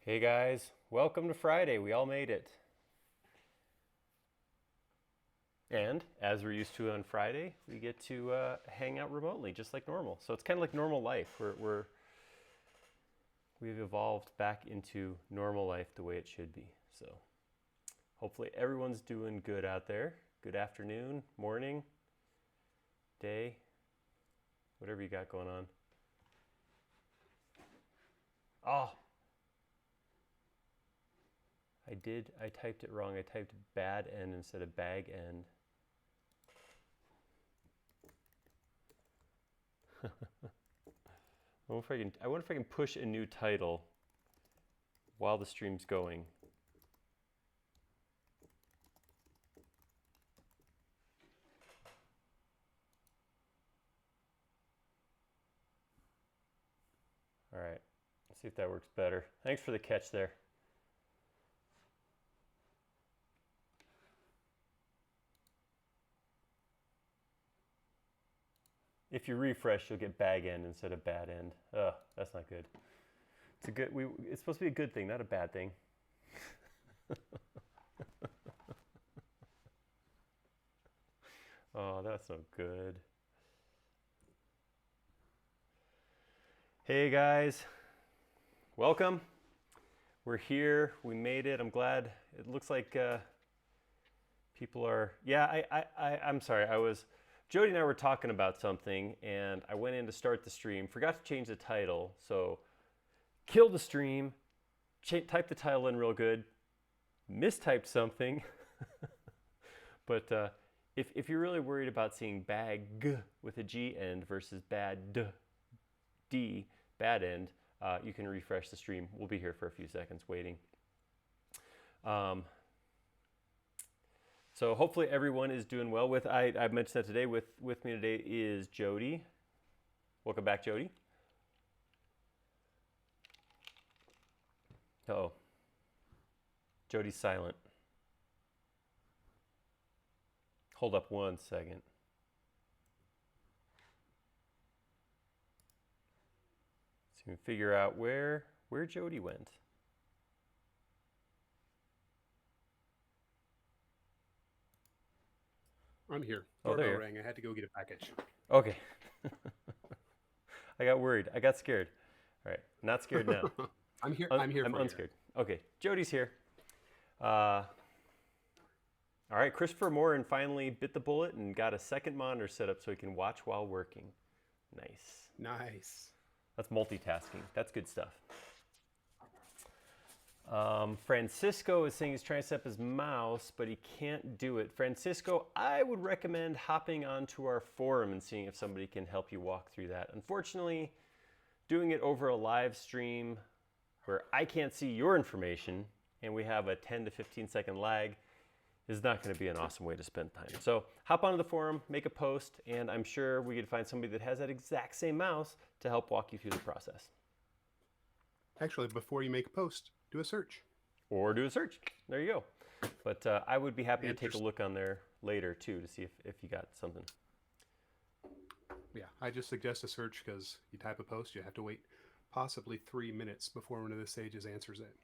Hey guys, welcome to Friday. We all made it. And as we're used to on Friday, we get to hang out remotely just like normal. So it's kind of like normal life. We've evolved back into normal life the way it should be. So hopefully everyone's doing good out there. Good afternoon, morning, day, whatever you got going on. Oh, I typed it wrong. I typed bad end instead of bag end. I wonder if I can push a new title while the stream's going. All right, let's see if that works better. Thanks for the catch there. If you refresh, you'll get bag end instead of bad end. Ugh, that's not good. It's supposed to be a good thing, not a bad thing. Oh, that's no good. Hey guys, welcome. We're here. We made it. I'm glad. It looks like people are. Yeah, I'm sorry. Jody and I were talking about something, and I went in to start the stream. Forgot to change the title, so killed the stream. Typed the title in real good. Mistyped something. But if you're really worried about seeing bag with a G end versus bad D, bad end, you can refresh the stream. We'll be here for a few seconds waiting. So hopefully everyone is doing well. I mentioned that today. With me today is Jody. Welcome back, Jody. Uh-oh. Jody's silent. Hold up one second. So you can figure out where Jody went. I'm here. Doorbell rang. I had to go get a package. Okay. I got worried. I got scared. All right. Not scared now. I'm here. I'm here. I'm for unscared. You. Okay. Jody's here. All right. Christopher Morin finally bit the bullet and got a second monitor set up so he can watch while working. Nice. Nice. That's multitasking. That's good stuff. Francisco is saying he's trying to set up his mouse, but he can't do it. Francisco, I would recommend hopping onto our forum and seeing if somebody can help you walk through that. Unfortunately, doing it over a live stream where I can't see your information and we have a 10 to 15 second lag is not going to be an awesome way to spend time. So hop onto the forum, make a post, and I'm sure we could find somebody that has that exact same mouse to help walk you through the process. Actually, before you make a post, do a search. Or do a search. There you go. But I would be happy to take a look on there later too to see if you got something. Yeah, I just suggest a search because you type a post, you have to wait possibly 3 minutes before one of the sages answers it.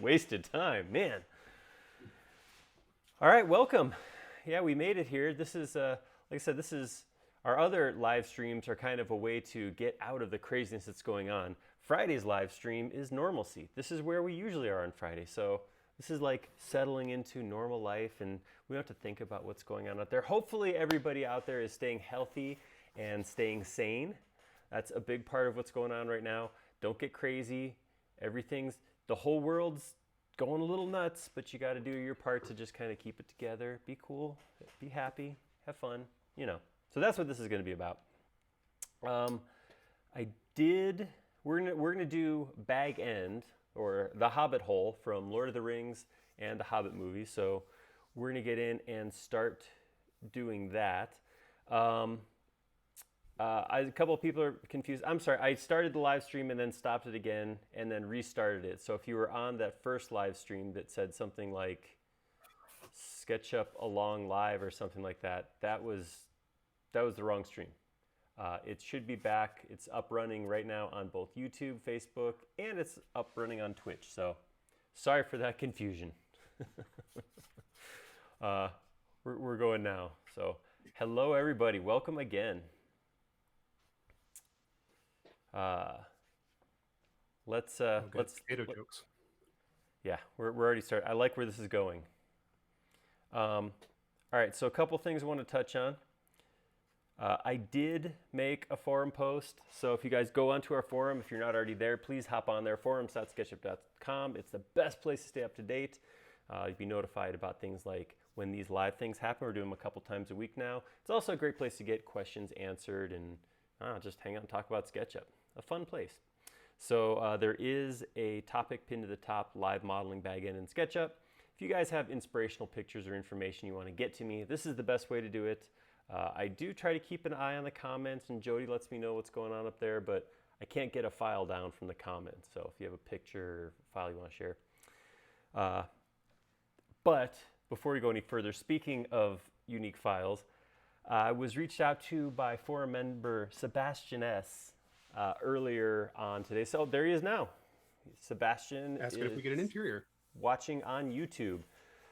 Wasted time, man. All right, welcome. Yeah, we made it here. This is, like I said, this is our other live streams are kind of a way to get out of the craziness that's going on. Friday's live stream is normalcy. This is where we usually are on Friday. So this is like settling into normal life and we don't have to think about what's going on out there. Hopefully everybody out there is staying healthy and staying sane. That's a big part of what's going on right now. Don't get crazy. The whole world's going a little nuts, but you got to do your part to just kind of keep it together. Be cool, be happy, have fun, you know. So that's what this is going to be about. We're gonna do Bag End, or the Hobbit hole from Lord of the Rings and the Hobbit movie. So we're gonna get in and start doing that. A couple of people are confused. I'm sorry, I started the live stream and then stopped it again and then restarted it. So if you were on that first live stream that said something like SketchUp along live or something like that, that was the wrong stream. It should be back. It's up running right now on both YouTube, Facebook, and it's up running on Twitch. So sorry for that confusion. We're going now. So hello, everybody. Welcome again. Let's potato jokes. Yeah, we're already started. I like where this is going. All right, so a couple things I want to touch on. I did make a forum post, so if you guys go onto our forum, if you're not already there, please hop on there, forums.sketchup.com. It's the best place to stay up to date. You'll be notified about things like when these live things happen. We're doing them a couple times a week now. It's also a great place to get questions answered and just hang out and talk about SketchUp. A fun place. So there is a topic pinned to the top, live modeling back-end in SketchUp. If you guys have inspirational pictures or information you want to get to me, this is the best way to do it. I do try to keep an eye on the comments, and Jody lets me know what's going on up there, but I can't get a file down from the comments. So if you have a picture or file you want to share. But before we go any further, speaking of unique files, I was reached out to by forum member Sebastian S. Earlier on today. So there he is now. Sebastian Ask if we get an interior. Watching on YouTube.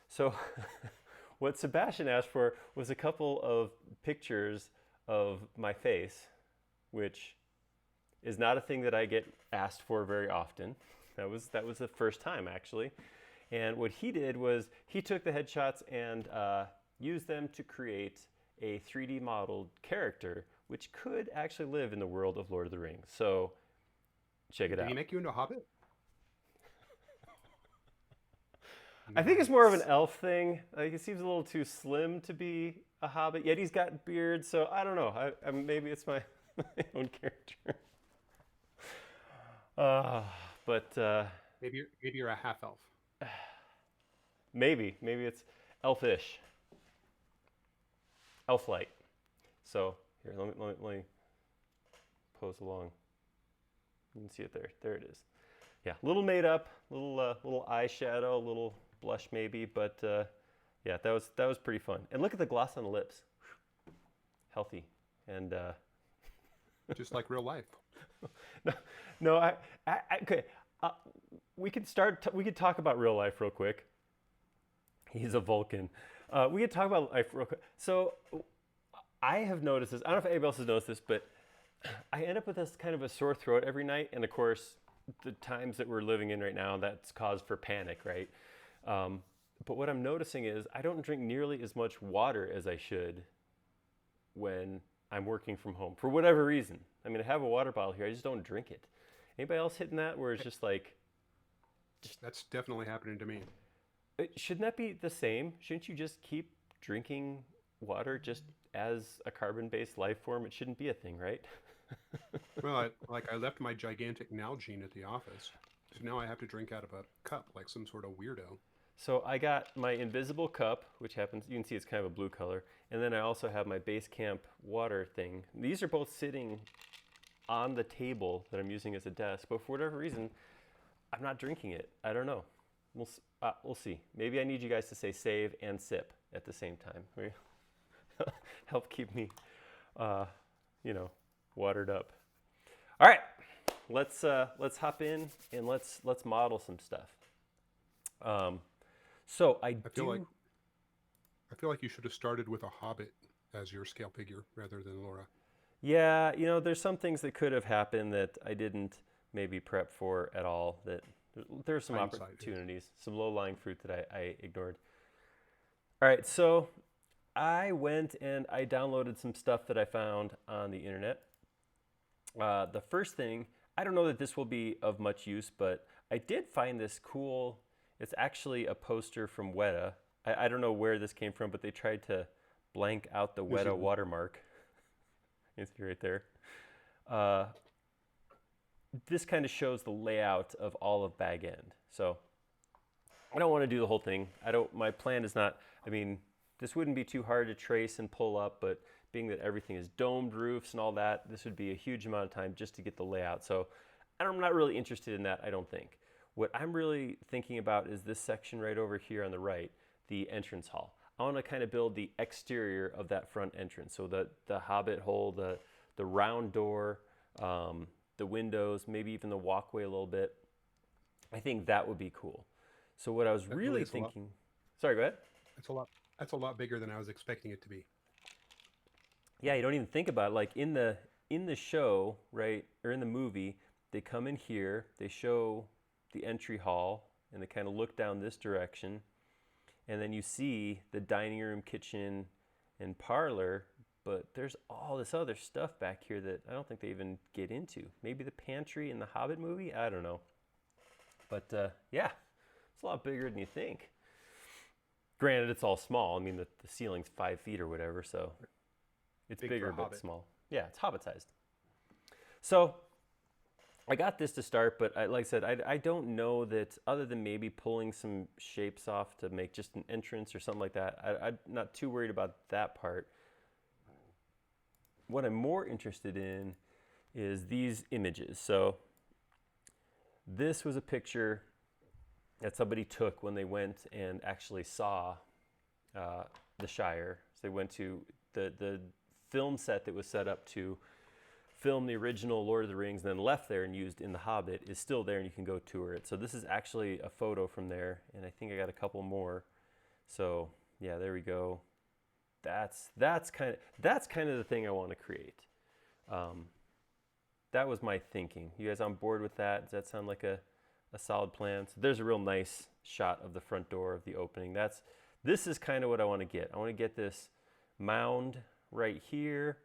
So what Sebastian asked for was a couple of pictures of my face, which is not a thing that I get asked for very often. That was the first time, actually. And what he did was he took the headshots and used them to create a 3D modeled character which could actually live in the world of Lord of the Rings. So check it out. Did he make you into a hobbit? I think it's more of an elf thing. Like, he seems a little too slim to be a hobbit, yet he's got beard, so I don't know. Maybe it's my own character. Maybe you're a half elf. Maybe it's elfish, elf-like. So here, let me pose along. You can see it there. There it is. Yeah, a little made up, little eyeshadow, a little blush maybe, but yeah, that was pretty fun. And look at the gloss on the lips. Healthy and just like real life. No, okay. We could talk about real life real quick. He's a Vulcan. We could talk about life real quick. So I have noticed this. I don't know if anybody else has noticed this, but I end up with this kind of a sore throat every night. And of course, the times that we're living in right now, that's cause for panic, right? But what I'm noticing is I don't drink nearly as much water as I should when I'm working from home for whatever reason. I mean, I have a water bottle here. I just don't drink it. Anybody else hitting that where it's just like... That's definitely happening to me. Shouldn't that be the same? Shouldn't you just keep drinking water just as a carbon-based life form? It shouldn't be a thing, right? Well, I left my gigantic Nalgene at the office, so now I have to drink out of a cup like some sort of weirdo. So I got my invisible cup, which happens, you can see it's kind of a blue color, and then I also have my base camp water thing. These are both sitting on the table that I'm using as a desk, but for whatever reason, I'm not drinking it. I don't know. We'll see. Maybe I need you guys to say save and sip at the same time. Help keep me, watered up. All right, let's hop in and let's model some stuff. So I feel like you should have started with a hobbit as your scale figure rather than Laura. Yeah, there's some things that could have happened that I didn't maybe prep for at all. That there are some opportunities, some low-lying fruit that I ignored. All right, so I went and I downloaded some stuff that I found on the internet. The first thing, I don't know that this will be of much use, but I did find this cool. It's actually a poster from Weta. I don't know where this came from, but they tried to blank out the Weta watermark. You see right there. This kind of shows the layout of all of Bag End. So I don't want to do the whole thing. My plan is not, this wouldn't be too hard to trace and pull up, but being that everything is domed roofs and all that, this would be a huge amount of time just to get the layout. So I'm not really interested in that, I don't think. What I'm really thinking about is this section right over here on the right, the entrance hall. I want to kind of build the exterior of that front entrance. So the hobbit hole, the the round door, the windows, maybe even the walkway a little bit. I think that would be cool. So what I was That really is a lot. thinking, sorry, go ahead. That's a lot bigger than I was expecting it to be. Yeah, you don't even think about it. Like in the show, right, or in the movie, they come in here, they show the entry hall, and they kind of look down this direction, and then you see the dining room, kitchen, and parlor, but there's all this other stuff back here that I don't think they even get into. Maybe the pantry in the Hobbit movie? I don't know. But yeah, it's a lot bigger than you think. Granted, it's all small. I mean, the ceiling's 5 feet or whatever, so it's Big bigger for a but Hobbit. small. Yeah, it's Hobbit-sized. So I got this to start, but like I said, I don't know that other than maybe pulling some shapes off to make just an entrance or something like that, I'm not too worried about that part. What I'm more interested in is these images. So this was a picture that somebody took when they went and actually saw the Shire. So they went to the film set that was set up to film the original Lord of the Rings and then left there and used in The Hobbit is still there, and you can go tour it. So this is actually a photo from there, and I think I got a couple more. So yeah, there we go. That's kind of the thing I want to create. That was my thinking. You guys on board with that? Does that sound like a solid plan? So there's a real nice shot of the front door of the opening. This is kind of what I want to get. I want to get this mound right here,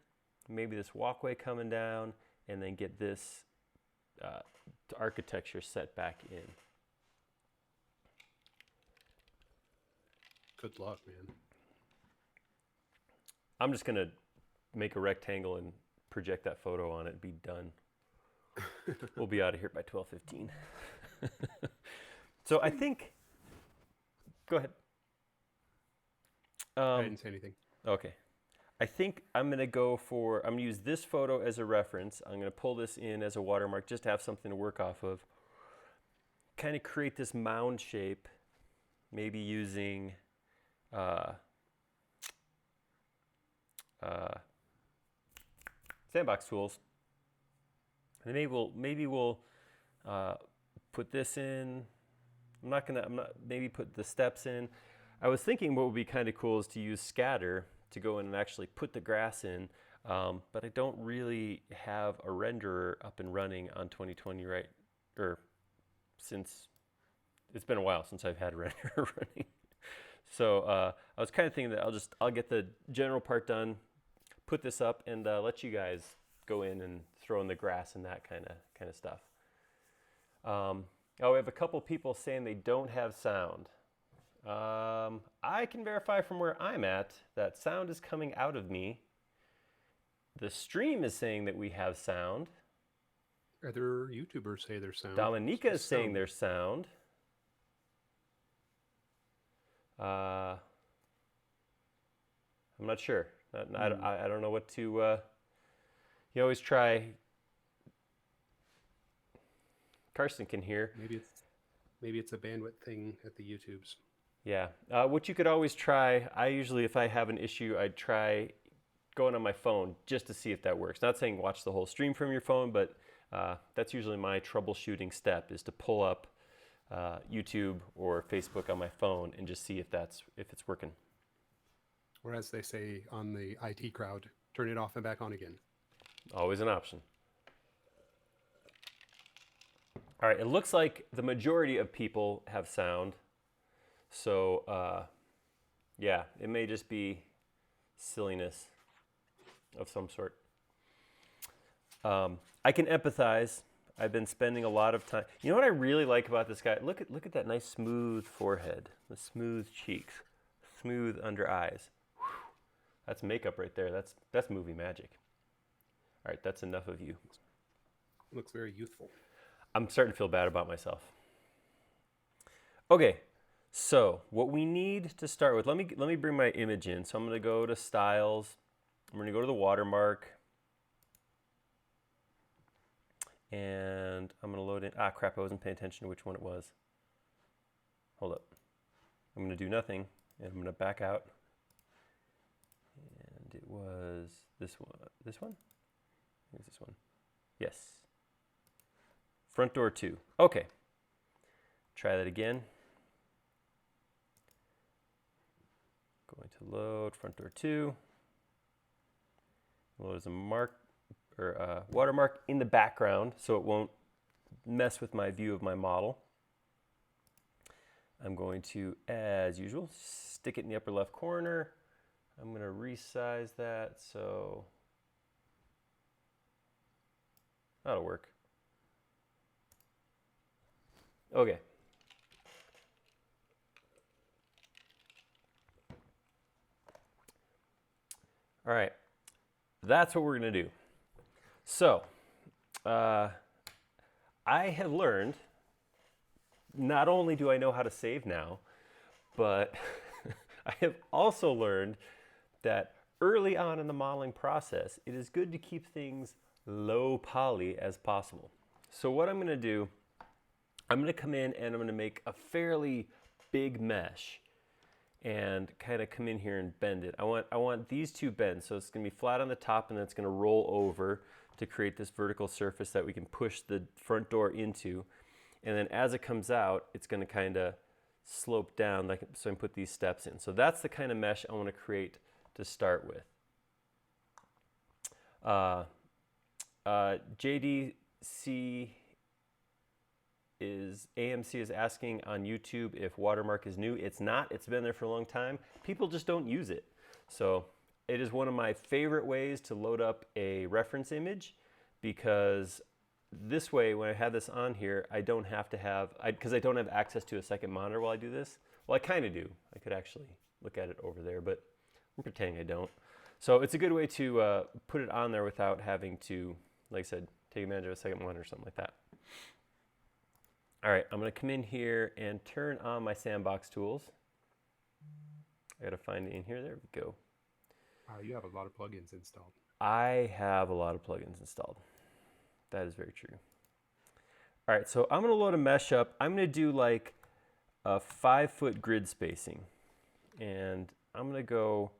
maybe this walkway coming down, and then get this architecture set back in. Good luck, man. I'm just gonna make a rectangle and project that photo on it and be done. We'll be out of here by 12:15. So I think, go ahead. I didn't say anything. Okay. I think I'm going to use this photo as a reference. I'm going to pull this in as a watermark just to have something to work off of. Kind of create this mound shape, maybe using sandbox tools. And maybe we'll put this in. Maybe put the steps in. I was thinking what would be kind of cool is to use scatter to go in and actually put the grass in, but I don't really have a renderer up and running on 2020, right? Or since it's been a while since I've had a renderer running. So I was kind of thinking that I'll get the general part done, put this up, and let you guys go in and throw in the grass and that kind of stuff. We have a couple people saying they don't have sound. I can verify from where I'm at that sound is coming out of me. The stream is saying that we have sound. Other YouTubers say there's sound. Dominica is saying there's sound. I'm not sure. I don't know what to... you always try... Carson can hear. Maybe it's a bandwidth thing at the YouTubes. Yeah. What you could always try, I usually, if I have an issue, I'd try going on my phone just to see if that works. Not saying watch the whole stream from your phone, but that's usually my troubleshooting step, is to pull up YouTube or Facebook on my phone and just see if it's working. Or as they say on the IT crowd, turn it off and back on again. Always an option. All right, it looks like the majority of people have sound. So, yeah, it may just be silliness of some sort. I can empathize. I've been spending a lot of time. You know what I really like about this guy? Look at that nice smooth forehead, the smooth cheeks, smooth under eyes. Whew. That's makeup right there. That's movie magic. All right, that's enough of you. Looks very youthful. I'm starting to feel bad about myself. Okay, so what we need to start with, let me bring my image in. So I'm going to go to Styles. I'm going to go to the watermark. And I'm going to load in. Ah, crap, I wasn't paying attention to which one it was. Hold up. I'm going to do nothing, and I'm going to back out. And it was this one. Use this one. Yes. Front door 2. Okay. Try that again. Going to load front door 2. Load as a mark or a watermark in the background so it won't mess with my view of my model. I'm going to, as usual, stick it in the upper left corner. I'm going to resize that so that'll work. Okay. All right. That's what we're going to do. So, I have learned, not only do I know how to save now, but I have also learned that early on in the modeling process, it is good to keep things low poly as possible. So what I'm going to do, I'm going to come in and I'm going to make a fairly big mesh and kind of come in here and bend it. I want these two bends, so it's going to be flat on the top and then it's going to roll over to create this vertical surface that we can push the front door into. And then as it comes out, it's going to kind of slope down, like so I can put these steps in. So that's the kind of mesh I want to create to start with. JDC AMC is asking on YouTube if watermark is new. It's not. It's been there for a long time. People just don't use it. So it is one of my favorite ways to load up a reference image, because this way, when I have this on here, I don't have to have, because I don't have access to a second monitor while I do this. Well, I kind of do. I could actually look at it over there, but I'm pretending I don't. So it's a good way to put it on there without having to, like I said, take advantage of a second monitor or something like that. All right, I'm going to come in here and turn on my sandbox tools. I got to find it in here. There we go. You have a lot of plugins installed. I have a lot of plugins installed. That is very true. All right, so I'm going to load a mesh up. I'm going to do like a 5-foot grid spacing. And I'm going to go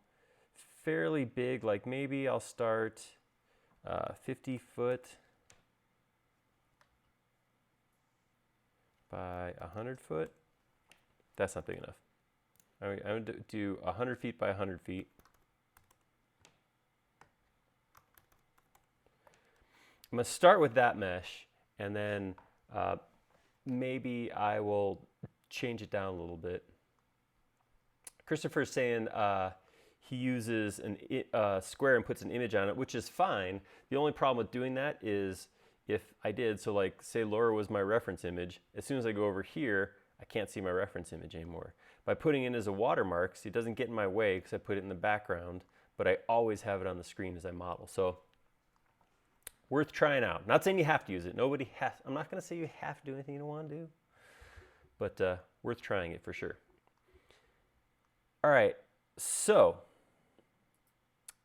fairly big, like maybe I'll start 50 foot by 100 foot. That's not big enough. I'm going to do 100 feet by 100 feet. I'm going to start with that mesh, and then maybe I will change it down a little bit. Christopher's saying he uses a square and puts an image on it, which is fine. The only problem with doing that is if I did, so like say Laura was my reference image, as soon as I go over here, I can't see my reference image anymore. By putting it as a watermark, see, it doesn't get in my way because I put it in the background, but I always have it on the screen as I model. So worth trying out. Not saying you have to use it. Nobody has. I'm not going to say you have to do anything you don't want to do, but worth trying it for sure. All right, so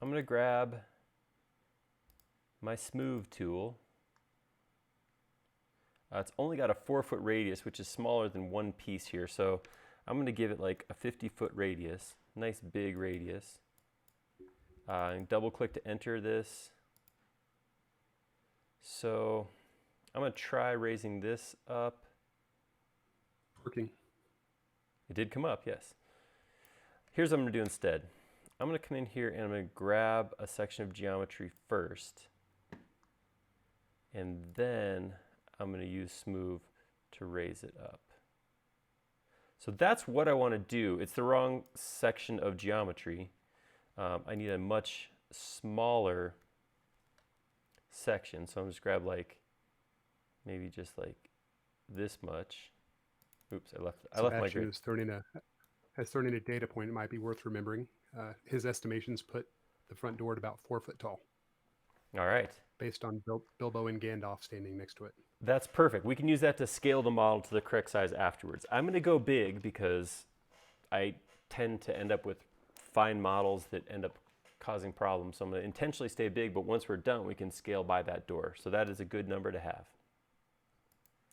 I'm going to grab my smooth tool. It's only got a 4-foot radius, which is smaller than one piece here. So I'm going to give it like a 50-foot radius, nice big radius. And double click to enter this. So I'm going to try raising this up. Working. It did come up, yes. Here's what I'm going to do instead. I'm going to come in here and I'm going to grab a section of geometry first. And then I'm going to use smooth to raise it up. So that's what I want to do. It's the wrong section of geometry. I need a much smaller section. So I'm just grab like maybe just like this much. Oops, I left my grid. Has thrown in a data point. It might be worth remembering. His estimations put the front door at about 4 foot tall. All right. Based on Bilbo and Gandalf standing next to it. That's perfect. We can use that to scale the model to the correct size afterwards. I'm going to go big because I tend to end up with fine models that end up causing problems. So I'm going to intentionally stay big, but once we're done, we can scale by that door. So that is a good number to have.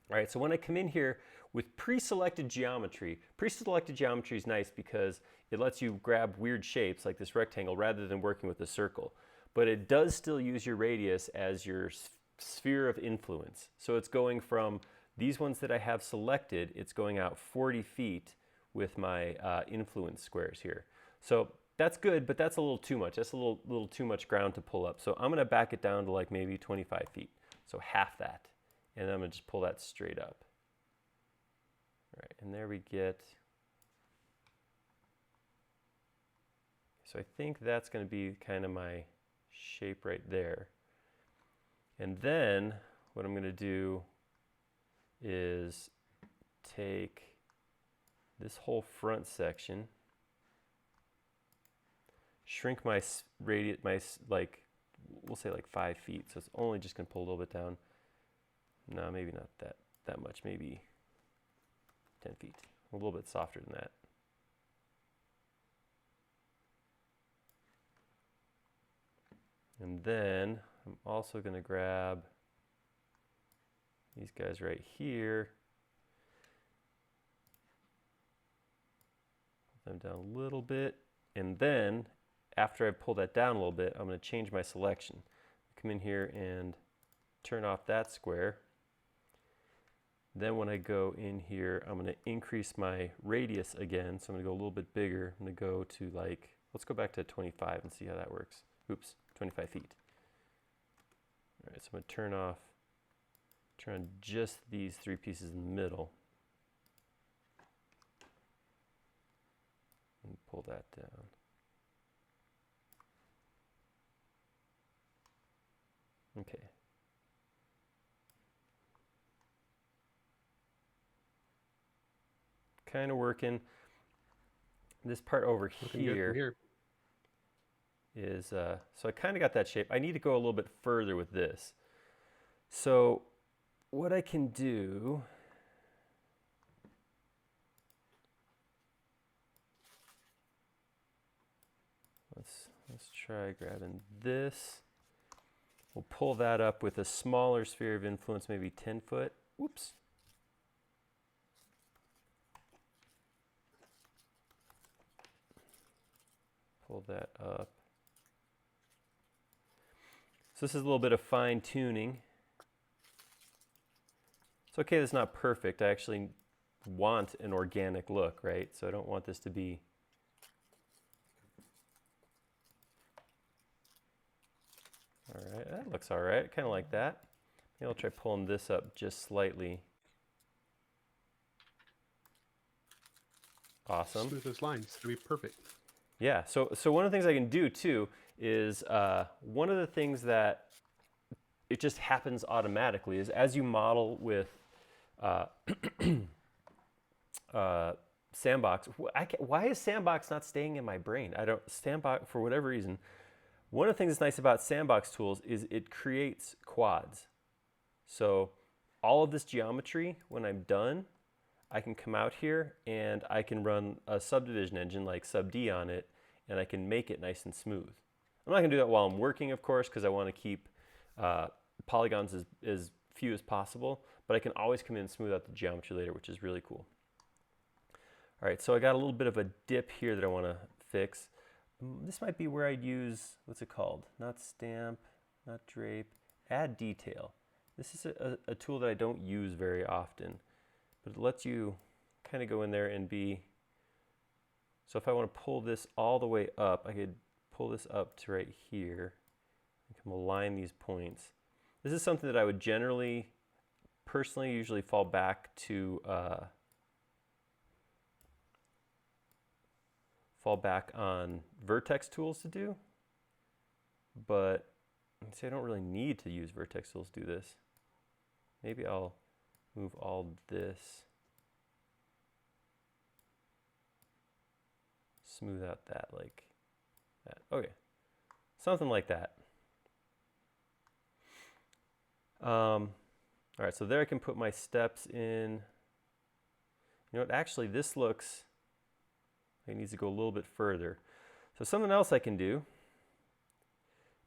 All right, so when I come in here with pre-selected geometry is nice because it lets you grab weird shapes like this rectangle rather than working with a circle. but it does still use your radius as your sphere of influence. So it's going from these ones that I have selected, it's going out 40 feet with my influence squares here. So that's good, but that's a little too much. That's a little too much ground to pull up. So I'm gonna back it down to like maybe 25 feet. So half that. And then I'm gonna just pull that straight up. All right, and there we get, so I think that's gonna be kind of my shape right there. And then what I'm gonna do is take this whole front section, shrink my radius, like, we'll say like 5 feet. So it's only just gonna pull a little bit down. No, maybe not that much, maybe 10 feet, a little bit softer than that. And then I'm also gonna grab these guys right here, pull them down a little bit, and then after I've pulled that down a little bit, I'm going to change my selection. Come in here and turn off that square. Then when I go in here, I'm going to increase my radius again, so I'm going to go a little bit bigger. I'm going to go to like, let's go back to 25 and see how that works. Oops, 25 feet. All right, so I'm going to turn on just these 3 pieces in the middle. And pull that down. Okay. Kind of working. This part over here is, so I kind of got that shape. I need to go a little bit further with this. So what I can do, let's try grabbing this. We'll pull that up with a smaller sphere of influence, maybe 10 foot. Whoops. Pull that up. So this is a little bit of fine tuning. It's okay that's not perfect. I actually want an organic look, right? So I don't want this to be all right. That looks all right, kind of like that. Maybe I'll try pulling this up just slightly. Awesome. Smoothest lines, it'll be perfect. Yeah, so one of the things I can do too is one of the things that it just happens automatically is as you model with Sandbox. Why is Sandbox not staying in my brain? Sandbox, for whatever reason. One of the things that's nice about Sandbox tools is it creates quads. So all of this geometry, when I'm done, I can come out here and I can run a subdivision engine like SubD on it, and I can make it nice and smooth. I'm not gonna do that while I'm working, of course, because I want to keep polygons as few as possible, but I can always come in and smooth out the geometry later, which is really cool. All right, so I got a little bit of a dip here that I want to fix. This might be where I'd use, what's it called? Not stamp, not drape, add detail. This is a tool that I don't use very often, but it lets you kind of go in there and be, so if I want to pull this all the way up, I could pull this up to right here. I can align these points. This is something that I would personally usually fall back on vertex tools to do, but see, I don't really need to use vertex tools to do this. Maybe I'll move all this, smooth out that like that. Okay, something like that. All right, so there I can put my steps in. You know what, actually this looks, it needs to go a little bit further. So something else I can do,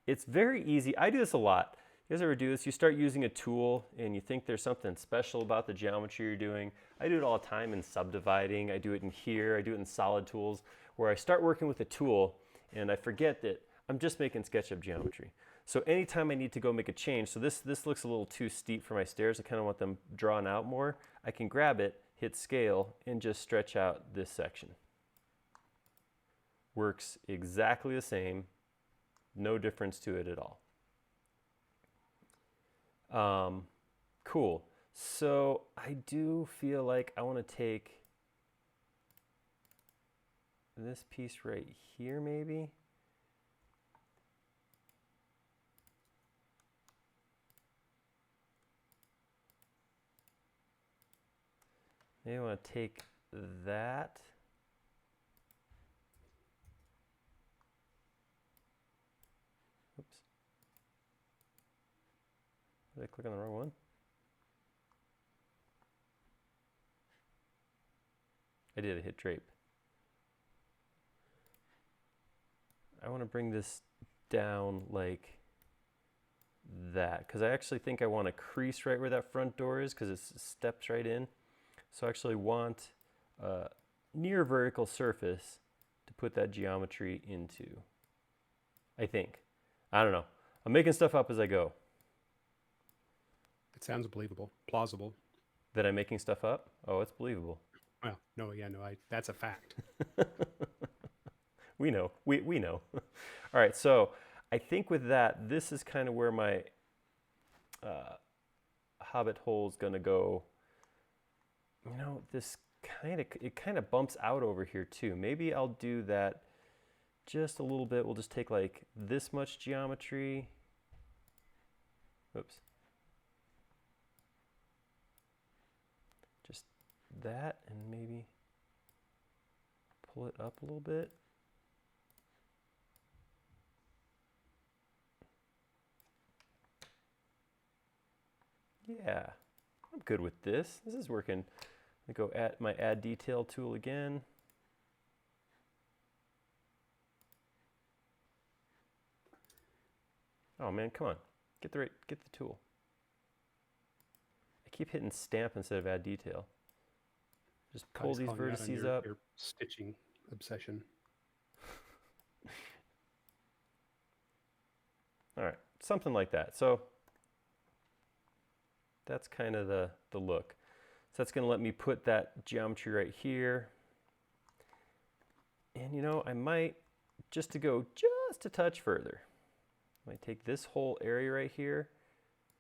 it's very easy. I do this a lot. You guys ever do this? You start using a tool and you think there's something special about the geometry you're doing. I do it all the time in subdividing. I do it in here. I do it in solid tools where I start working with a tool and I forget that I'm just making SketchUp geometry. So anytime I need to go make a change, so this looks a little too steep for my stairs. I kind of want them drawn out more. I can grab it, hit scale, and just stretch out this section. Works exactly the same. No difference to it at all. Cool. So I do feel like I want to take this piece right here maybe. Maybe I want to take that. Oops. Did I click on the wrong one? I did, I hit drape. I want to bring this down like that, because I actually think I want a crease right where that front door is, because it steps right in. So I actually want a near vertical surface to put that geometry into, I think. I don't know. I'm making stuff up as I go. It sounds believable, plausible. That I'm making stuff up? Oh, it's believable. Well, no, yeah, no, that's a fact. We know. We know. All right, so I think with that, this is kind of where my hobbit hole is going to go. You know, this kind of bumps out over here too. Maybe I'll do that just a little bit. We'll just take like this much geometry. Oops. Just that, and maybe pull it up a little bit. Yeah, I'm good with this. This is working. I go at my add detail tool again. Oh man, come on. Get the tool. I keep hitting stamp instead of add detail. Just pull these vertices up. Your stitching obsession. All right, something like that. So that's kind of the look. So that's going to let me put that geometry right here. And you know, I might, just to go just a touch further, I might take this whole area right here,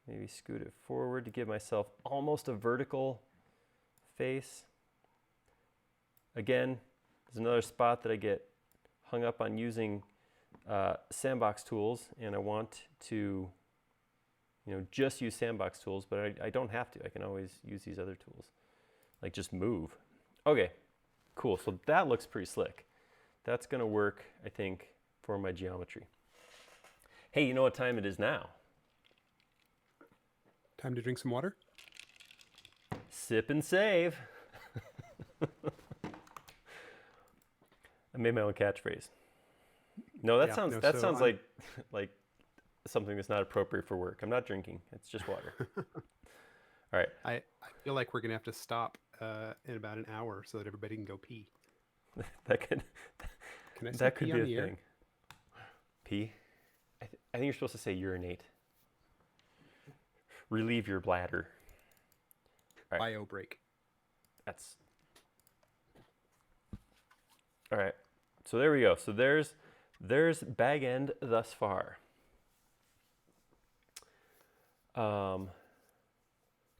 maybe scoot it forward to give myself almost a vertical face. Again, there's another spot that I get hung up on using sandbox tools, and I want to, you know, just use sandbox tools, but I don't have to. I can always use these other tools, like just move. Okay, cool. So that looks pretty slick. That's going to work, I think, for my geometry. Hey, you know what time it is now? Time to drink some water? Sip and save. I made my own catchphrase. No, that sounds like something that's not appropriate for work. I'm not drinking. It's just water. All right. I feel like we're going to have to stop in about an hour so that everybody can go pee. That could be a thing. Pee? I think you're supposed to say urinate. Relieve your bladder. All right. Bio break. That's... All right. So there we go. So there's bag end thus far.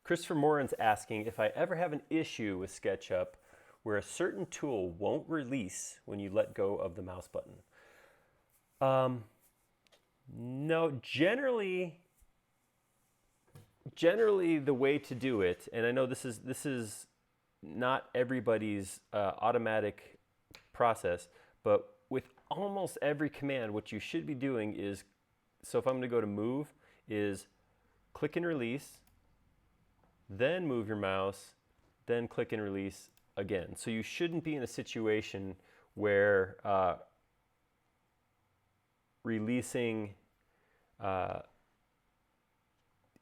Christopher Moran's asking if I ever have an issue with SketchUp where a certain tool won't release when you let go of the mouse button. No, generally the way to do it, and I know this is not everybody's automatic process, but with almost every command, what you should be doing is, so if I'm going to go to move, is click and release, then move your mouse, then click and release again. So you shouldn't be in a situation where releasing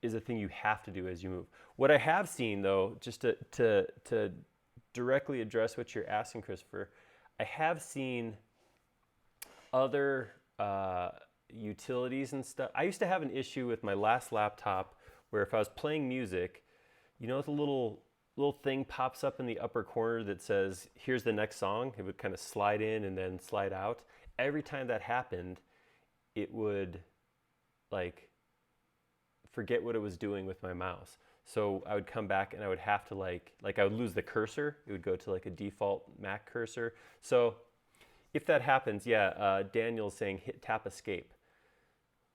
is a thing you have to do as you move. What I have seen, though, just to directly address what you're asking, Christopher, I have seen other utilities and stuff. I used to have an issue with my last laptop where if I was playing music, you know, the little thing pops up in the upper corner that says, here's the next song. It would kind of slide in and then slide out. Every time that happened, it would like forget what it was doing with my mouse. So I would come back and I would have to like I would lose the cursor. It would go to like a default Mac cursor. So if that happens, yeah, Daniel's saying tap escape.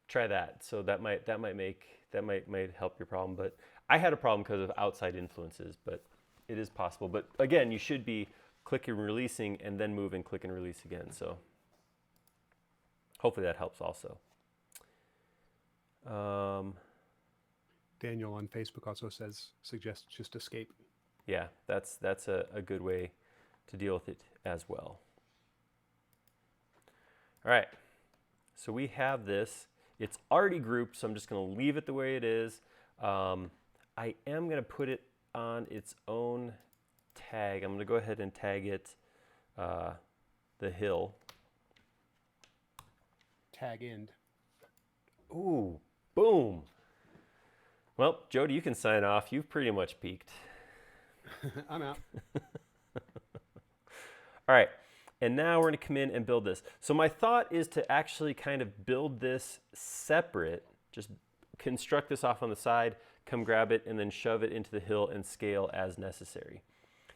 Try that. So that might help your problem. But I had a problem because of outside influences, but it is possible. But again, you should be clicking and releasing and then move and click and release again. So hopefully that helps also. Daniel on Facebook also suggests just escape. Yeah, that's a good way to deal with it as well. All right, so we have this. It's already grouped, so I'm just going to leave it the way it is. I am going to put it on its own tag. I'm going to go ahead and tag it the hill. Tag end. Ooh, boom. Well, Jody, you can sign off. You've pretty much peaked. I'm out. All right, and now we're going to come in and build this. So my thought is to actually kind of build this separate, just construct this off on the side, come grab it, and then shove it into the hill and scale as necessary.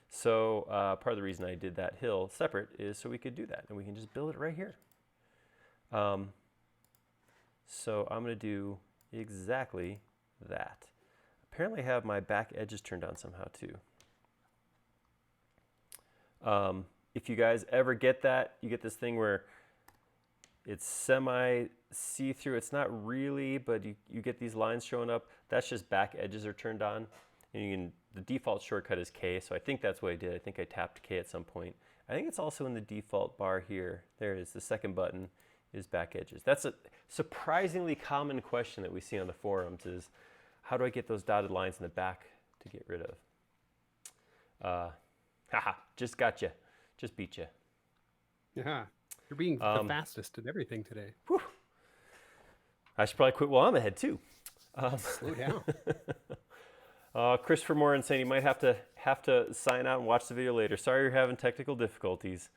So part of the reason I did that hill separate is so we could do that, and we can just build it right here. So I'm going to do exactly that. Apparently I have my back edges turned on somehow too. If you guys ever get that, you get this thing where it's semi see-through. It's not really, but you get these lines showing up. That's just back edges are turned on. And the default shortcut is K, so I think that's what I did. I think I tapped K at some point. I think it's also in the default bar here. There it is, the second button is back edges. That's a surprisingly common question that we see on the forums is, how do I get those dotted lines in the back to get rid of? Haha, just got you. Just beat you. Yeah, you're being the fastest at everything today. Whew. I should probably quit while I'm ahead too. Slow down. Christopher Moran saying you might have to sign out and watch the video later. Sorry you're having technical difficulties.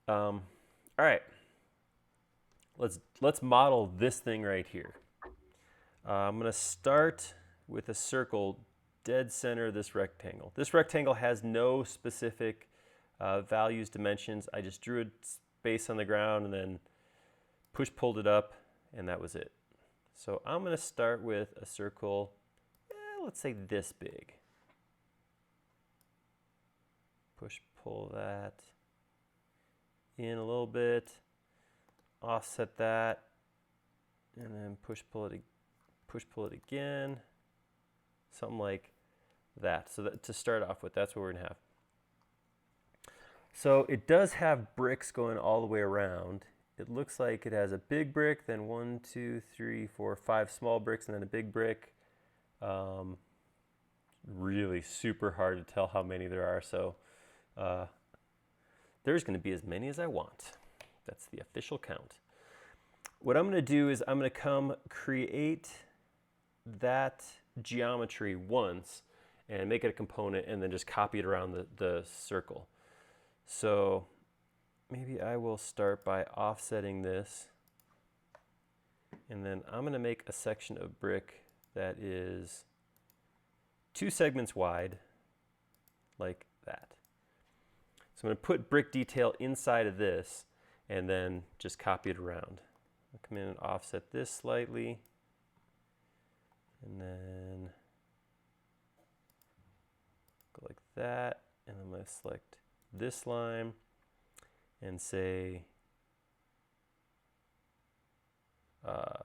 All right, let's model this thing right here. I'm going to start with a circle dead center of this rectangle. This rectangle has no specific values, dimensions. I just drew a space on the ground and then pulled it up, and that was it. So I'm going to start with a circle, let's say this big. Pull that in a little bit, offset that, and then pull it again, something like that. So that, to start off with, that's what we're gonna have. So it does have bricks going all the way around. It looks like it has a big brick, then 1, 2, 3, 4, 5 small bricks, and then a big brick. Really super hard to tell how many there are, so there's going to be as many as I want. That's the official count. What I'm going to do is I'm going to come create that geometry once and make it a component and then just copy it around the circle. So maybe I will start by offsetting this, and then I'm going to make a section of brick that is 2 segments wide, like that. So I'm going to put brick detail inside of this and then just copy it around. I'll come in and offset this slightly, and then go like that, and I'm going to select this line and say so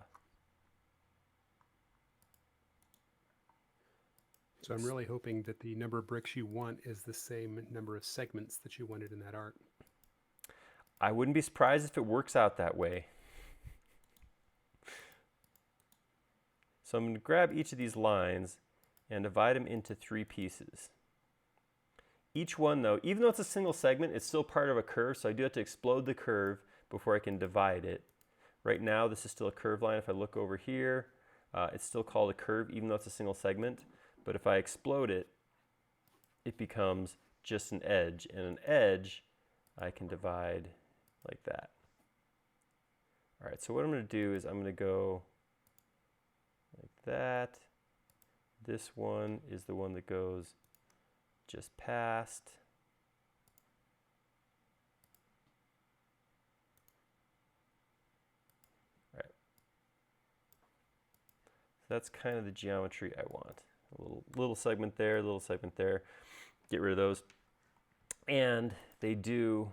I'm really hoping that the number of bricks you want is the same number of segments that you wanted in that art. I wouldn't be surprised if it works out that way. So I'm going to grab each of these lines and divide them into 3 pieces. Each one, though, even though it's a single segment, it's still part of a curve, so I do have to explode the curve, before I can divide it. Right now, this is still a curved line. If I look over here, it's still called a curve, even though it's a single segment. But if I explode it, it becomes just an edge. And an edge, I can divide like that. All right, so what I'm going to do is I'm going to go like that. This one is the one that goes just past. All right. So that's kind of the geometry I want. A little segment there, a little segment there. Get rid of those. And I do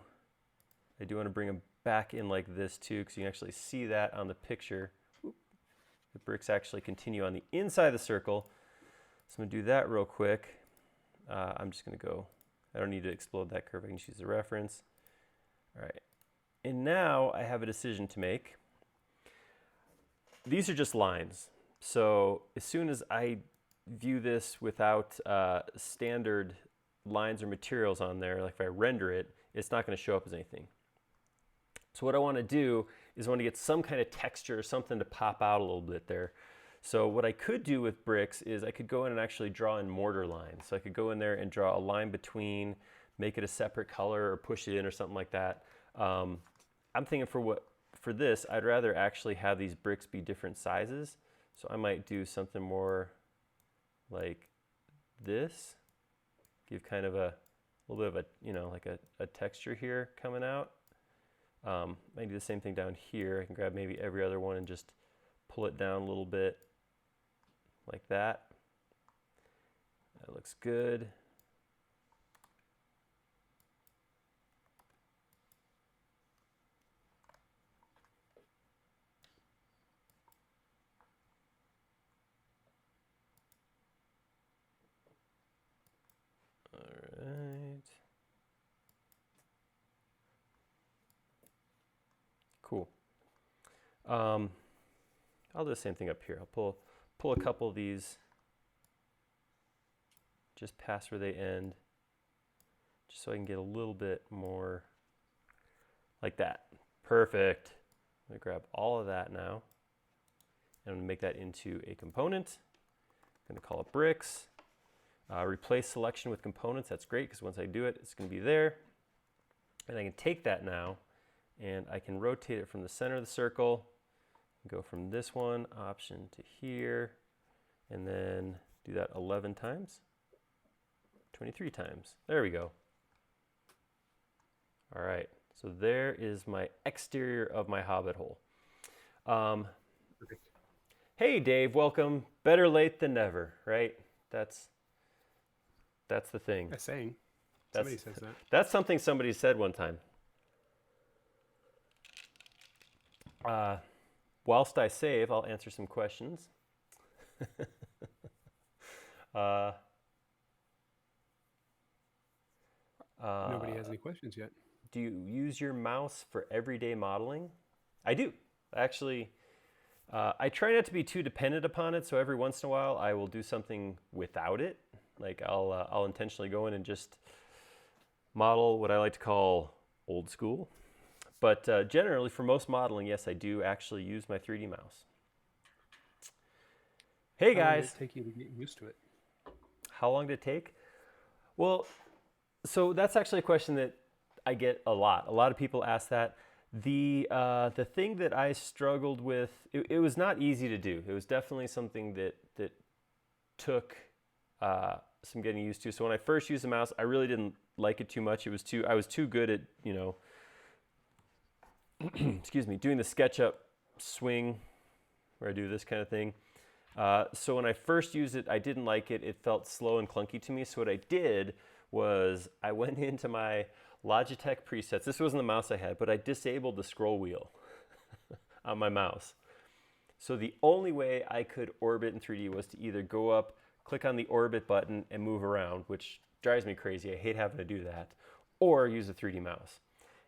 want to bring them back in like this too, because you can actually see that on the picture. The bricks actually continue on the inside of the circle. So I'm going to do that real quick. I'm just going to go, I don't need to explode that curve. I can just use the reference. All right. And now I have a decision to make. These are just lines. So as soon as I view this without standard lines or materials on there, like if I render it, it's not going to show up as anything. So what I want to do is I want to get some kind of texture, something to pop out a little bit there. So what I could do with bricks is I could go in and actually draw in mortar lines. So I could go in there and draw a line between, make it a separate color or push it in or something like that. I'm thinking for this, I'd rather actually have these bricks be different sizes. So I might do something more like this, give kind of a little bit of a, like a texture here coming out. I do the same thing down here. I can grab maybe every other one and just pull it down a little bit like that. That looks good. All right. Cool. I'll do the same thing up here. I'll pull a couple of these just past where they end, just so I can get a little bit more like that. Perfect. I'm going to grab all of that now, and I'm going to make that into a component. I'm going to call it bricks. Replace selection with components. That's great, because once I do it, it's going to be there. And I can take that now, and I can rotate it from the center of the circle, go from this one option to here, and then do that 11 times, 23 times. There we go. All right, so there is my exterior of my hobbit hole. Hey Dave, welcome. Better late than never, right? That's the thing. A saying. Somebody says that. That's something somebody said one time. Whilst I save, I'll answer some questions. Nobody has any questions yet. Do you use your mouse for everyday modeling? I do. Actually, I try not to be too dependent upon it, so every once in a while I will do something without it. Like I'll intentionally go in and just model what I like to call old school. But generally, for most modeling, yes, I do actually use my 3D mouse. Hey guys. How long did it take you to get used to it? How long did it take? Well, so that's actually a question that I get a lot. A lot of people ask that. The thing that I struggled with, it was not easy to do. It was definitely something that took some getting used to. So when I first used the mouse, I really didn't like it too much. I was too good at, excuse me, doing the SketchUp swing where I do this kind of thing. So when I first used it, I didn't like it. It felt slow and clunky to me. So what I did was I went into my Logitech presets. This wasn't the mouse I had, but I disabled the scroll wheel on my mouse. So the only way I could orbit in 3D was to either go up, click on the orbit button and move around, which drives me crazy. I hate having to do that, or use a 3D mouse.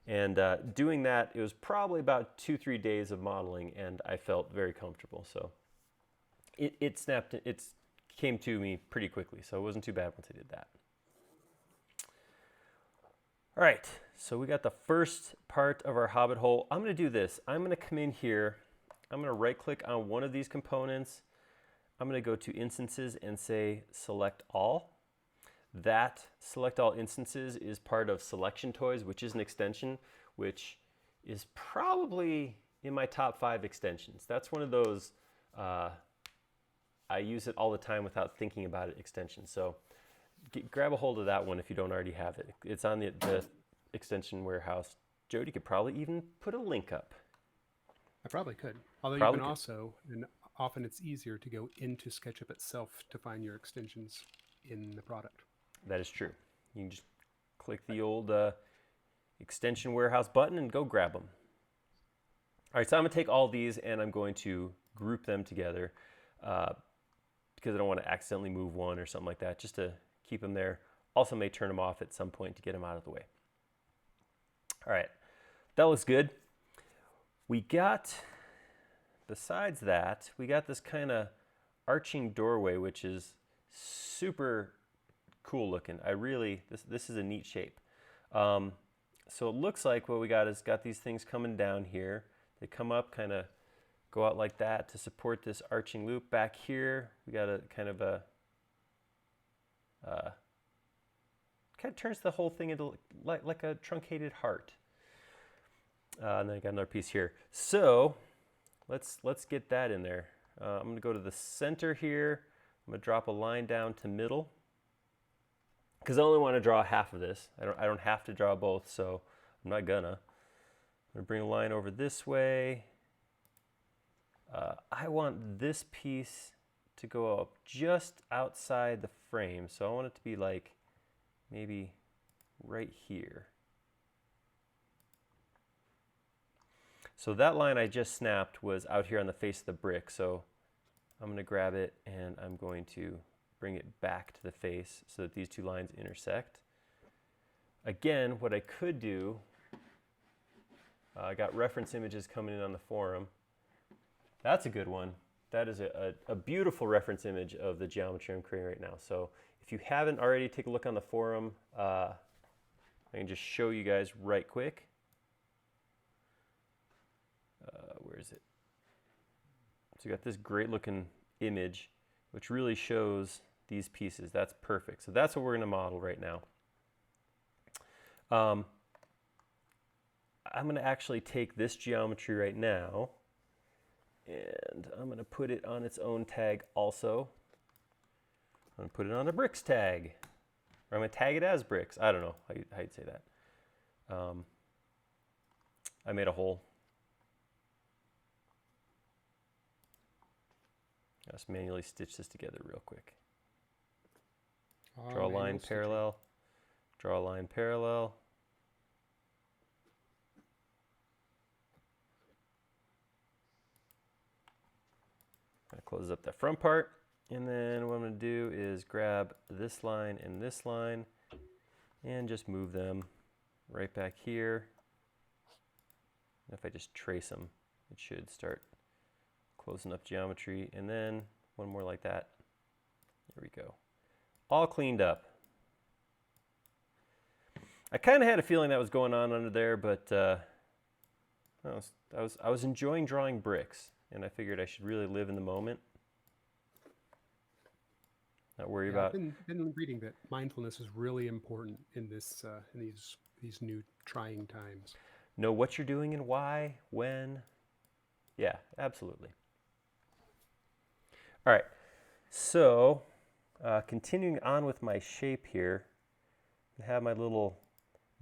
And doing that, it was probably about 2-3 days of modeling, and I felt very comfortable. So it came to me pretty quickly, so it wasn't too bad once I did that. All right, So we got the first part of our hobbit hole. I'm going to do this. I'm going to come in here. I'm going to right click on one of these components. I'm going to go to instances and say select all. That select all instances is part of selection toys, which is an extension, which is probably in my top 5 extensions. That's one of those, I use it all the time without thinking about it extensions. So grab a hold of that one if you don't already have it. It's on the extension warehouse. Jody could probably even put a link up. I probably could. Although Probably you can could. also, and often it's easier to go into SketchUp itself to find your extensions in the product. That is true. You can just click the old extension warehouse button and go grab them. All right, so I'm going to take all these and I'm going to group them together because I don't want to accidentally move one or something like that, just to keep them there. Also may turn them off at some point to get them out of the way. All right, that looks good. We got, besides that, we got this kind of arching doorway, which is super cool looking. This is a neat shape. So it looks like what we got is got these things coming down here. They come up, kind of go out like that to support this arching loop. Back here, we got a kind of turns the whole thing into like a truncated heart. And then I got another piece here. So let's get that in there. I'm going to go to the center here. I'm going to drop a line down to middle because I only want to draw half of this. I don't have to draw both, so I'm not gonna. I'm going to bring a line over this way. I want this piece to go up just outside the frame, so I want it to be like maybe right here. So that line I just snapped was out here on the face of the brick, so I'm going to grab it and I'm going to bring it back to the face so that these two lines intersect. Again, what I could do, I got reference images coming in on the forum. That's a good one. That is a beautiful reference image of the geometry I'm creating right now. So if you haven't already, take a look on the forum. I can just show you guys right quick. Where is it? So you got this great looking image, which really shows these pieces. That's perfect. So that's what we're going to model right now. I'm going to actually take this geometry right now, and I'm going to put it on its own tag also. I'm going to put it on a bricks tag, or I'm going to tag it as bricks. I don't know how you'd say that. I made a hole. I'll just manually stitch this together real quick. Draw a line parallel. Draw a line parallel. I close up that front part, and then what I'm going to do is grab this line and just move them right back here. And if I just trace them, it should start closing up geometry, and then one more like that. There we go. All cleaned up. I kind of had a feeling that was going on under there, but I was enjoying drawing bricks, and I figured I should really live in the moment. Not worry about. I've been reading that mindfulness is really important in this in these new trying times. Know what you're doing and why, when. Yeah, absolutely. All right, so continuing on with my shape here, I have my little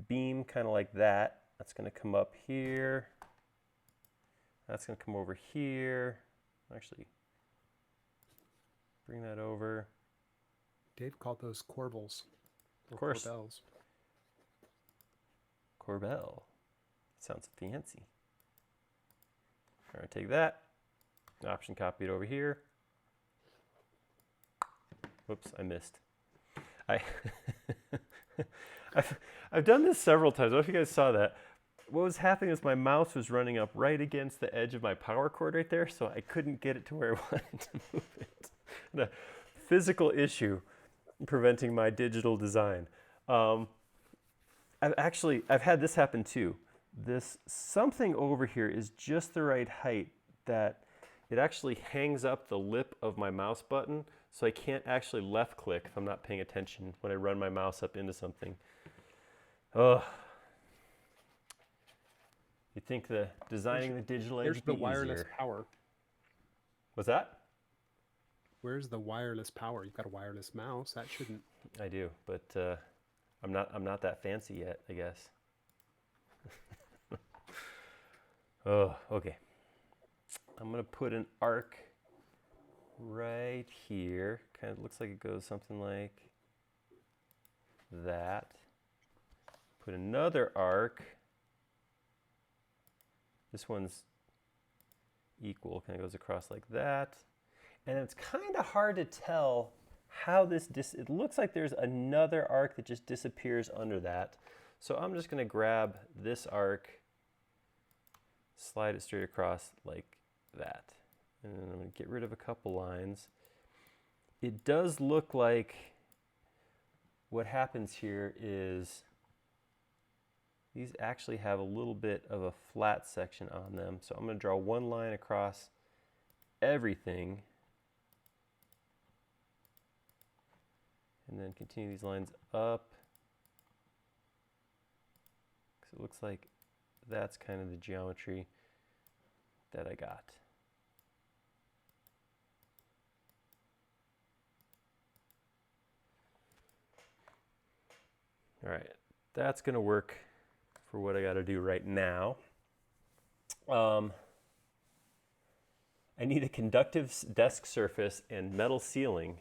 beam kind of like that. That's going to come up here. That's going to come over here. Actually, bring that over. Dave called those corbels. Of course. Corbels. Corbel. Sounds fancy. All right, take that. Option copy it over here. Whoops, I missed. I've done this several times. I don't know if you guys saw that. What was happening is my mouse was running up right against the edge of my power cord right there, so I couldn't get it to where I wanted to move it. A physical issue preventing my digital design. I've had this happen too. This something over here is just the right height that it actually hangs up the lip of my mouse button, so I can't actually left click if I'm not paying attention when I run my mouse up into something. Ugh. You'd think the designing the digital edge Where's would the be wireless easier. power? What's that? Where's the wireless power? You've got a wireless mouse. That shouldn't. I do, but I'm not that fancy yet, I guess. Oh, okay. I'm gonna put an arc right here. Kind of looks like it goes something like that. Put another arc. This one's equal, kind of goes across like that. And it's kind of hard to tell how this, it looks like there's another arc that just disappears under that. So I'm just gonna grab this arc, slide it straight across like that. And then I'm gonna get rid of a couple lines. It does look like what happens here is these actually have a little bit of a flat section on them. So I'm gonna draw one line across everything and then continue these lines up. Because it looks like that's kind of the geometry that I got. All right, that's gonna work for what I gotta do right now. I need a conductive desk surface and metal ceiling.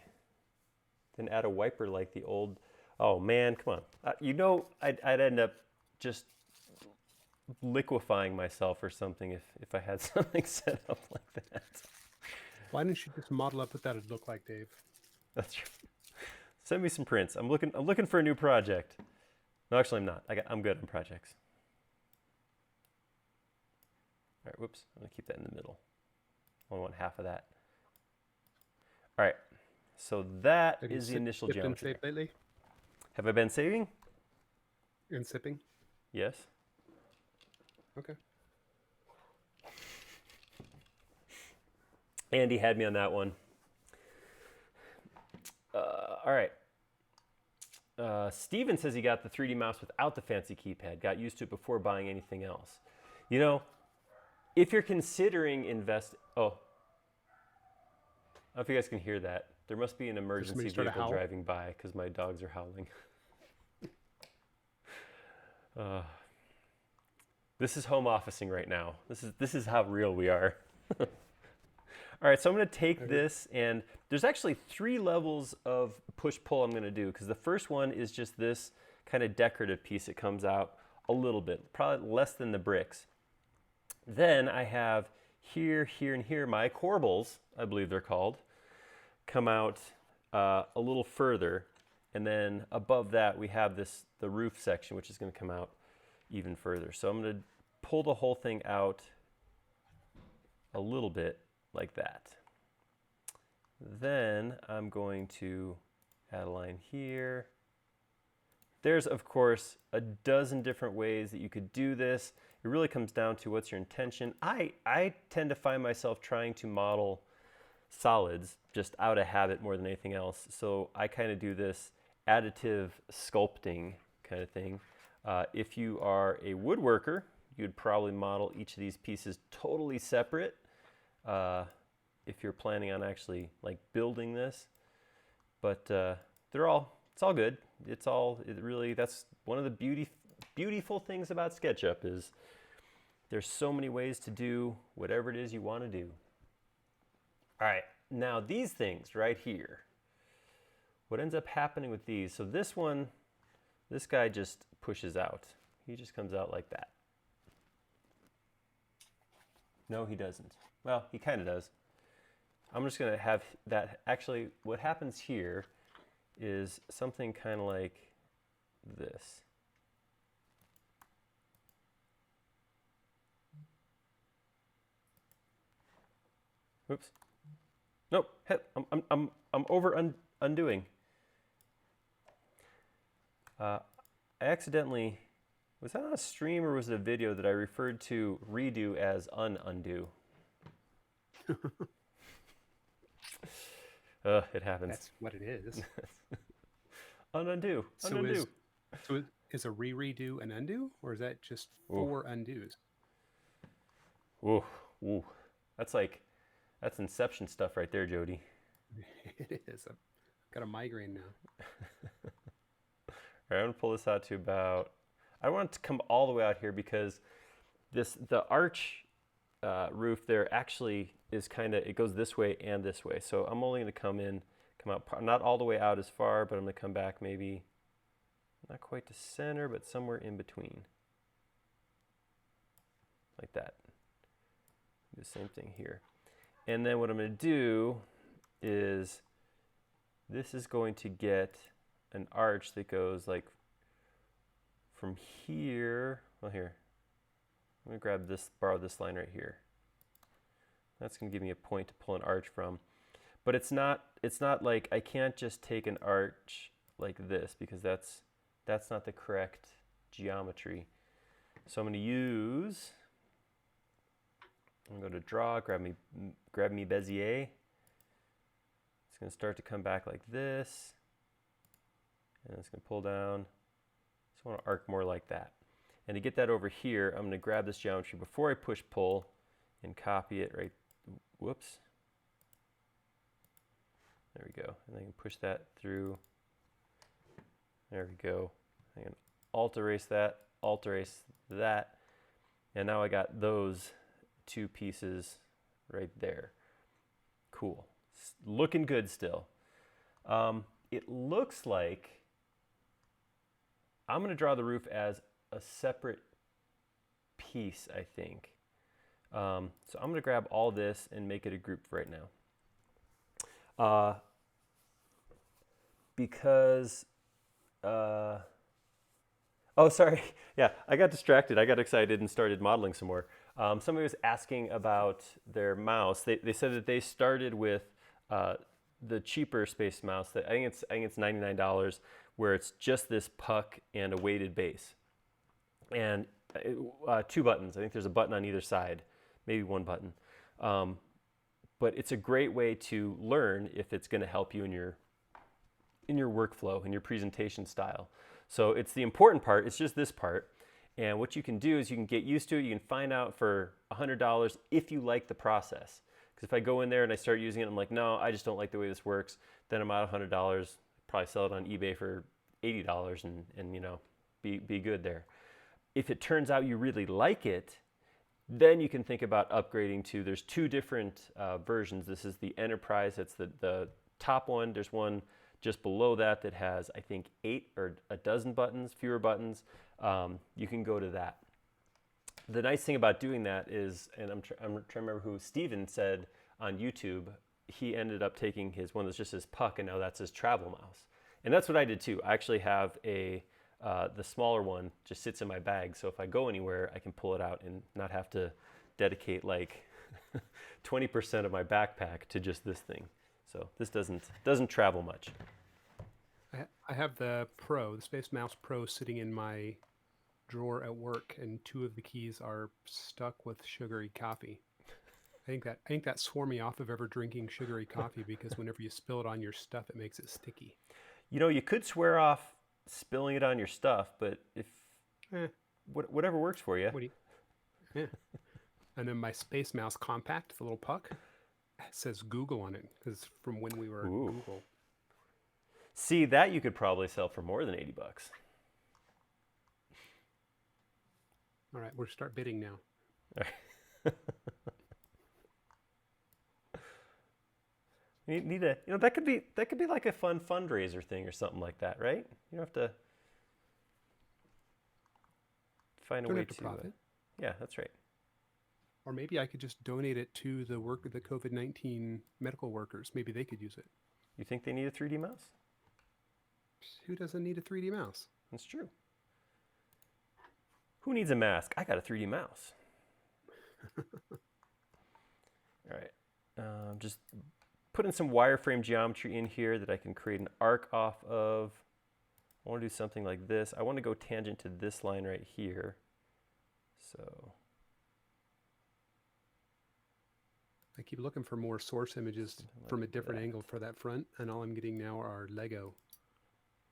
Then add a wiper like the old, oh man, come on. You know, I'd end up just liquefying myself or something if I had something set up like that. Why didn't you just model up what that would look like, Dave? That's true. Send me some prints. I'm looking for a new project. No, actually I'm not. I'm good on projects. All right, whoops. I'm gonna keep that in the middle. I only want half of that. All right. So that is the initial geometry. Have you lately? Have I been saving? And sipping? Yes. Okay. Andy had me on that one. All right. Steven says he got the 3D mouse without the fancy keypad, got used to it before buying anything else. You know, if you're considering oh, I don't know if you guys can hear that. There must be an emergency vehicle driving by because my dogs are howling. This is home officing right now. This is how real we are. All right, so I'm going to take this, and there's actually 3 levels of push-pull I'm going to do, because the first one is just this kind of decorative piece. It comes out a little bit, probably less than the bricks. Then I have here, here, and here, my corbels, I believe they're called, come out a little further. And then above that, we have the roof section, which is going to come out even further. So I'm going to pull the whole thing out a little bit like that. Then I'm going to add a line here. There's, of course, a dozen different ways that you could do this. It really comes down to what's your intention. I tend to find myself trying to model solids just out of habit more than anything else. So I kind of do this additive sculpting kind of thing. If you are a woodworker, you'd probably model each of these pieces totally separate. If you're planning on actually like building this, but it's all good. That's one of the beautiful things about SketchUp is there's so many ways to do whatever it is you want to do. All right, now these things right here, what ends up happening with these, so this guy just pushes out. He just comes out like that. No, he doesn't. Well, he kind of does. I'm just going to have that. Actually, what happens here is something kind of like this. Oops. Nope. I'm undoing. I accidentally Was that on a stream or was it a video that I referred to redo as undo? It happens. That's what it is. Undo. So is a redo an undo, or is that just four undos? Ooh. That's Inception stuff right there, Jody. It is. I've got a migraine now. All right, I'm gonna pull this out to about. I want it to come all the way out here because the arch roof there actually is it goes this way and this way. So I'm only gonna come out not all the way out as far, but I'm gonna come back maybe not quite to center, but somewhere in between, like that. Do the same thing here. And then what I'm going to do is this is going to get an arch that goes like from here. Well, here. I'm going to borrow this line right here. That's going to give me a point to pull an arch from. But it's not like I can't just take an arch like this because that's not the correct geometry. So I'm going to go to draw, grab me Bezier. It's going to start to come back like this. And it's going to pull down. So I want to arc more like that. And to get that over here, I'm going to grab this geometry before I push pull and copy it right. Whoops. There we go. And I can push that through. There we go. I can alt erase that, and now I got those two pieces right there. Cool. Looking good still. It looks like I'm going to draw the roof as a separate piece, I think. So I'm going to grab all this and make it a group right now. Because... oh, sorry. Yeah, I got distracted. I got excited and started modeling some more. Somebody was asking about their mouse. They said that they started with the cheaper Space Mouse. I think it's $99, where it's just this puck and a weighted base, and 2 buttons. I think there's a button on either side, maybe 1 button. But it's a great way to learn if it's going to help you in your workflow, in your presentation style. So it's the important part, it's just this part. And what you can do is you can get used to it. You can find out for $100 if you like the process. Because if I go in there and I start using it, I'm like, no, I just don't like the way this works. Then I'm out $100, probably sell it on eBay for $80 and be good there. If it turns out you really like it, then you can think about upgrading to, there's 2 different versions. This is the Enterprise, that's the top one. There's one just below that has, I think, 8 or a dozen buttons, fewer buttons. You can go to that. The nice thing about doing that is, and I'm trying to remember who Steven said on YouTube, he ended up taking his one that's just his puck, and now that's his travel mouse. And that's what I did too. I actually have the smaller one just sits in my bag, so if I go anywhere, I can pull it out and not have to dedicate like 20% of my backpack to just this thing. So this doesn't travel much. I have the Space Mouse Pro, sitting in my drawer at work, and 2 of the keys are stuck with sugary coffee. I think that swore me off of ever drinking sugary coffee, because whenever you spill it on your stuff, it makes it sticky. You could swear off spilling it on your stuff, but if whatever works for you. Yeah. And then my Space Mouse Compact, the little puck, says Google on it, because from when we were at Google. See, that you could probably sell for more than $80. All right, we'll start bidding now. All right. You need a, that could be like a fun fundraiser thing or something like that, right? You don't have to find a way to profit. Yeah, that's right. Or maybe I could just donate it to the COVID-19 medical workers. Maybe they could use it. You think they need a 3D mouse? Who doesn't need a 3D mouse? That's true. Who needs a mask? I got a 3D mouse. All right. Just putting some wireframe geometry in here that I can create an arc off of. I want to do something like this. I want to go tangent to this line right here. So I keep looking for more source images like from a different that. angle for that front, and all I'm getting now are Lego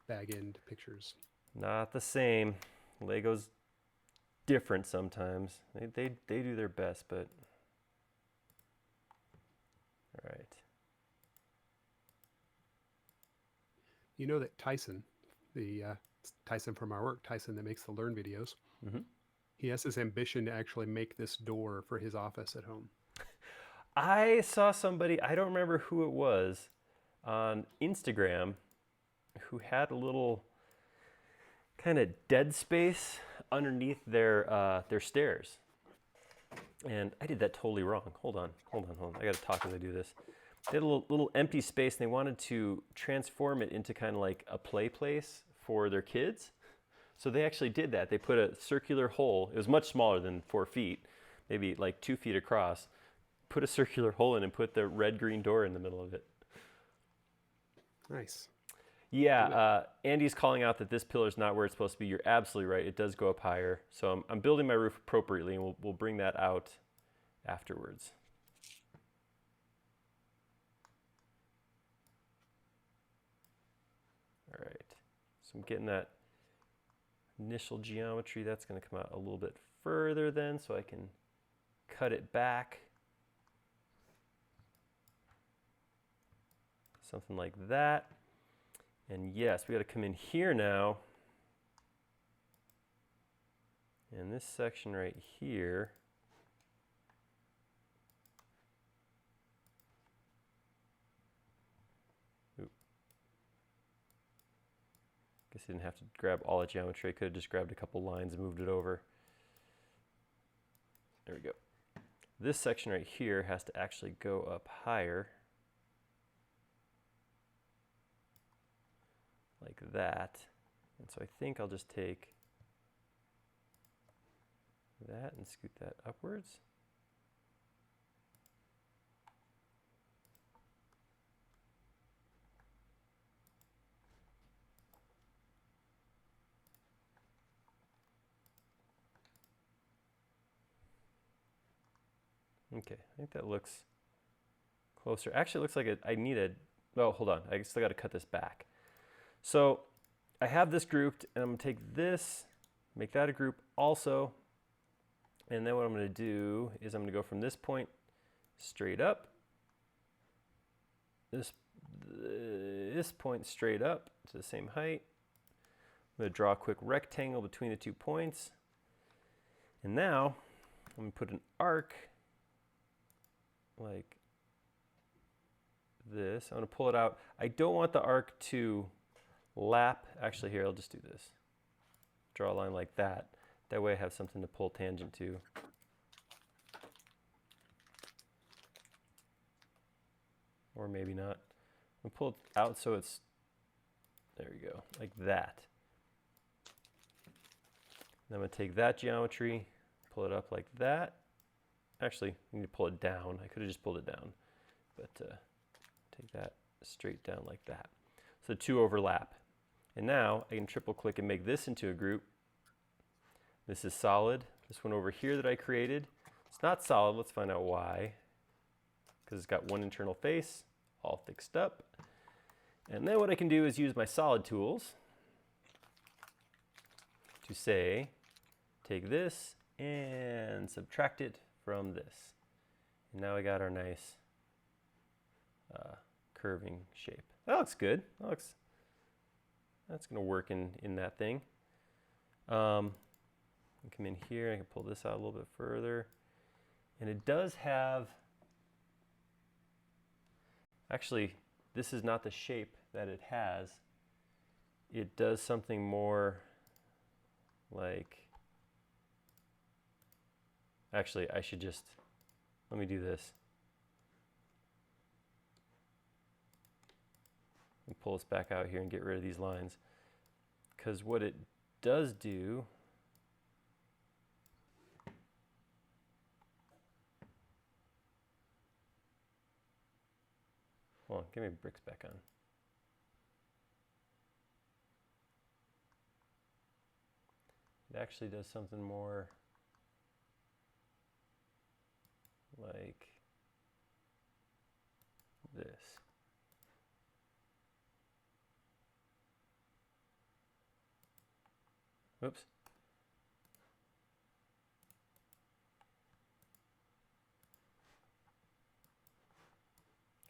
bag end pictures. Not the same. Lego's different sometimes. They do their best, but all right. You know that Tyson, the Tyson from our work, Tyson that makes the Learn videos, he has this ambition to actually make this door for his office at home. I saw somebody, I don't remember who it was, on Instagram who had a little kind of dead space underneath their stairs. And I did that totally wrong. Hold on. I got to talk as I do this. They had a little empty space, and they wanted to transform it into kind of like a play place for their kids. So they actually did that. They put a circular hole. It was much smaller than 4 feet, maybe like 2 feet across. Put a circular hole in and put the red-green door in the middle of it. Nice. Yeah, Andy's calling out that this pillar is not where it's supposed to be. You're absolutely right. It does go up higher. So I'm building my roof appropriately, and we'll bring that out afterwards. All right. So I'm getting that initial geometry. That's going to come out a little bit further then, so I can cut it back. Something like that. And yes, we got to come in here now. And this section right here, oop. Guess I didn't have to grab all the geometry. I could have just grabbed a couple lines and moved it over. There we go. This section right here has to actually go up higher. Like that. And so I think I'll just take that and scoot that upwards. Okay, I think that looks closer. Actually, it looks like I need a, oh, hold on. I still got to cut this back. So I have this grouped, and I'm going to take this, make that a group also. And then what I'm going to do is I'm going to go from this point straight up, this point straight up to the same height. I'm going to draw a quick rectangle between the 2 points. And now I'm going to put an arc like this. I'm going to pull it out. I don't want the arc to lap. Actually, here, I'll just do this. Draw a line like that. That way I have something to pull tangent to. Or maybe not. I'm going to pull it out so it's, there we go, like that. Then I'm going to take that geometry, pull it up like that. Actually, I need to pull it down. I could have just pulled it down. But take that straight down like that. So the 2 overlap. And now I can triple click and make this into a group. This is solid. This one over here that I created, it's not solid. Let's find out why. Because it's got one internal face, all fixed up. And then what I can do is use my solid tools to say, take this and subtract it from this. And now we got our nice curving shape. That looks good. That's going to work in that thing. Come in here, I can pull this out a little bit further. And it does have, actually, this is not the shape that it has. It does something more like, actually, I should just, let me do this. And pull this back out here and get rid of these lines. Because what it does do, hold on, give me bricks back on. It actually does something more like this. Oops.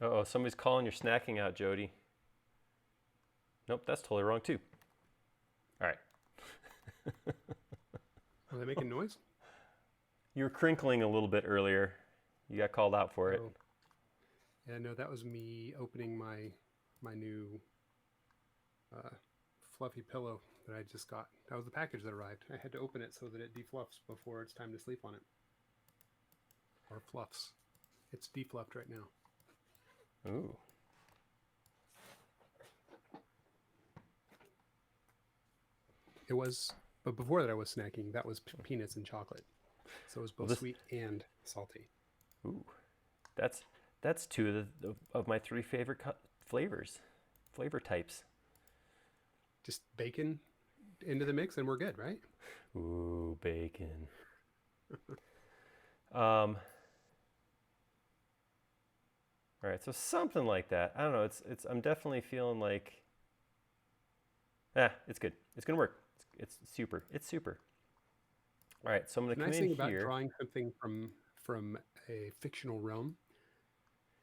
Uh-oh, somebody's calling your snacking out, Jody. Nope, that's totally wrong too. All right. Are they making noise? You were crinkling a little bit earlier. You got called out for it. Oh. Yeah, no, that was me opening my new fluffy pillow that I just got. That was the package that arrived. I had to open it so that it defluffs before it's time to sleep on it. Or fluffs. It's defluffed right now. Ooh. It was, but before that I was snacking. That was peanuts and chocolate. So it was both sweet and salty. Ooh. That's two of my three favorite flavor types. Just bacon into the mix and we're good, right? Ooh, bacon. All right, so something like that. I don't know. It's. I'm definitely feeling like. It's good. It's gonna work. It's super. It's super. All right, so I'm gonna The come nice in thing about here. drawing something from a fictional realm,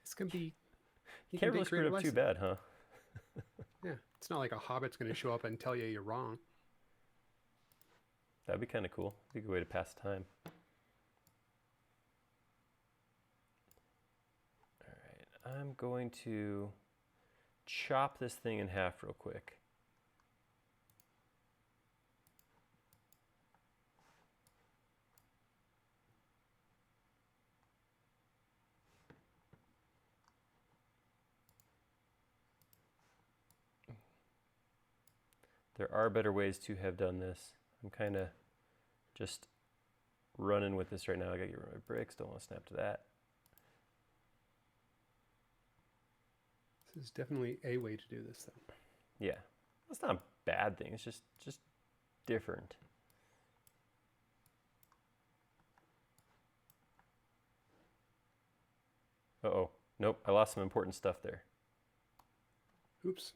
it's gonna be. You can't really screw it up too bad, huh? Yeah, it's not like a hobbit's gonna show up and tell you you're wrong. That'd be kind of cool. Be a good way to pass time. All right, I'm going to chop this thing in half real quick. There are better ways to have done this. I'm kind of just running with this right now. I gotta get rid of my bricks. Don't want to snap to that. This is definitely a way to do this, though. Yeah, that's not a bad thing. It's just different. Uh-oh. Nope, I lost some important stuff there. Oops.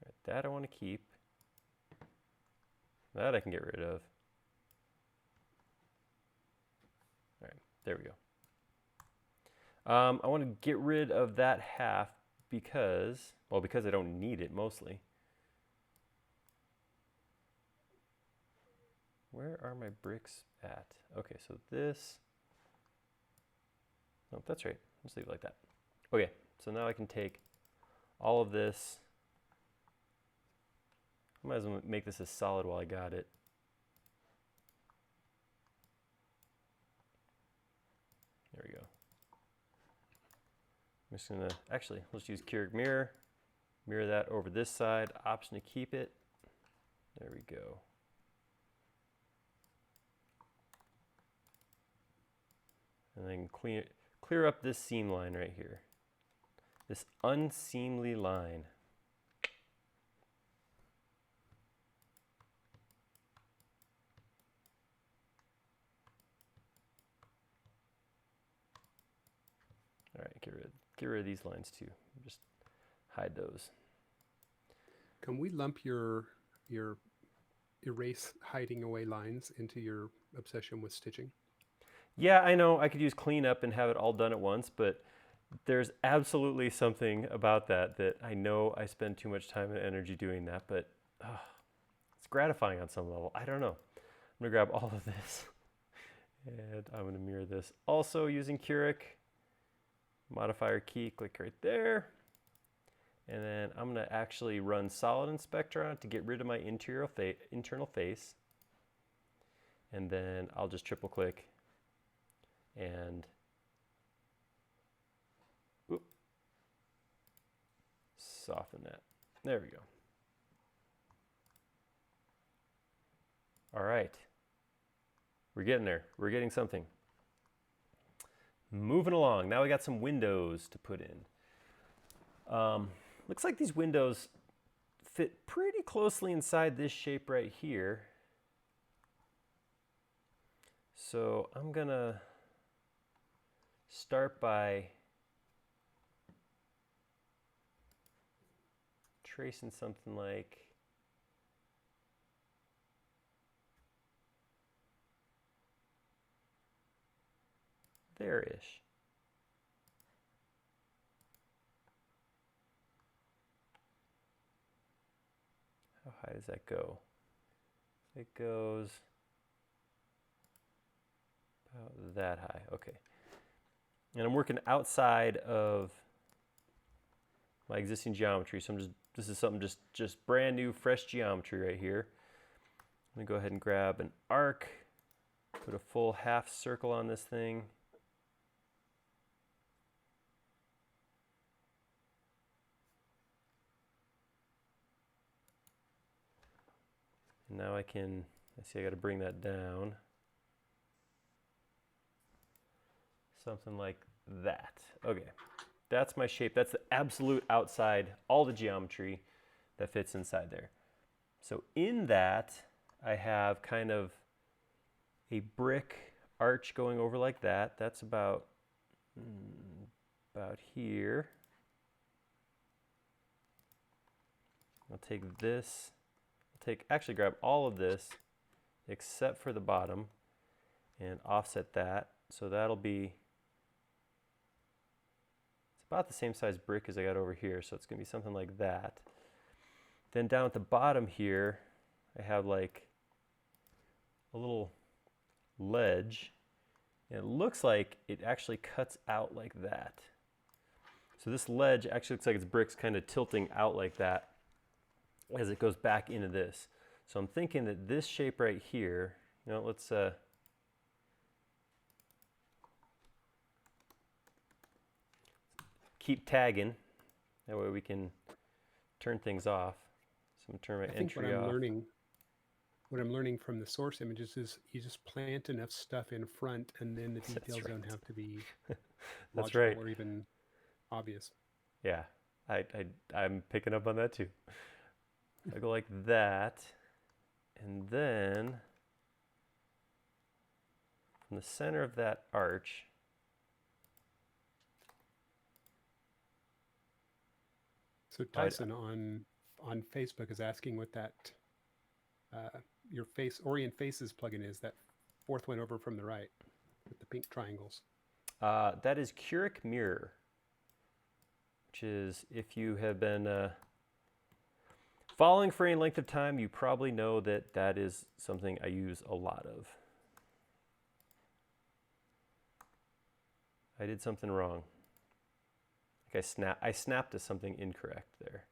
All right, that I want to keep. That I can get rid of. All right, there we go. I want to get rid of that half because I don't need it mostly. Where are my bricks at? Okay, so this. Oh, that's right. Let's leave it like that. Okay, so now I can take all of this. I might as well make this as solid while I got it. There we go. I'm just gonna, actually, let's use Keurig mirror. Mirror that over this side, option to keep it. There we go. And then clear up this seam line right here. This unseemly line. All right, get rid of these lines too. Just hide those. Can we lump your erase hiding away lines into your obsession with stitching? Yeah, I know I could use cleanup and have it all done at once, but there's absolutely something about that I know I spend too much time and energy doing that, but it's gratifying on some level. I don't know. I'm gonna grab all of this and I'm gonna mirror this also using Keurig. Modifier key, click right there. And then I'm gonna actually run solid inspector on it to get rid of my internal face. And then I'll just triple click and soften that. There we go. All right. We're getting there. We're getting something. Moving along. Now we got some windows to put in. Looks like these windows fit pretty closely inside this shape right here. So I'm gonna start by tracing something like there-ish. How high does that go? It goes about that high, okay. And I'm working outside of my existing geometry, so this is something just brand new, fresh geometry right here. I'm gonna go ahead and grab an arc, put a full half circle on this thing. And now I see I gotta bring that down. Something like that. Okay, that's my shape. That's the absolute outside, all the geometry that fits inside there. So in that, I have kind of a brick arch going over like that. That's about here. I'll take this, actually grab all of this except for the bottom and offset that. So that'll be, it's about the same size brick as I got over here, so it's gonna be something like that. Then down at the bottom here, I have like a little ledge, and it looks like it actually cuts out like that. So this ledge actually looks like it's bricks kind of tilting out like that as it goes back into this. So I'm thinking that this shape right here, you know, let's keep tagging. That way we can turn things off. So I'm gonna turn my entry off. What I'm learning from the source images is you just plant enough stuff in front, and then the details don't have to be That's logical right. or even obvious. Yeah, I'm picking up on that too. I go like that, and then from the center of that arch, So Tyson on Facebook is asking what that your Orient Faces plugin is, that fourth one over from the right with the pink triangles. that is Curic Mirror, which is, if you have been following for any length of time, you probably know that that is something I use a lot of. I did something wrong. I snapped to something incorrect there.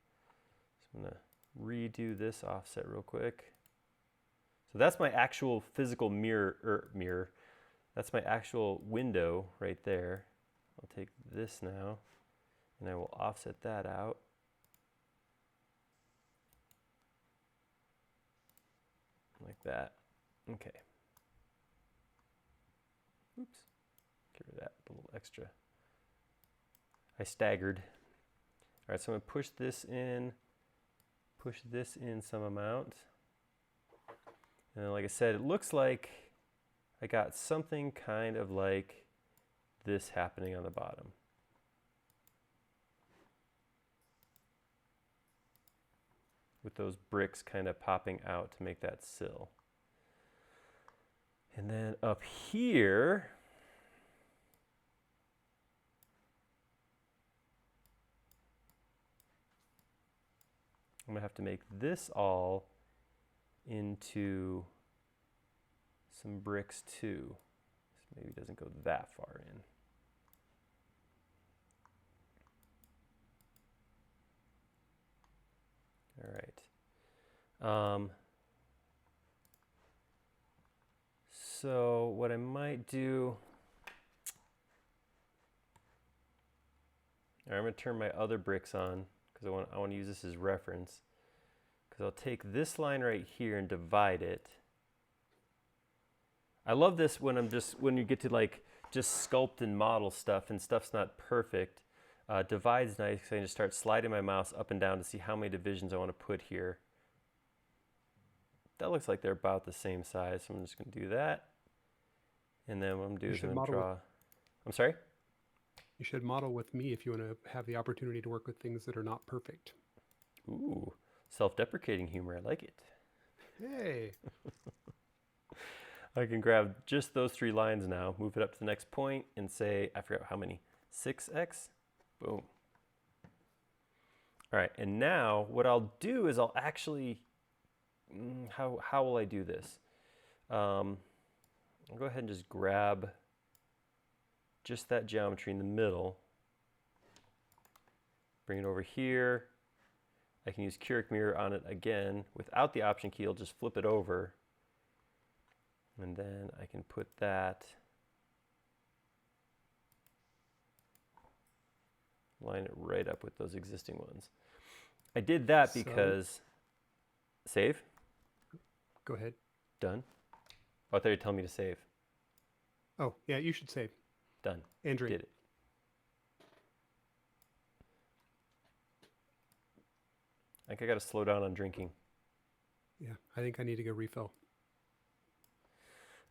So I'm gonna redo this offset real quick. So that's my actual physical mirror. That's my actual window right there. I'll take this now, and I will offset that out. Like that. Okay. Oops. Get rid of that little extra. I staggered. All right, so I'm gonna push this in some amount. And then, like I said, it looks like I got something kind of like this happening on the bottom. With those bricks kind of popping out to make that sill. And then up here, I'm gonna have to make this all into some bricks too. This maybe doesn't go that far in. All right. So what I might do, I'm gonna turn my other bricks on because I want to use this as reference. Because I'll take this line right here and divide it. I love this when you get to like just sculpt and model stuff and stuff's not perfect. Divide's nice because I can just start sliding my mouse up and down to see how many divisions I want to put here. That looks like they're about the same size, so I'm just going to do that. And then what I'm going to do You is should I'm going to model draw. I'm sorry? You should model with me if you want to have the opportunity to work with things that are not perfect. Ooh, self-deprecating humor. I like it. Hey. I can grab just those 3 lines now, move it up to the next point, and say, I forgot how many, 6x? Boom. All right, and now what I'll do is I'll actually, how will I do this? I'll go ahead and just grab just that geometry in the middle, bring it over here. I can use Curic Mirror on it again. Without the Option key, I'll just flip it over. And then I can put that, line it right up with those existing ones. I did that because, save? Go ahead. Done. Oh, I thought you were telling me to save. Oh, yeah, you should save. Done. Andrew. Did it. I think I got to slow down on drinking. Yeah, I think I need to go refill.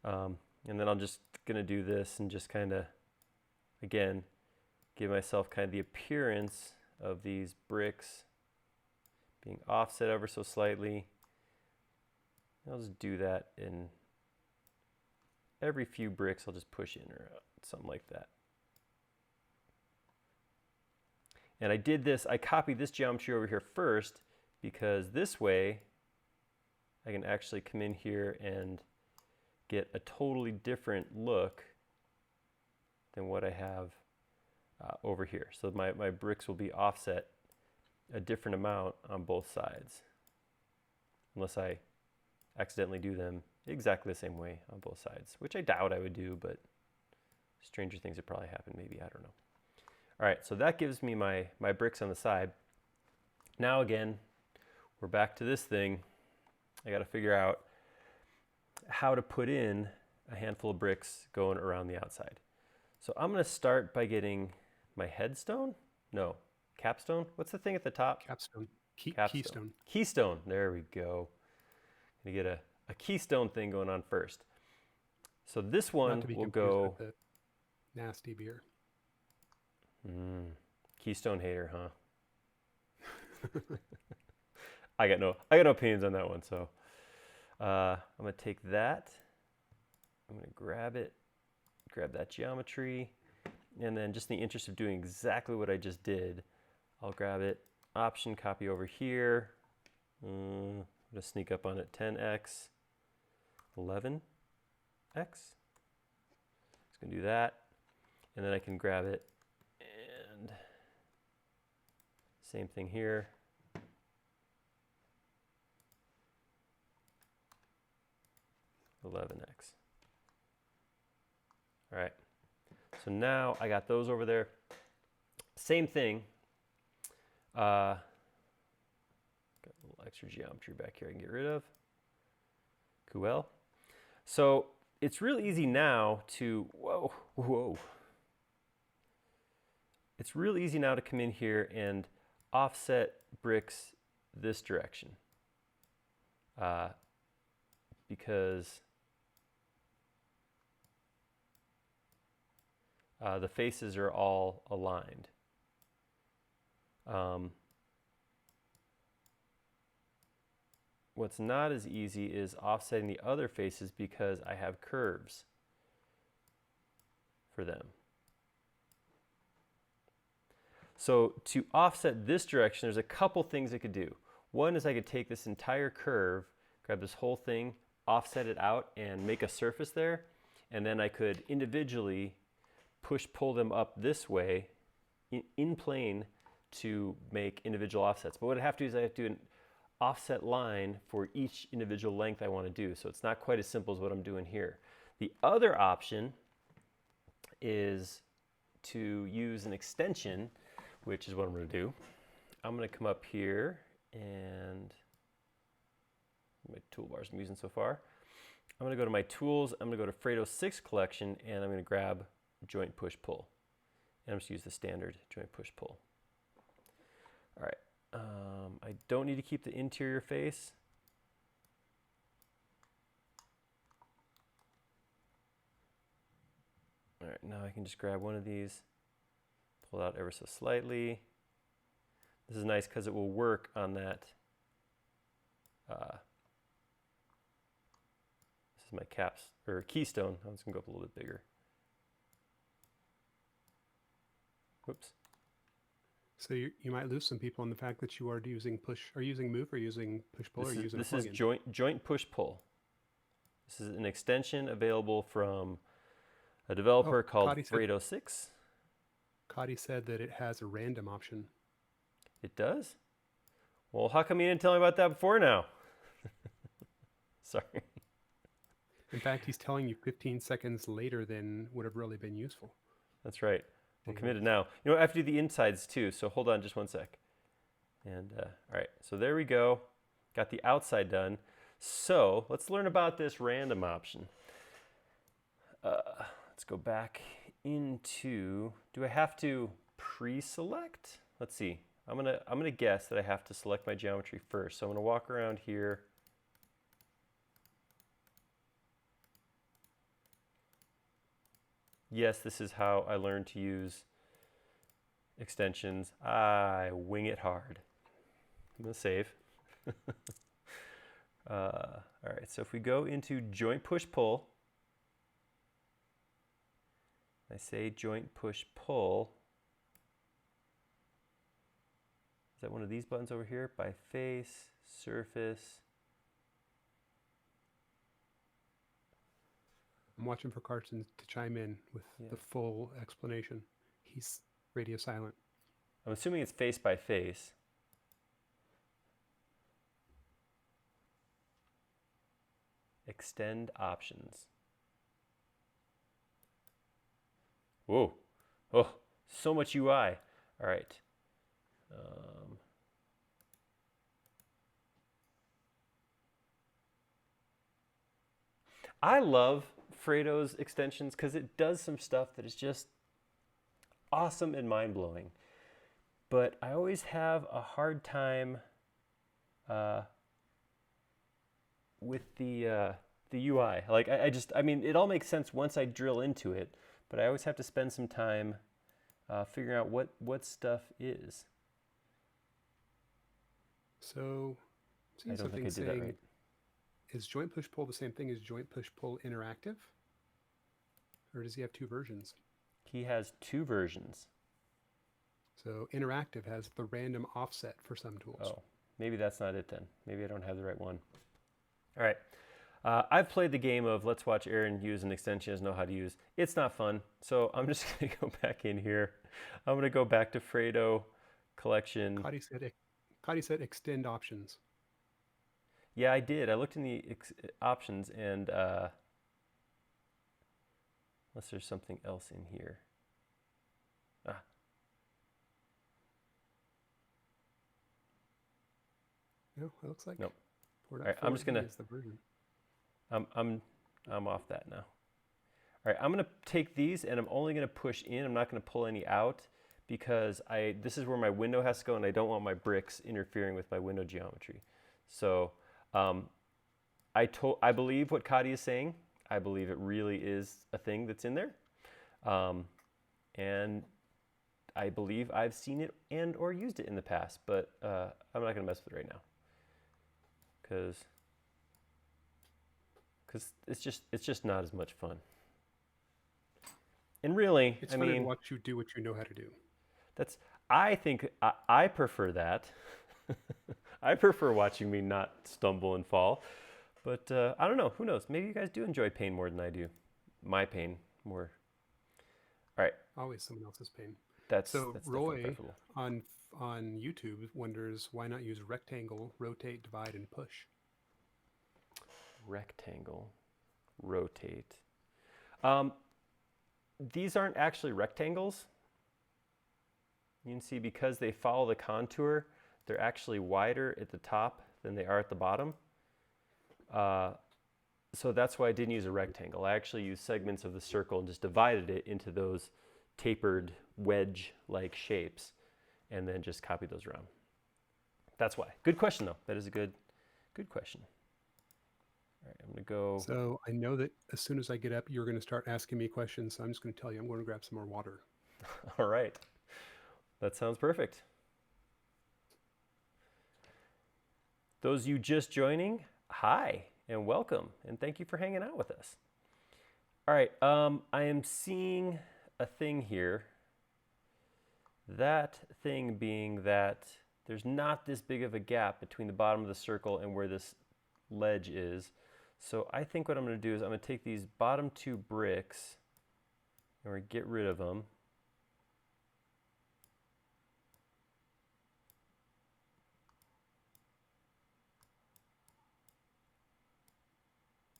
And then I'm just going to do this and just kind of, again, give myself kind of the appearance of these bricks being offset ever so slightly. I'll just do that in every few bricks. I'll just push in or out, something like that. And I did this, I copied this geometry over here first because this way I can actually come in here and get a totally different look than what I have over here. So my bricks will be offset a different amount on both sides, unless I accidentally do them exactly the same way on both sides, which I doubt I would do, but stranger things have probably happened, maybe, I don't know. All right, so that gives me my bricks on the side. Now again, we're back to this thing. I got to figure out how to put in a handful of bricks going around the outside. So I'm going to start by getting my headstone? No, capstone? What's the thing at the top? Capstone. Capstone. Keystone. Keystone, there we go. Gonna get a keystone thing going on first. So this one will go... With the nasty beer. Keystone hater, huh? I got no opinions on that one, so I'm gonna take that, I'm gonna grab it, grab that geometry, and then just in the interest of doing exactly what I just did, I'll grab it, Option, copy over here, I'm gonna sneak up on it, 10x, 11x, just gonna do that, and then I can grab it, and same thing here. 11x. All right, so now I got those over there. Same thing. Got a little extra geometry back here I can get rid of. Cool. So it's really easy now to, whoa. It's really easy now to come in here and offset bricks this direction. Because the faces are all aligned. What's not as easy is offsetting the other faces because I have curves for them. So to offset this direction, there's a couple things I could do. One is I could take this entire curve, grab this whole thing, offset it out, and make a surface there. And then I could individually pull them up this way in plane to make individual offsets. But what I have to do is I have to do an offset line for each individual length I want to do. So it's not quite as simple as what I'm doing here. The other option is to use an extension, which is what I'm going to do. I'm going to come up here and my toolbars I'm using so far. I'm going to go to my tools. I'm going to go to Fredo 6 collection, and I'm going to grab joint push pull. And I'm just use the standard joint push pull. All right. I don't need to keep the interior face. can just grab one of these, pull it out ever so slightly. This is nice because it will work on that. This is my caps or keystone. I'm just gonna go up a little bit bigger. Whoops. So you might lose some people on the fact that you are using push, or using move, or using push pull, or using this is joint push pull. This is an extension available from a developer called Fredo 6. Cotty said that it has a random option. It does? Well, how come you didn't tell me about that before now? Sorry. In fact, he's telling you 15 seconds later than would have really been useful. That's right. We're committed now. You know, I have to do the insides too, so hold on just one sec. And all right, so there we go. Got the outside done. So let's learn about this random option. Let's go back into, do I have to pre-select? Let's see. I'm gonna guess that I have to select my geometry first. So I'm gonna walk around here. Yes, this is how I learned to use extensions. I wing it hard. I'm gonna save. All right, so if we go into joint push pull, I say joint push pull. Is that one of these buttons over here? By face, surface. I'm watching for Carson to chime in with the full explanation. He's radio silent. I'm assuming it's face by face. Extend options. Whoa. Oh, so much UI. All right. I love Fredo's extensions because it does some stuff that is just awesome and mind-blowing. But I always have a hard time with the UI. Like I mean, it all makes sense once I drill into it, but I always have to spend some time figuring out what stuff is. So, I don't think I did that right. Is joint push pull the same thing as joint push pull interactive? Or does he have two versions? He has two versions. So interactive has the random offset for some tools. Oh, maybe that's not it then. Maybe I don't have the right one. All right. I've played the game of let's watch Aaron use an extension he doesn't know how to use. It's not fun. So I'm just going to go back in here. I'm going to go back to Fredo collection. Cotty said extend options. Yeah, I did. I looked in the options and unless there's something else in here. No, it looks like nope. All right, I'm just gonna. I'm off that now. All right, I'm gonna take these and I'm only gonna push in. I'm not gonna pull any out because this is where my window has to go and I don't want my bricks interfering with my window geometry. So I believe what Cotty is saying. I believe it really is a thing that's in there, and I believe I've seen it and or used it in the past. But I'm not gonna mess with it right now. Because it's just not as much fun. And really, it's fun to watch you do what you know how to do. I think I prefer that. I prefer watching me not stumble and fall. But I don't know. Who knows? Maybe you guys do enjoy pain more than I do. My pain more. All right. Always someone else's pain. That's Roy on YouTube wonders why not use rectangle, rotate, divide, and push. Rectangle, rotate. These aren't actually rectangles. You can see because they follow the contour, they're actually wider at the top than they are at the bottom. So that's why I didn't use a rectangle. I actually used segments of the circle and just divided it into those tapered wedge-like shapes and then just copy those around. That's why. Good question though. That is a good question. All right, I'm going to go. So I know that as soon as I get up, you're going to start asking me questions. So I'm just going to tell you, I'm going to grab some more water. All right. That sounds perfect. Those you just joining, hi and welcome, and thank you for hanging out with us. All right, I am seeing a thing here. That thing being that there's not this big of a gap between the bottom of the circle and where this ledge is. So I think what I'm going to do is I'm going to take these bottom two bricks and we're going to get rid of them.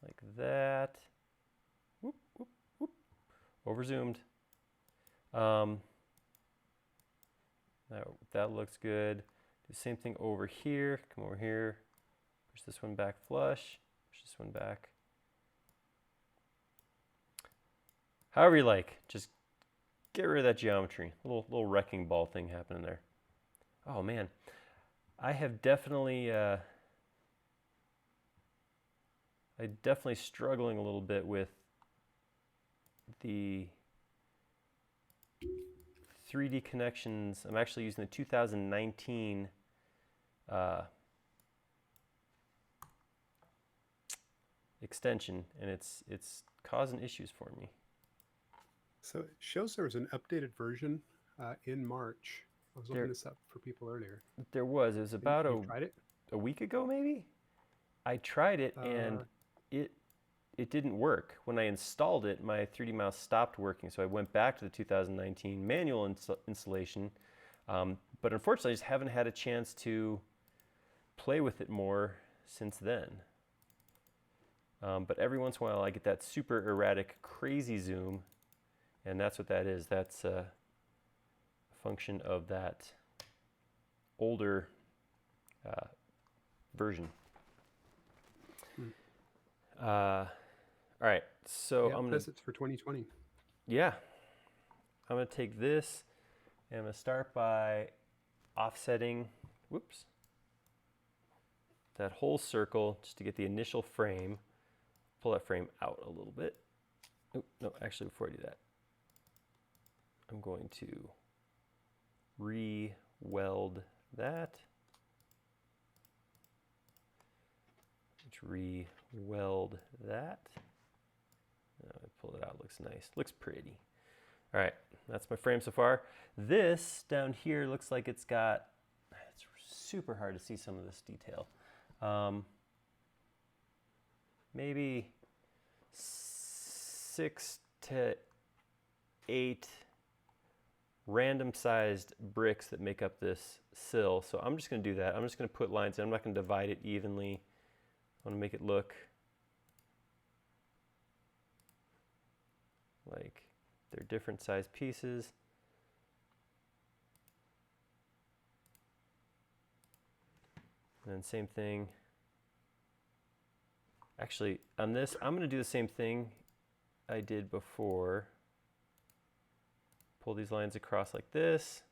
Like that. Whoop, whoop, whoop. Over zoomed. That looks good. Do the same thing over here. Come over here. Push this one back flush. Push this one back. However you like. Just get rid of that geometry. Little wrecking ball thing happening there. Oh man, I have definitely struggling a little bit with the 3D connections. I'm actually using the 2019 extension, and it's causing issues for me. So it shows there was an updated version in March. I was looking this up for people earlier. There was. It was about tried it? a week ago, maybe. I tried it and it didn't work. When I installed it, my 3D mouse stopped working, so I went back to the 2019 manual installation. But unfortunately, I just haven't had a chance to play with it more since then. But every once in a while, I get that super erratic, crazy zoom, and that's what that is. That's a function of that older version. All right, so I'm gonna. It's for 2020. Yeah, I'm gonna take this, and I'm gonna start by offsetting. Whoops. That whole circle just to get the initial frame. Pull that frame out a little bit. Oh, no, actually, before I do that, I'm going to re-weld that. Re-weld that. I pull it out, looks nice, looks pretty. All right, that's my frame so far. This down here looks like it's super hard to see some of this detail. Maybe 6 to 8 random sized bricks that make up this sill. So I'm just going to do that. I'm just going to put lines in. I'm not going to divide it evenly. I want to make it look like they're different size pieces. And then same thing. Actually, on this, I'm going to do the same thing I did before. Pull these lines across like this.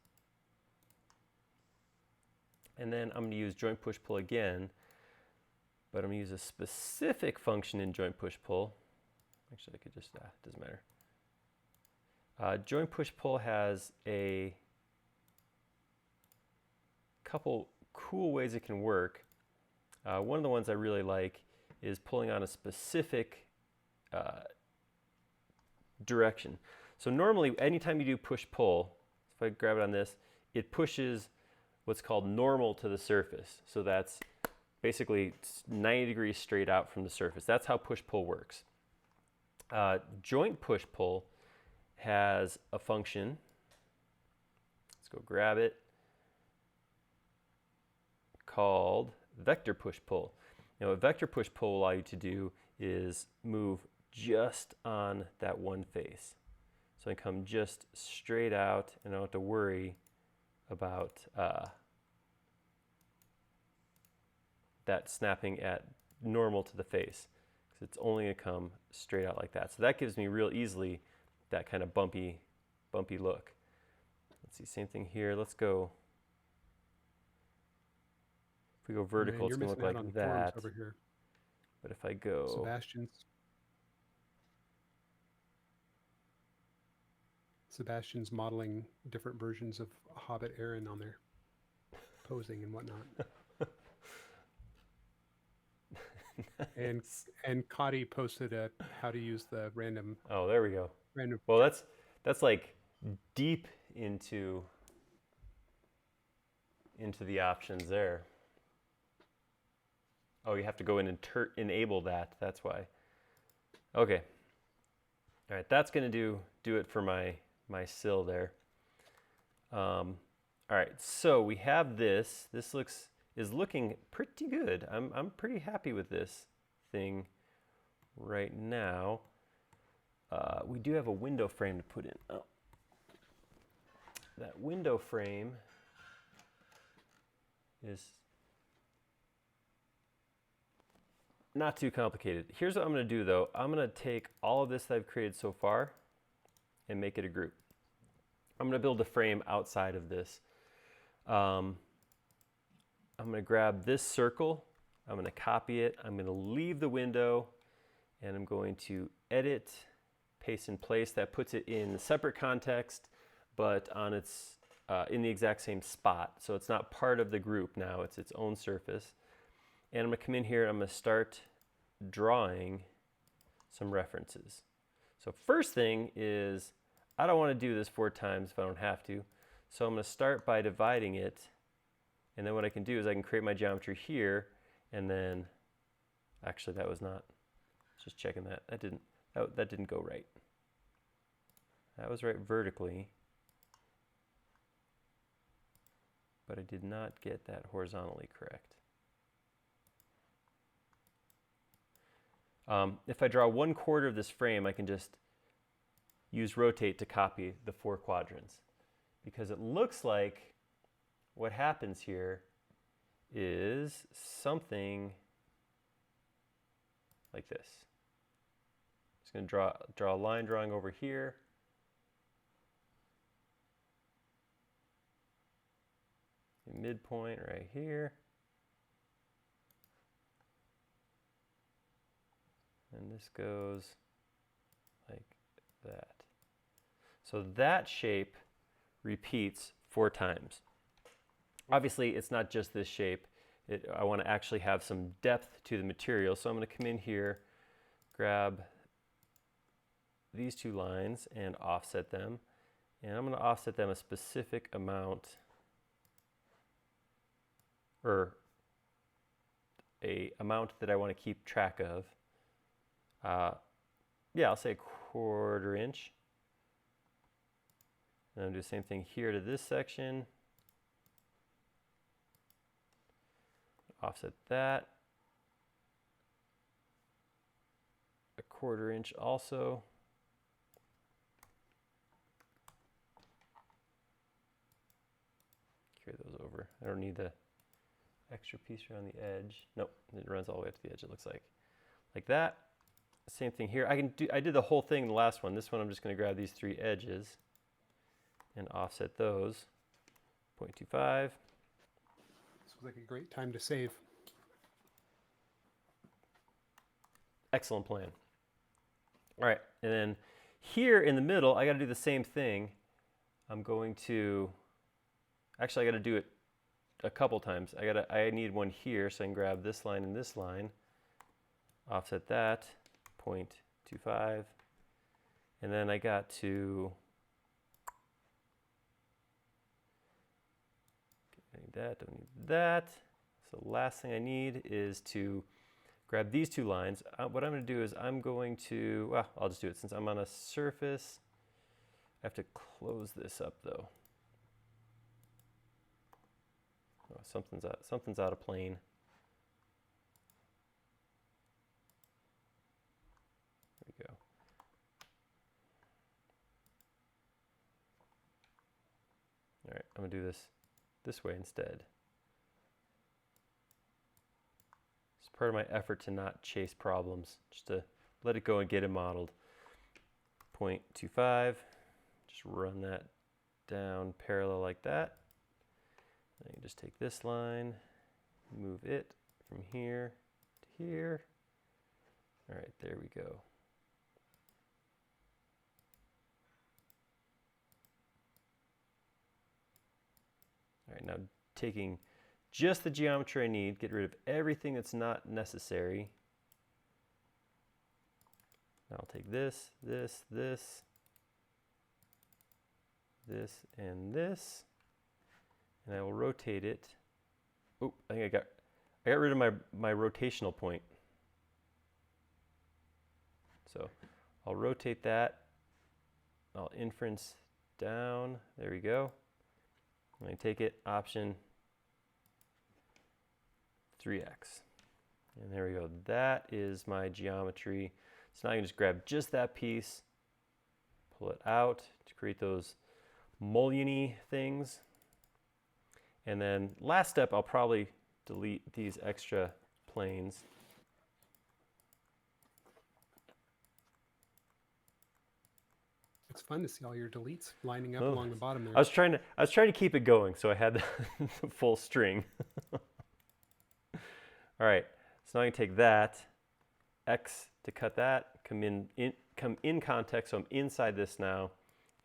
And then I'm going to use joint push pull again. But I'm going to use a specific function in joint push pull. Actually, I could just, doesn't matter. Joint push pull has a couple cool ways it can work. One of the ones I really like is pulling on a specific direction. So normally, anytime you do push pull, if I grab it on this, it pushes what's called normal to the surface. So that's basically 90 degrees straight out from the surface. That's how push-pull works. Joint push-pull has a function. Let's go grab it. Called vector push-pull. Now, what vector push-pull will allow you to do is move just on that one face. So I come just straight out and I don't have to worry about that snapping at normal to the face, because it's only going to come straight out like that. So that gives me real easily that kind of bumpy look. Let's see, same thing here. Let's go. If we go vertical, it's going to look like that. Over here. But if I go, Sebastian's modeling different versions of Hobbit Aaron on there, posing and whatnot. Nice. And Cotty posted how to use the random. Oh, there we go. Random. Well, that's like deep into the options there. Oh, you have to go in and enable that. That's why. Okay. All right, that's going to do it for my sill there. All right, so we have this. This is looking pretty good. I'm pretty happy with this thing right now. We do have a window frame to put in. Oh. That window frame is not too complicated. Here's what I'm going to do though. I'm going to take all of this that I've created so far and make it a group. I'm going to build a frame outside of this. I'm going to grab this circle. I'm going to copy it. I'm going to leave the window and I'm going to edit, paste in place. That puts it in a separate context, but on its in the exact same spot. So it's not part of the group now. It's its own surface. And I'm going to come in here and I'm going to start drawing some references. So first thing is, I don't want to do this 4 times if I don't have to. So I'm going to start by dividing it. And then what I can do is I can create my geometry here. And then, actually that was not, just checking that. That didn't go right. That was right vertically. But I did not get that horizontally correct. If I draw 1/4 of this frame, I can just use rotate to copy the 4 quadrants. Because it looks like what happens here is something like this. Just going to draw a line drawing over here. A midpoint right here. And this goes like that. So that shape repeats 4 times. Obviously, it's not just this shape. I want to actually have some depth to the material. So I'm going to come in here, grab these 2 lines and offset them. And I'm going to offset them a specific amount, or a amount that I want to keep track of. Yeah, I'll say 1/4 inch. And I'll do the same thing here to this section. Offset that. 1/4 inch also. Carry those over. I don't need the extra piece around the edge. Nope, it runs all the way up to the edge, it looks like. Like that. Same thing here. I did the whole thing in the last one. This one I'm just going to grab these 3 edges and offset those. 0.25. This was like a great time to save. Excellent plan. All right, and then here in the middle, I got to do the same thing. I'm going to, actually I got to do it a couple times. I need one here, so I can grab this line and this line, offset that, 0.25, and then I got to, don't need that. So the last thing I need is to grab these 2 lines. What I'm going to do is I'm going to, well, I'll just do it since I'm on a surface. I have to close this up though. Oh, something's out of plane. There we go. All right, I'm going to do this way instead. It's part of my effort to not chase problems, just to let it go and get it modeled. 0.25, just run that down parallel like that. Then you just take this line, move it from here to here, All right, there we go. All right, now taking just the geometry I need, get rid of everything that's not necessary. Now I'll take this, this, this, this, and this, and I will rotate it. Oh, I think I got rid of my rotational point. So I'll rotate that. I'll inference down. There we go. And I take it, Option 3x. And there we go. That is my geometry. So now I can just grab just that piece, pull it out to create those mullion-y things. And then last step, I'll probably delete these extra planes. It's fun to see all your deletes lining up along the bottom there. I was trying to keep it going, so I had the full string. All right, so now I can take that, X to cut that, come in context, so I'm inside this now,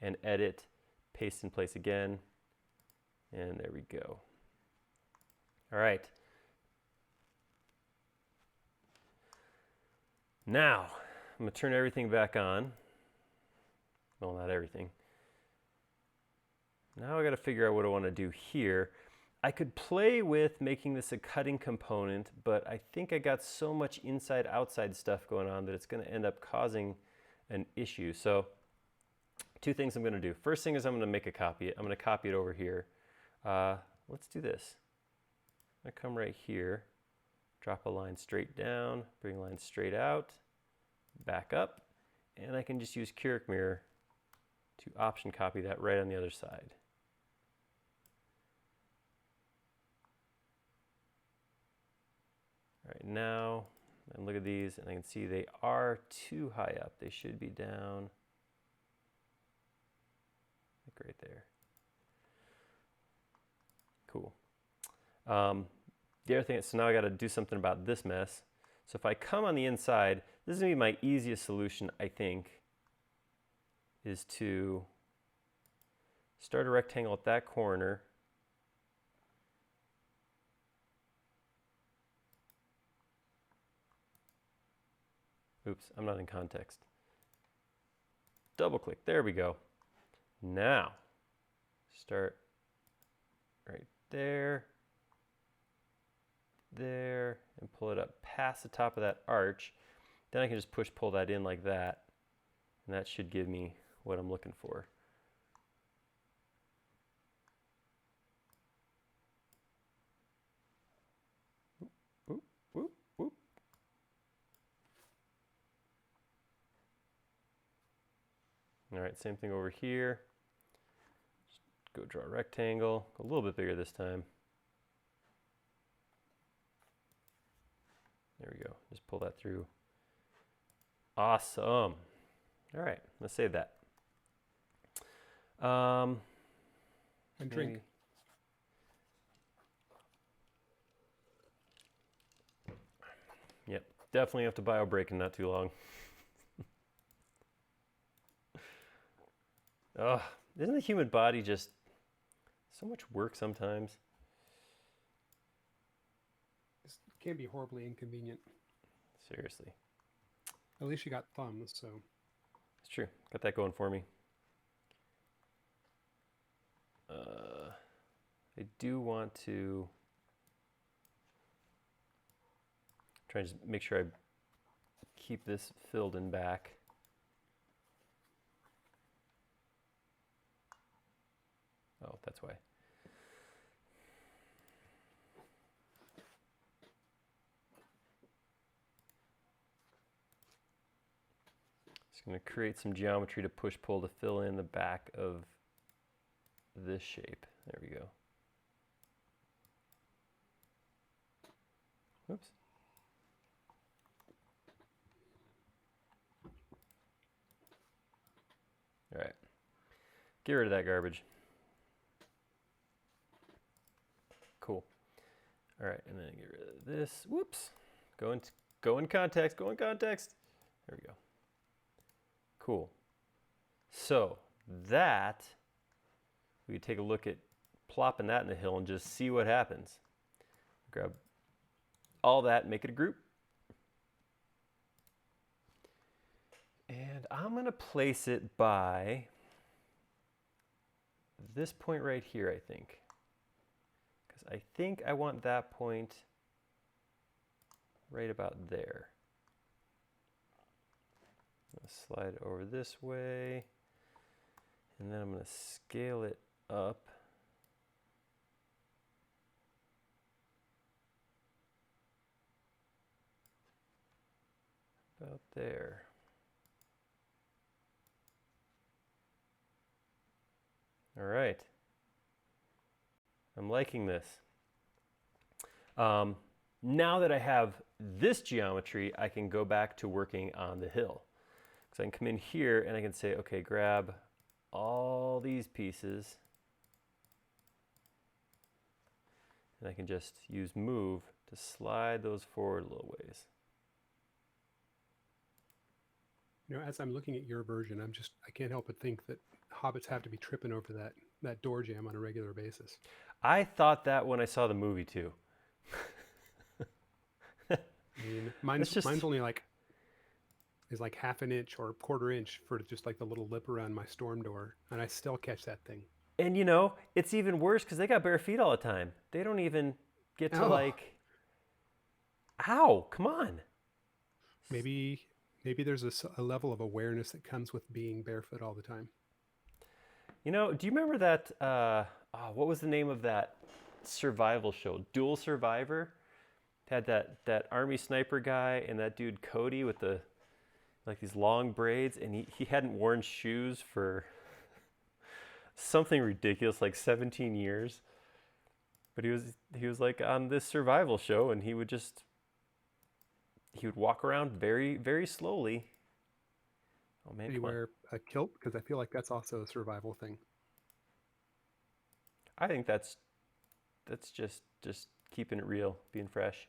and edit, paste in place again, and there we go. All right. Now, I'm gonna turn everything back on. Well, not everything. Now I got to figure out what I want to do here. I could play with making this a cutting component, but I think I got so much inside-outside stuff going on that it's going to end up causing an issue. So two things I'm going to do. First thing is I'm going to make a copy. I'm going to copy it over here. Let's do this. I'm going to come right here, drop a line straight down, bring a line straight out, back up, and I can just use Keurig Mirror to option copy that right on the other side. All right, now, and look at these, and I can see they are too high up. They should be down, like right there. Cool. The other thing, so now I got to do something about this mess. So if I come on the inside, this is going to be my easiest solution, I think, is to start a rectangle at that corner. Oops, I'm not in context. Double click, there we go. Now, start right there, there, and pull it up past the top of that arch. Then I can just pull that in like that, and that should give me what I'm looking for. Whoop, whoop, whoop. All right, same thing over here. Just go draw a rectangle, a little bit bigger this time. There we go, just pull that through. Awesome. All right, let's save that. And drink. Maybe. Yep, definitely have to bio break in not too long. Oh, isn't the human body just so much work sometimes? This can be horribly inconvenient. Seriously. At least you got thumbs, so. It's true. Got that going for me. I do want to try and just make sure I keep this filled in back. Oh, that's why. Just going to create some geometry to push-pull to fill in the back of this shape. There we go. Oops. All right. Get rid of that garbage. Cool. All right, and then get rid of this. Whoops. Go Go in context, go in context. There we go. Cool. So that, we could take a look at plopping that in the hill and just see what happens. Grab all that, make it a group. And I'm going to place it by this point right here, I think. Because I think I want that point right about there. I'm going to slide it over this way. And then I'm going to scale it up. About there. All right. I'm liking this. Now that I have this geometry, I can go back to working on the hill. So I can come in here and I can say, okay, grab all these pieces. And I can just use move to slide those forward a little ways. You know, as I'm looking at your version, I can't help but think that hobbits have to be tripping over that door jamb on a regular basis. I thought that when I saw the movie too. I mean, mine's only like half an inch or a quarter inch for just like the little lip around my storm door, and I still catch that thing. And you know, it's even worse because they got bare feet all the time. They don't even get to like, ow, come on. Maybe there's a level of awareness that comes with being barefoot all the time. You know, do you remember that, what was the name of that survival show? Dual Survivor? It had that army sniper guy and that dude Cody with the, like these long braids, and he hadn't worn shoes for something ridiculous, like 17 years. But he was like on this survival show, and he would walk around very, very slowly. Oh man, Did he wear a kilt? Because I feel like that's also a survival thing. I think that's just keeping it real, being fresh.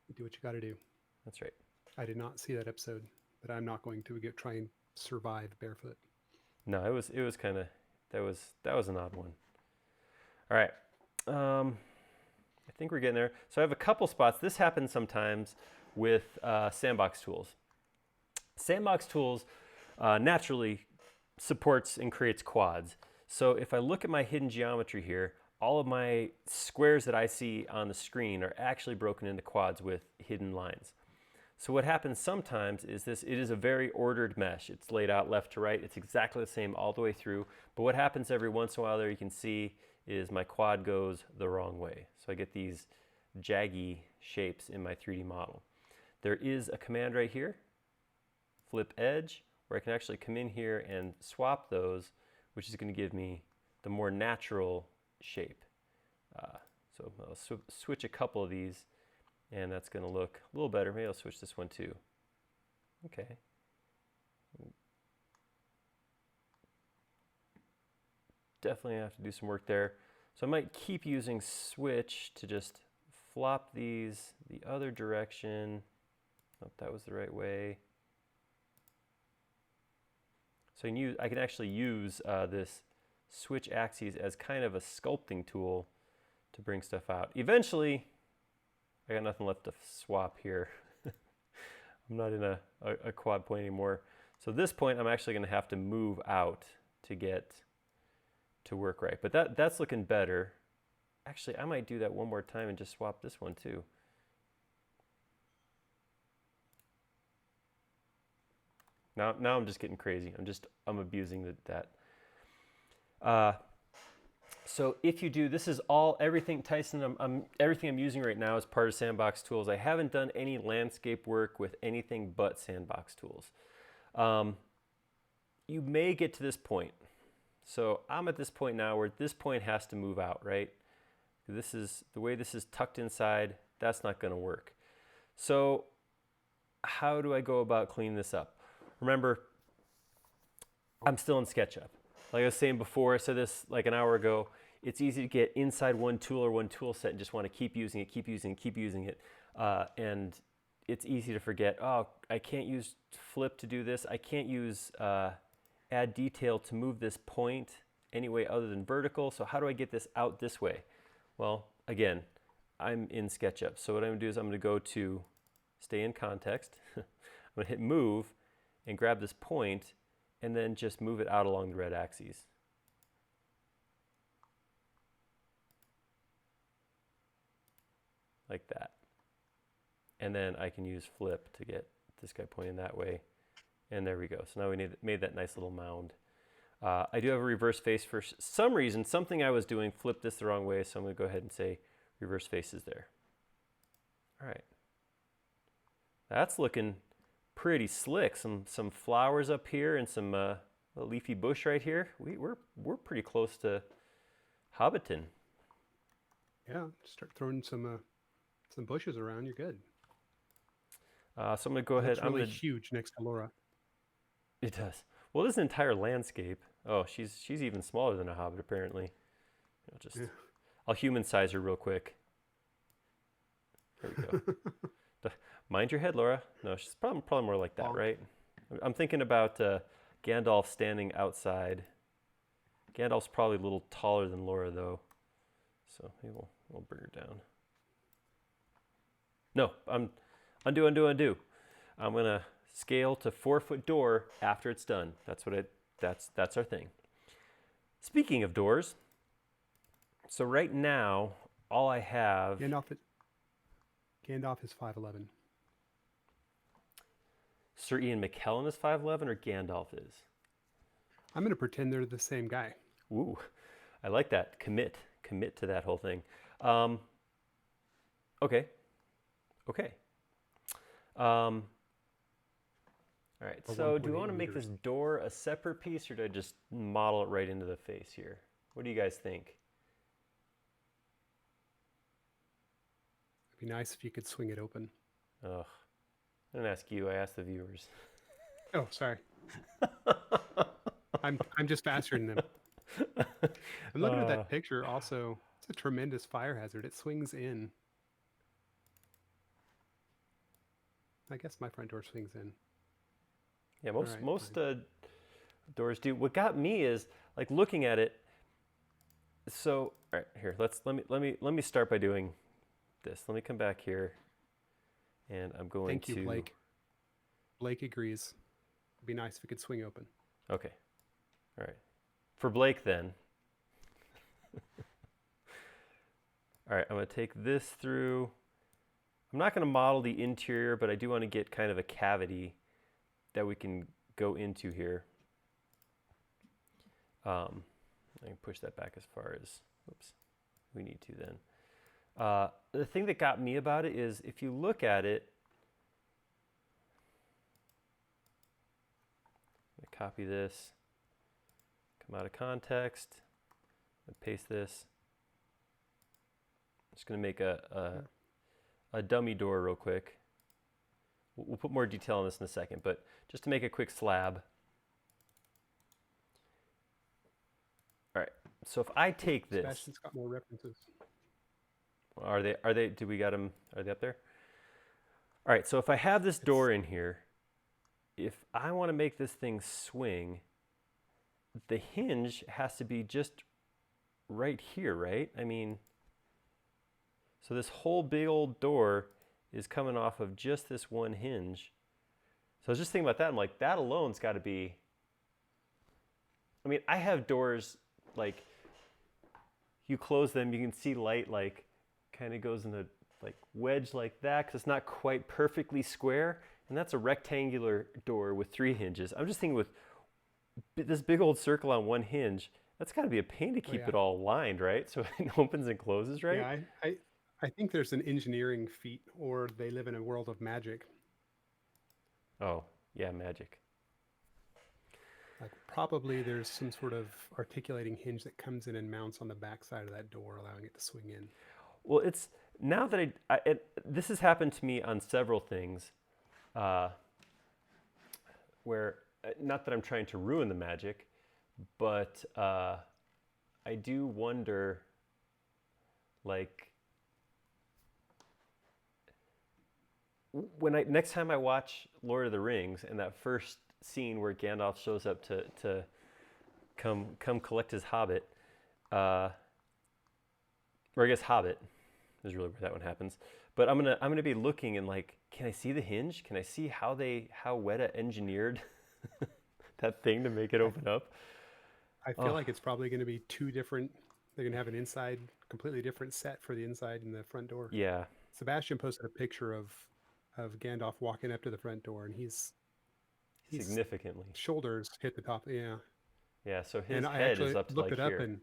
You do what you got to do. That's right. I did not see that episode, but I'm not going to try and survive barefoot. No, it was kind of, that was an odd one. All right. I think we're getting there. So I have a couple spots. This happens sometimes with sandbox tools. Sandbox tools naturally supports and creates quads. So if I look at my hidden geometry here, all of my squares that I see on the screen are actually broken into quads with hidden lines. So what happens sometimes is it is a very ordered mesh. It's laid out left to right. It's exactly the same all the way through. But what happens every once in a while there, you can see, is my quad goes the wrong way. So I get these jaggy shapes in my 3D model. There is a command right here, flip edge, where I can actually come in here and swap those, which is going to give me the more natural shape. So I'll switch a couple of these, and that's going to look a little better. Maybe I'll switch this one too. Okay. Definitely have to do some work there. So I might keep using switch to just flop these the other direction. Nope, that was the right way. So I can actually use this switch axes as kind of a sculpting tool to bring stuff out. Eventually, I got nothing left to swap here. I'm not in a quad point anymore. So this point, I'm actually going to have to move out to get to work right. But that's looking better. Actually, I might do that one more time and just swap this one too. Now I'm just getting crazy. I'm abusing that. So if you do, this is everything, Tyson, everything I'm using right now is part of Sandbox Tools. I haven't done any landscape work with anything but Sandbox Tools. You may get to this point. So I'm at this point now where this point has to move out, right? This is the way this is tucked inside. That's not going to work. So how do I go about cleaning this up? Remember, I'm still in SketchUp. Like I was saying before, I said this like an hour ago. it's easy to get inside one tool or one tool set and just want to keep using it, keep using it, keep using it. And it's easy to forget, oh, I can't use flip to do this. I can't use add detail to move this point any way other than vertical. So how do I get this out this way? Well, again, I'm in SketchUp. So what I'm going to do is I'm going to go to stay in context. I'm going to hit move and grab this point and then just move it out along the red axes. Like that. And then I can use flip to get this guy pointing that way. And there we go. So now we made that nice little mound. I do have a reverse face for some reason. Something I was doing flipped this the wrong way. So I'm going to go ahead and say reverse face is there. All right. That's looking pretty slick. Some flowers up here and some a leafy bush right here. We're pretty close to Hobbiton. Yeah, start throwing some bushes around. You're good. So I'm going to go ahead. It's really huge next to Laura. It does. Well, this is an entire landscape. Oh, she's even smaller than a hobbit, apparently. I'll human size her real quick. There we go. Mind your head, Laura. No, she's probably more like that, right? I'm thinking about Gandalf standing outside. Gandalf's probably a little taller than Laura, though. So maybe we'll bring her down. No, undo. I'm going to scale to 4-foot door after it's done. That's our thing. Speaking of doors, so right now, all I have... Gandalf is 5'11". Sir Ian McKellen is 5'11", or Gandalf is? I'm going to pretend they're the same guy. Ooh, I like that. Commit to that whole thing. Okay. All right, so do you want to make this door a separate piece, or do I just model it right into the face here? What do you guys think? It'd be nice if you could swing it open. Ugh. I didn't ask you, I asked the viewers. Oh, sorry. I'm just faster than them. I'm looking at that picture also. It's a tremendous fire hazard. It swings in. I guess my front door swings in. Yeah, most doors do. What got me is like looking at it. So, all right, here, let me start by doing this. Let me come back here, and I'm going Thank you, Blake. Blake agrees. It'd be nice if it could swing open. Okay. All right. For Blake, then. All right, I'm going to take this through. I'm not going to model the interior, but I do want to get kind of a cavity that we can go into here. I can push that back as far as, oops, we need to then. The thing that got me about it is if you look at it, I'm gonna copy this, come out of context, and paste this. I'm just gonna make a dummy door real quick. We'll put more detail on this in a second, but just to make a quick slab. All right, so if I take this. Sebastian's got more references. Are they, do we got them, are they up there? All right, so if I have this door in here, if I want to make this thing swing, the hinge has to be just right here, right? I mean, so this whole big old door is coming off of just this one hinge. So I was just thinking about that. I'm like, that alone's got to be, I mean, I have doors, like, you close them, you can see light, like, kind of goes in a, like, wedge like that, because it's not quite perfectly square. And that's a rectangular door with 3 hinges. I'm just thinking with this big old circle on one hinge, that's got to be a pain to keep it all lined, right? So it opens and closes, right? Yeah, I think there's an engineering feat, or they live in a world of magic. Oh, yeah, magic. Like probably there's some sort of articulating hinge that comes in and mounts on the back side of that door, allowing it to swing in. Well, it's now that this has happened to me on several things, where not that I'm trying to ruin the magic, but I do wonder, like, when next time I watch Lord of the Rings and that first scene where Gandalf shows up to come collect his hobbit, or I guess hobbit is really where that one happens. But I'm gonna be looking and like, can I see the hinge? Can I see how Weta engineered that thing to make it open up? I feel like it's probably going to be two different. They're going to have an inside, completely different set for the inside and the front door. Yeah. Sebastian posted a picture of Gandalf walking up to the front door, and he's significantly shoulders hit the top. Yeah. Yeah. So his And I head actually is up to looked like it up, here. and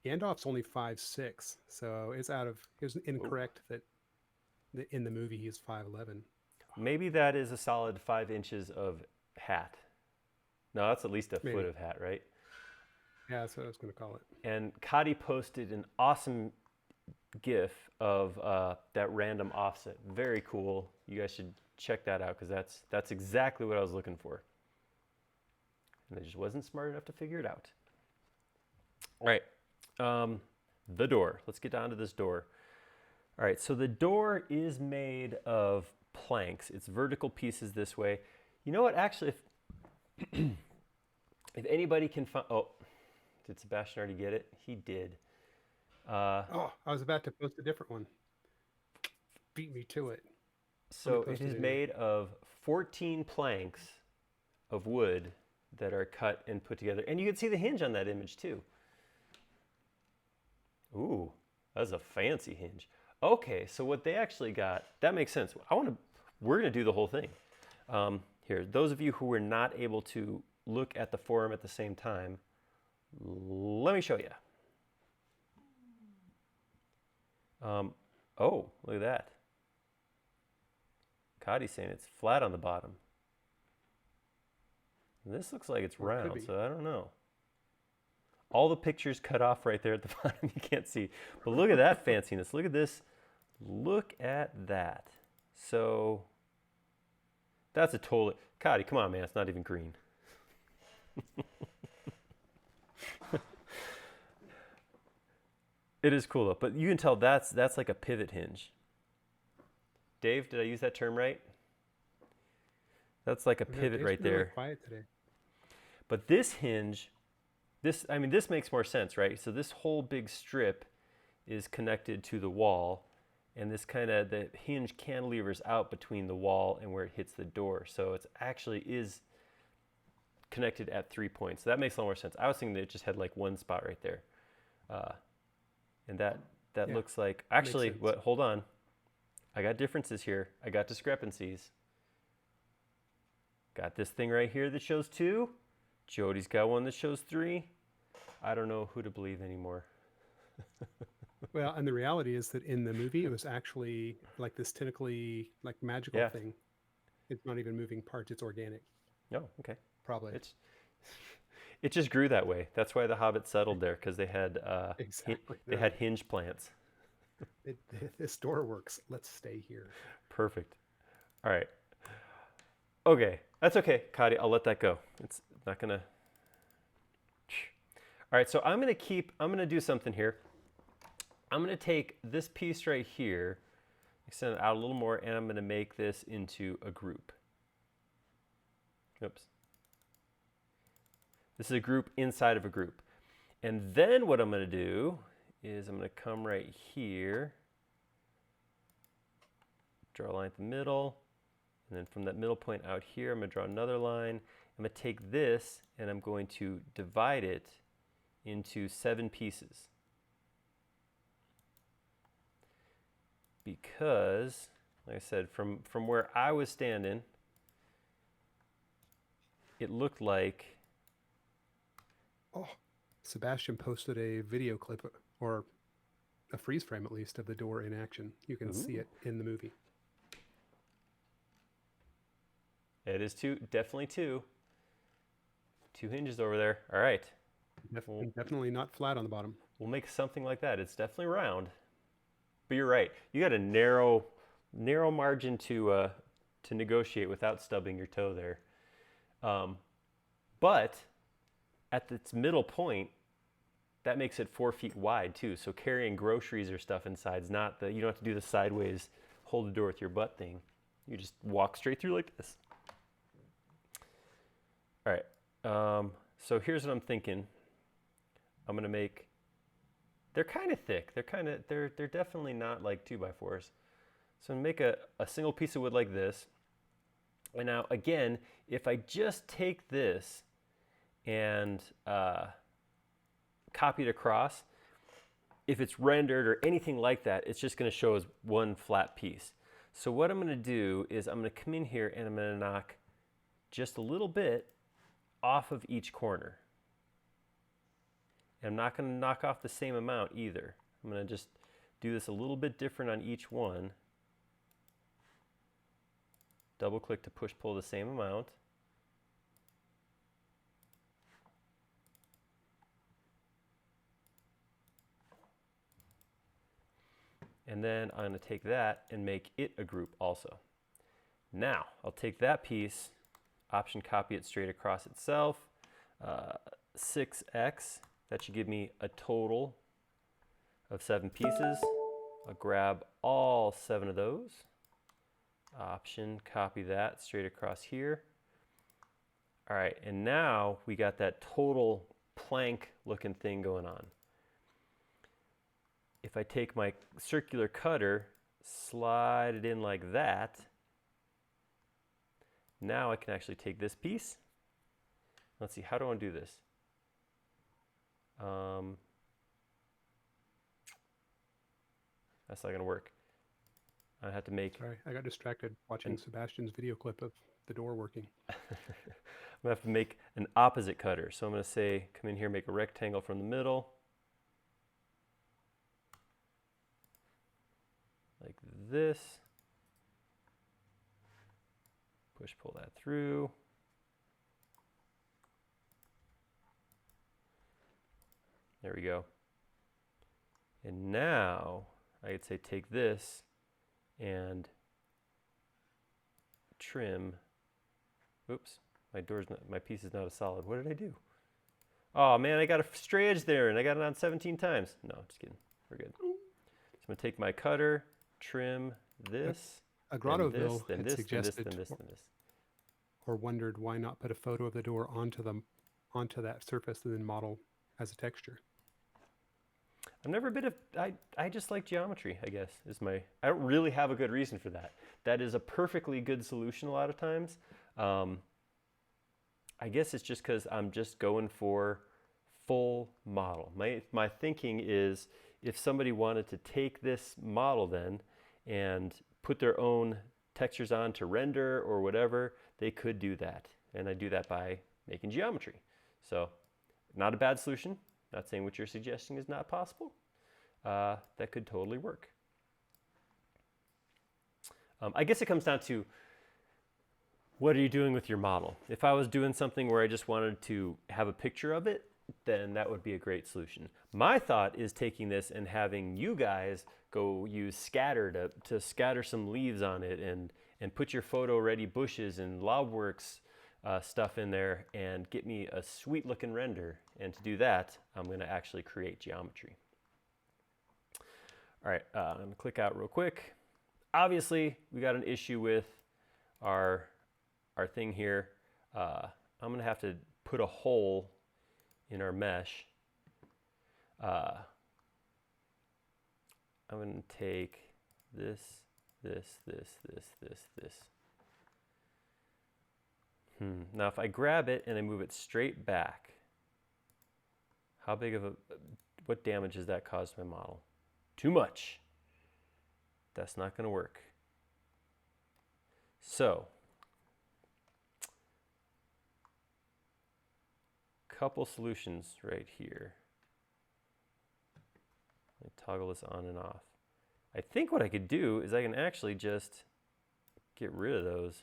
Gandalf's only 5'6", so it was incorrect that in the movie he's 5'11". Maybe that is a solid 5 inches of hat. No, that's at least a Maybe. foot of hat, right? Yeah, that's what I was going to call it. And Cody posted an awesome GIF of that random offset. Very cool. You guys should check that out because that's exactly what I was looking for. And I just wasn't smart enough to figure it out. All right. The door. Let's get down to this door. All right. So the door is made of planks. It's vertical pieces this way. You know what? Actually, if anybody can find... Oh, did Sebastian already get it? He did. I was about to post a different one. Beat me to it. So it is made of 14 planks of wood that are cut and put together. And you can see the hinge on that image too. Ooh, that's a fancy hinge. Okay, so what they actually got, that makes sense. We're gonna do the whole thing. Here, those of you who were not able to look at the forum at the same time, let me show you. Oh, look at that. Cody's saying it's flat on the bottom. This looks like it's round, so I don't know. All the pictures cut off right there at the bottom. You can't see. But look at that fanciness. Look at this. Look at that. So that's a total... Cody, come on, man. It's not even green. It is cool though, but you can tell that's like a pivot hinge. Dave, did I use that term right? That's like a pivot right there. Really quiet today. But this hinge, this makes more sense, right? So this whole big strip is connected to the wall, and the hinge cantilevers out between the wall and where it hits the door. So it actually is connected at 3 points. So that makes a lot more sense. I was thinking that it just had like one spot right there. And that looks like, actually, hold on. I got differences here. I got discrepancies. Got this thing right here that shows 2. Jody's got one that shows 3. I don't know who to believe anymore. Well, and the reality is that in the movie, it was actually like this tentacly, like magical thing. It's not even moving parts. It's organic. Oh, okay. Probably. It just grew that way. That's why the Hobbit settled there, because they had they had hinge plants. This door works. Let's stay here. Perfect. All right. Okay, that's okay, Cody. I'll let that go. It's not gonna. All right, so I'm gonna do something here. I'm gonna take this piece right here, extend it out a little more, and I'm gonna make this into a group. Oops. This is a group inside of a group. And then what I'm going to do is I'm going to come right here, draw a line at the middle, and then from that middle point out here, I'm going to draw another line. I'm going to take this and I'm going to divide it into 7 pieces. Because, like I said, from where I was standing, it looked like... Oh, Sebastian posted a video clip, or a freeze frame at least, of the door in action. You can see it in the movie. It is definitely two hinges over there. All right. Definitely not flat on the bottom. We'll make something like that. It's definitely round. But you're right. You got a narrow margin to negotiate without stubbing your toe there. But at its middle point, that makes it 4 feet wide too. So carrying groceries or stuff inside is not you don't have to do the sideways, hold the door with your butt thing. You just walk straight through like this. All right, so here's what I'm thinking. I'm gonna make, they're kind of thick. They're definitely not like 2x4s. So I'm gonna make a single piece of wood like this. And now again, if I just take this and copy it across, if it's rendered or anything like that, it's just gonna show as one flat piece. So what I'm gonna do is I'm gonna come in here and I'm gonna knock just a little bit off of each corner. And I'm not gonna knock off the same amount either. I'm gonna just do this a little bit different on each one. Double click to push pull the same amount. And then I'm going to take that and make it a group also. Now I'll take that piece, option copy it straight across itself, 6x, that should give me a total of 7 pieces. I'll grab all 7 of those, option copy that straight across here. All right, and now we got that total plank looking thing going on. If I take my circular cutter, slide it in like that, now I can actually take this piece. Let's see, how do I do this? That's not gonna work. I have to make... Sorry, I got distracted watching Sebastian's video clip of the door working. I'm gonna have to make an opposite cutter. So I'm gonna say, come in here, make a rectangle from the middle. Like this. Push, pull that through. There we go. And now I could say take this and trim. Oops, my piece is not a solid. What did I do? Oh man, I got a stray edge there and I got it on 17 times. No, just kidding. We're good. So I'm gonna take my cutter, trim this, Agrottoville then had this, suggested then this, then this. or wondered why not put a photo of the door onto that surface and then model as a texture. I've never been I just like geometry, I guess, I don't really have a good reason for that. That is a perfectly good solution a lot of times. I guess it's just because I'm just going for full model. My thinking is if somebody wanted to take this model then and put their own textures on to render or whatever, they could do that. And I do that by making geometry. So not a bad solution. Not saying what you're suggesting is not possible. That could totally work. I guess it comes down to what are you doing with your model? If I was doing something where I just wanted to have a picture of it, then that would be a great solution. My thought is taking this and having you guys go use scatter to scatter some leaves on it and put your photo ready bushes and Lobworks stuff in there and get me a sweet looking render. And to do that, I'm going to actually create geometry. All right, I'm going to click out real quick. Obviously, we got an issue with our thing here. I'm going to have to put a hole in our mesh. I'm going to take this. Now if I grab it and I move it straight back, how big of what damage does that cause to my model? Too much. That's not going to work. So, couple solutions right here. Let me toggle this on and off. I think what I could do is I can actually just get rid of those.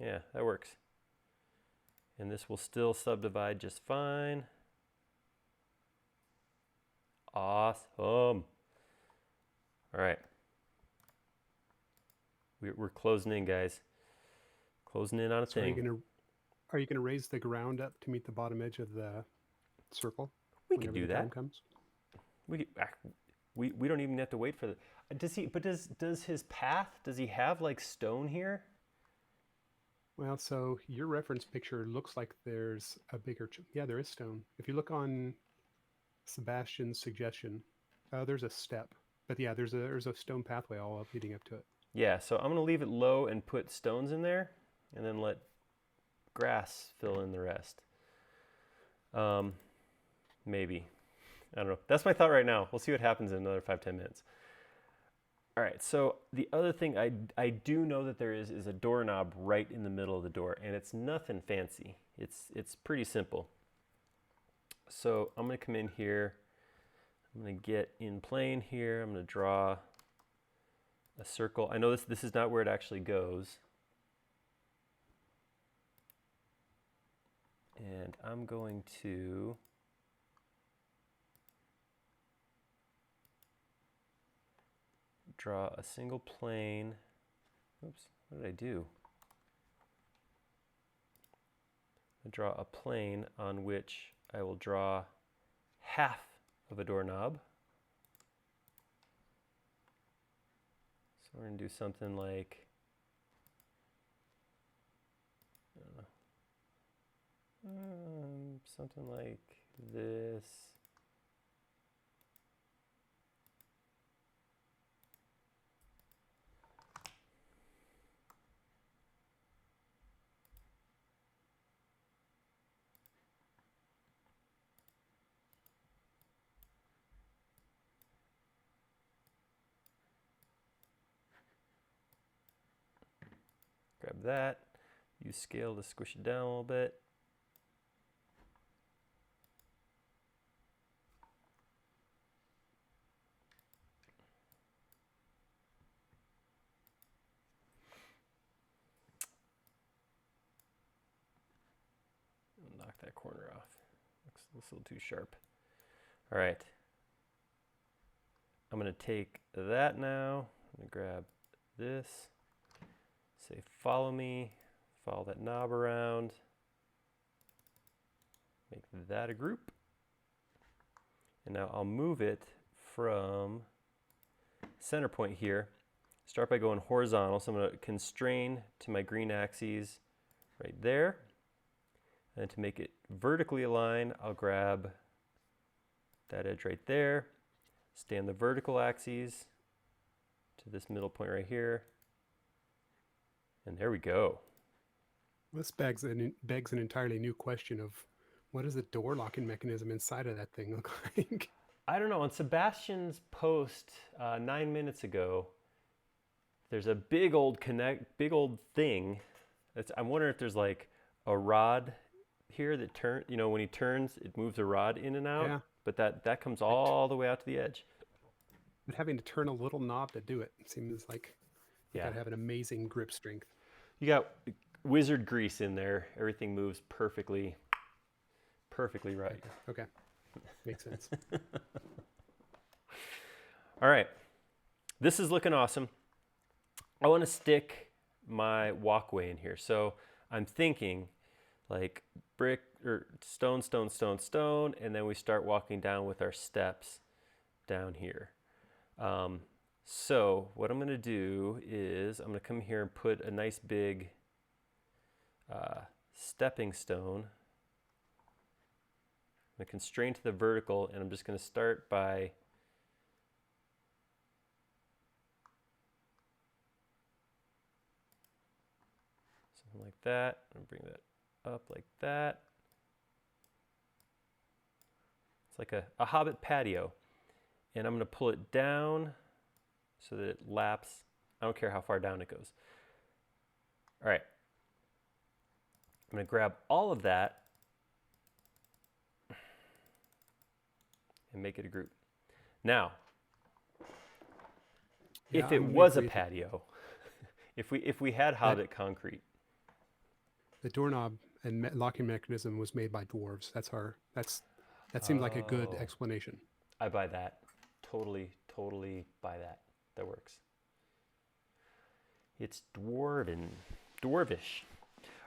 Yeah, that works. And this will still subdivide just fine. Awesome. All right. We're closing in, guys. Closing in on a thing. Are you gonna raise the ground up to meet the bottom edge of the circle. We could whenever do the time that. comes. We don't even have to wait for the. Does his path? Does he have like stone here? Well, so your reference picture looks like there's a bigger. Yeah, there is stone. If you look on Sebastian's suggestion, there's a step. But yeah, there's a stone pathway all up leading up to it. Yeah. So I'm gonna leave it low and put stones in there, and then let grass fill in the rest. Maybe. I don't know. That's my thought right now. We'll see what happens in another 5-10 minutes. All right, so the other thing I do know that there is a doorknob right in the middle of the door, and it's nothing fancy. It's pretty simple. So I'm gonna come in here. I'm gonna get in plane here. I'm gonna draw a circle. I know this is not where it actually goes. And I'm going to draw a single plane. Oops, what did I do? I draw a plane on which I will draw half of a doorknob. So we're going to do something like, I don't know, something like this. Grab that, use scale to squish it down a little bit. Knock that corner off. Looks a little too sharp. All right. I'm going to take that now. I'm going to grab this. Say follow me. Follow that knob around. Make that a group. And now I'll move it from center point here. Start by going horizontal. So I'm going to constrain to my green axes right there. And to make it vertically align, I'll grab that edge right there, stay on the vertical axes to this middle point right here, and there we go. This begs an entirely new question of what does the door locking mechanism inside of that thing look like? I don't know. On Sebastian's post 9 minutes ago, there's a big old thing. I'm wondering if there's like a rod here that when he turns, it moves a rod in and out. Yeah. But that comes all the way out to the edge. But having to turn a little knob to do it seems like you gotta have an amazing grip strength. You got wizard grease in there. Everything moves perfectly right. Okay. Makes sense. All right. This is looking awesome. I want to stick my walkway in here. So I'm thinking like brick or stone, and then we start walking down with our steps down here. So what I'm going to do is I'm going to come here and put a nice big stepping stone. I'm going to constrain to the vertical, and I'm just going to start by something like that. I'm going to bring that up like that. It's like a hobbit patio. And I'm going to pull it down so that it laps. I don't care how far down it goes. All right. I'm going to grab all of that and make it a group. Now, if it was a patio, if we had hobbit concrete. The doorknob and locking mechanism was made by dwarves. That seems like a good explanation. I buy that. Totally buy that. That works. It's dwarvish.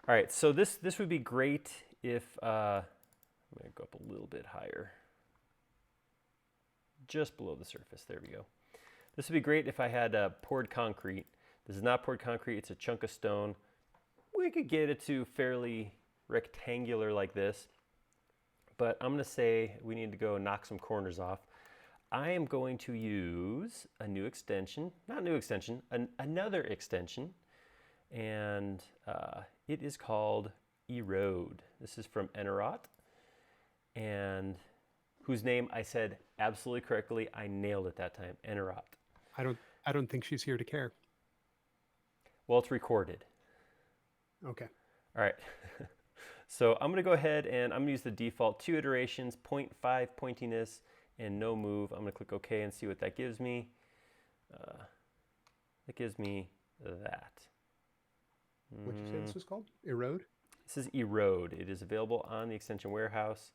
All right, so this would be great if I'm going to go up a little bit higher. Just below the surface. There we go. This would be great if I had poured concrete. This is not poured concrete. It's a chunk of stone. We could get it to fairly rectangular like this. But I'm going to say we need to go knock some corners off. I am going to use a new extension. Not a new extension. Another extension. And it is called Erode. This is from Erode. And whose name I said absolutely correctly. I nailed it that time. Erode. I don't think she's here to care. Well, it's recorded. Okay. All right. So I'm going to go ahead and I'm going to use the default 2 iterations, 0.5 pointiness, and no move. I'm going to click OK and see what that gives me. It gives me that. What did you say this was called? Erode? This is Erode. It is available on the extension warehouse.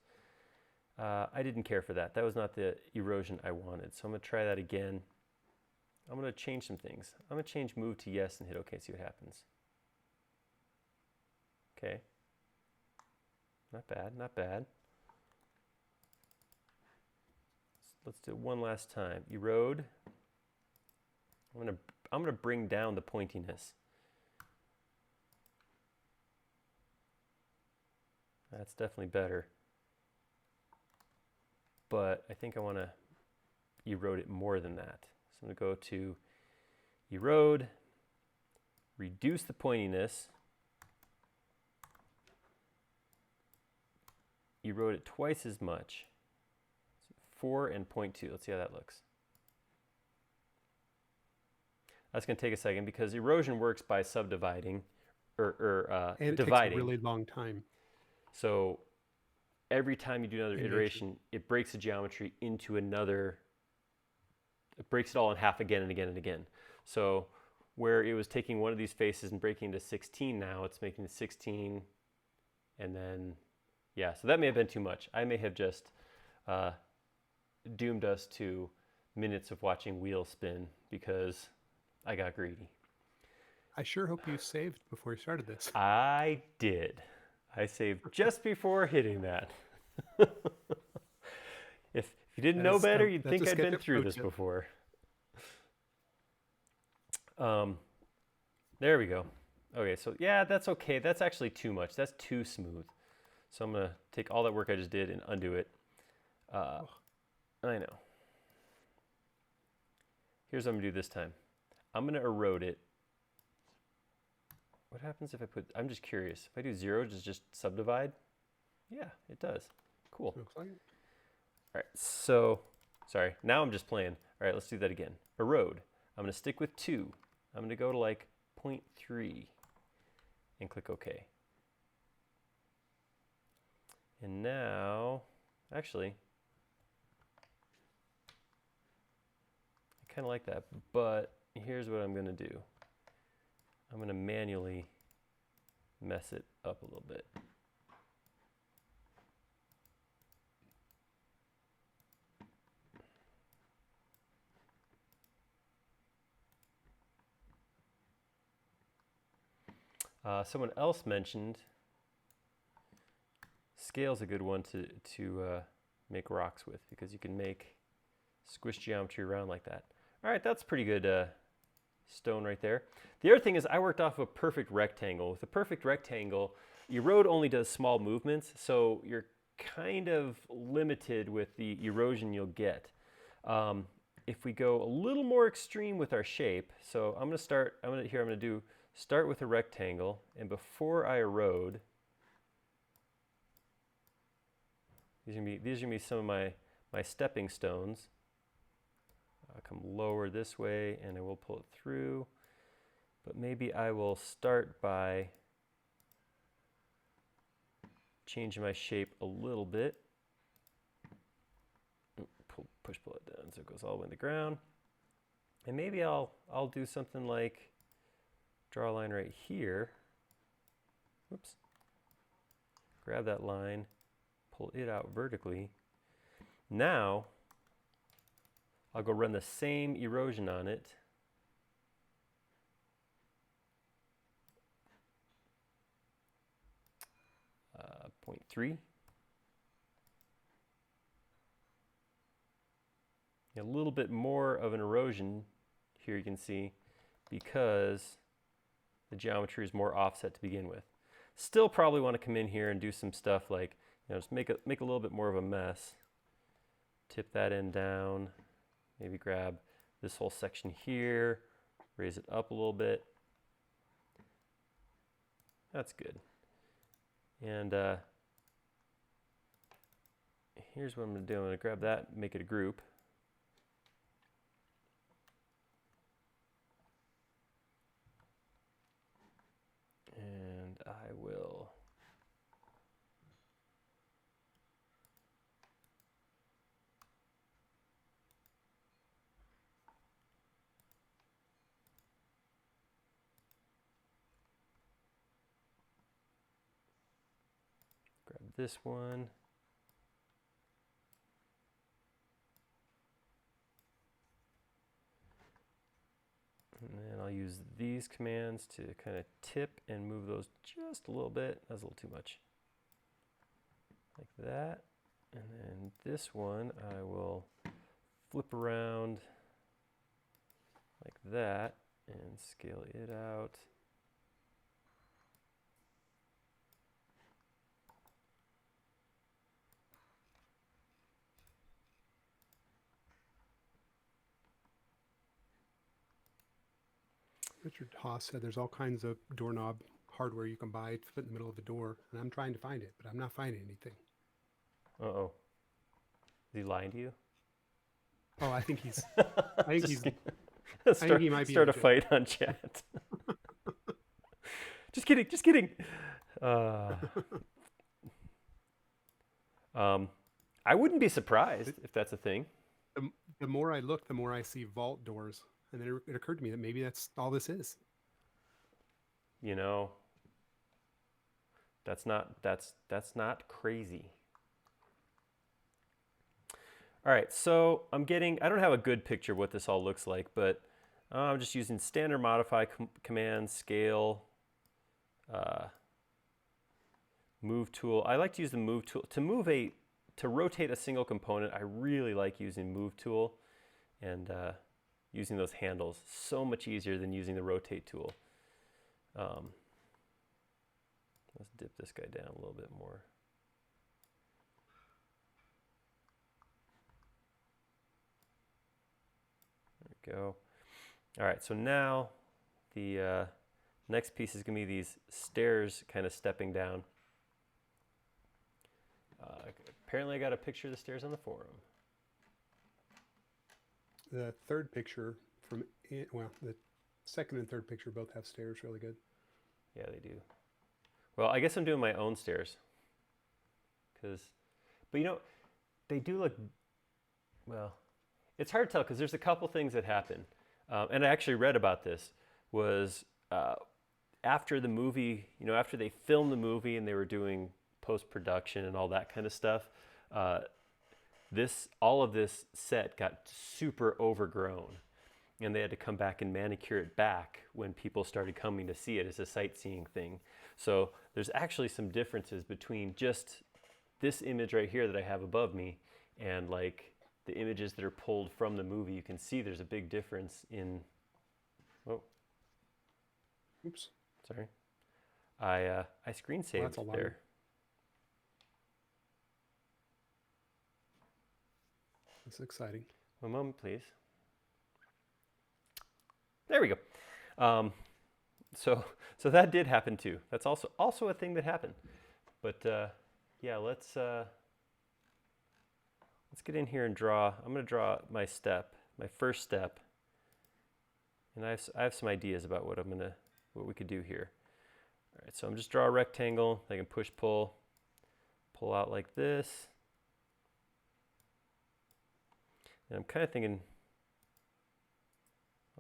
I didn't care for that. That was not the erosion I wanted. So I'm going to try that again. I'm going to change some things. I'm going to change move to yes and hit OK, see what happens. Okay. Not bad, not bad. Let's do it one last time. Erode. I'm gonna bring down the pointiness. That's definitely better. But I think I want to erode it more than that. So I'm going to go to Erode, reduce the pointiness, erode it twice as much. 4 and 0.2. Let's see how that looks. That's going to take a second because erosion works by subdividing or and dividing. It takes a really long time. So every time you do another iteration, it breaks the geometry into another. It breaks it all in half again and again and again. So where it was taking one of these faces and breaking into 16, now it's making it 16, and then yeah. So that may have been too much. I may have just doomed us to minutes of watching wheels spin because I got greedy. I sure hope you saved before you started this. I did. I saved just before hitting that. If you didn't know better, you'd think I'd been through this before. There we go. Okay, so yeah, that's okay. That's actually too much. That's too smooth. So I'm going to take all that work I just did and undo it. I know. Here's what I'm going to do this time. I'm going to erode it. What happens if I put, I'm just curious. If I do 0, does it just subdivide? Yeah, it does. Cool. Looks like it. All right, so, sorry, now I'm just playing. All right, let's do that again. Erode. I'm going to stick with 2. I'm going to go to like 0.3 and click OK. And now, actually, I kind of like that, but here's what I'm going to do. I'm going to manually mess it up a little bit. Someone else mentioned scale's a good one to make rocks with because you can make squish geometry around like that. All right, that's pretty good stone right there. The other thing is I worked off a perfect rectangle. With a perfect rectangle, Erode only does small movements, so you're kind of limited with the erosion you'll get. If we go a little more extreme with our shape, so I'm going to start with a rectangle, and before I erode, these are going to be some of my stepping stones. I'll come lower this way and I will pull it through, but maybe I will start by changing my shape a little bit. Pull it down so it goes all the way to the ground. And maybe I'll do something like draw a line right here. Whoops. Grab that line, pull it out vertically. Now, I'll go run the same erosion on it. Uh, 0.3. A little bit more of an erosion here, you can see, because the geometry is more offset to begin with. Still probably want to come in here and do some stuff like, just make a little bit more of a mess. Tip that end down, maybe grab this whole section here, raise it up a little bit. That's good. And here's what I'm going to do. I'm going to grab that, make it a group. And I will grab this one. And then I'll use these commands to kind of tip and move those just a little bit. That's a little too much. Like that. And then this one I will flip around like that and scale it out. Richard Haas said there's all kinds of doorknob hardware you can buy to put in the middle of a door, and I'm trying to find it, but I'm not finding anything. Uh-oh. Is he lying to you? Oh, I think he's. I think he might be start a fight on chat. Just kidding. Just kidding. I wouldn't be surprised if that's a thing. The more I look, the more I see vault doors, and then it occurred to me that maybe that's all this is. That's not crazy. All right, so I don't have a good picture of what this all looks like, but I'm just using standard modify command, scale, move tool. I like to use the move tool. To rotate a single component, I really like using move tool and using those handles. So much easier than using the rotate tool. Let's dip this guy down a little bit more. There we go. All right, so now the next piece is going to be these stairs kind of stepping down. Apparently I got a picture of the stairs on the forum. The third picture the second and third picture both have stairs really good. Yeah, they do. Well, I guess I'm doing my own stairs. But they do look, well, it's hard to tell because there's a couple things that happen. And I actually read about this, was after the movie, after they filmed the movie and they were doing post-production and all that kind of stuff, all of this set got super overgrown. And they had to come back and manicure it back when people started coming to see it as a sightseeing thing. So there's actually some differences between just this image right here that I have above me and like the images that are pulled from the movie. You can see there's a big difference in, Oops. Sorry. I screen saved there. That's exciting. One moment, please. There we go. So that did happen too. That's also a thing that happened. But yeah, let's get in here and draw. I'm going to draw my first step, and I have some ideas about what we could do here. All right, so I'm just draw a rectangle. I can push, pull out like this, and I'm kind of thinking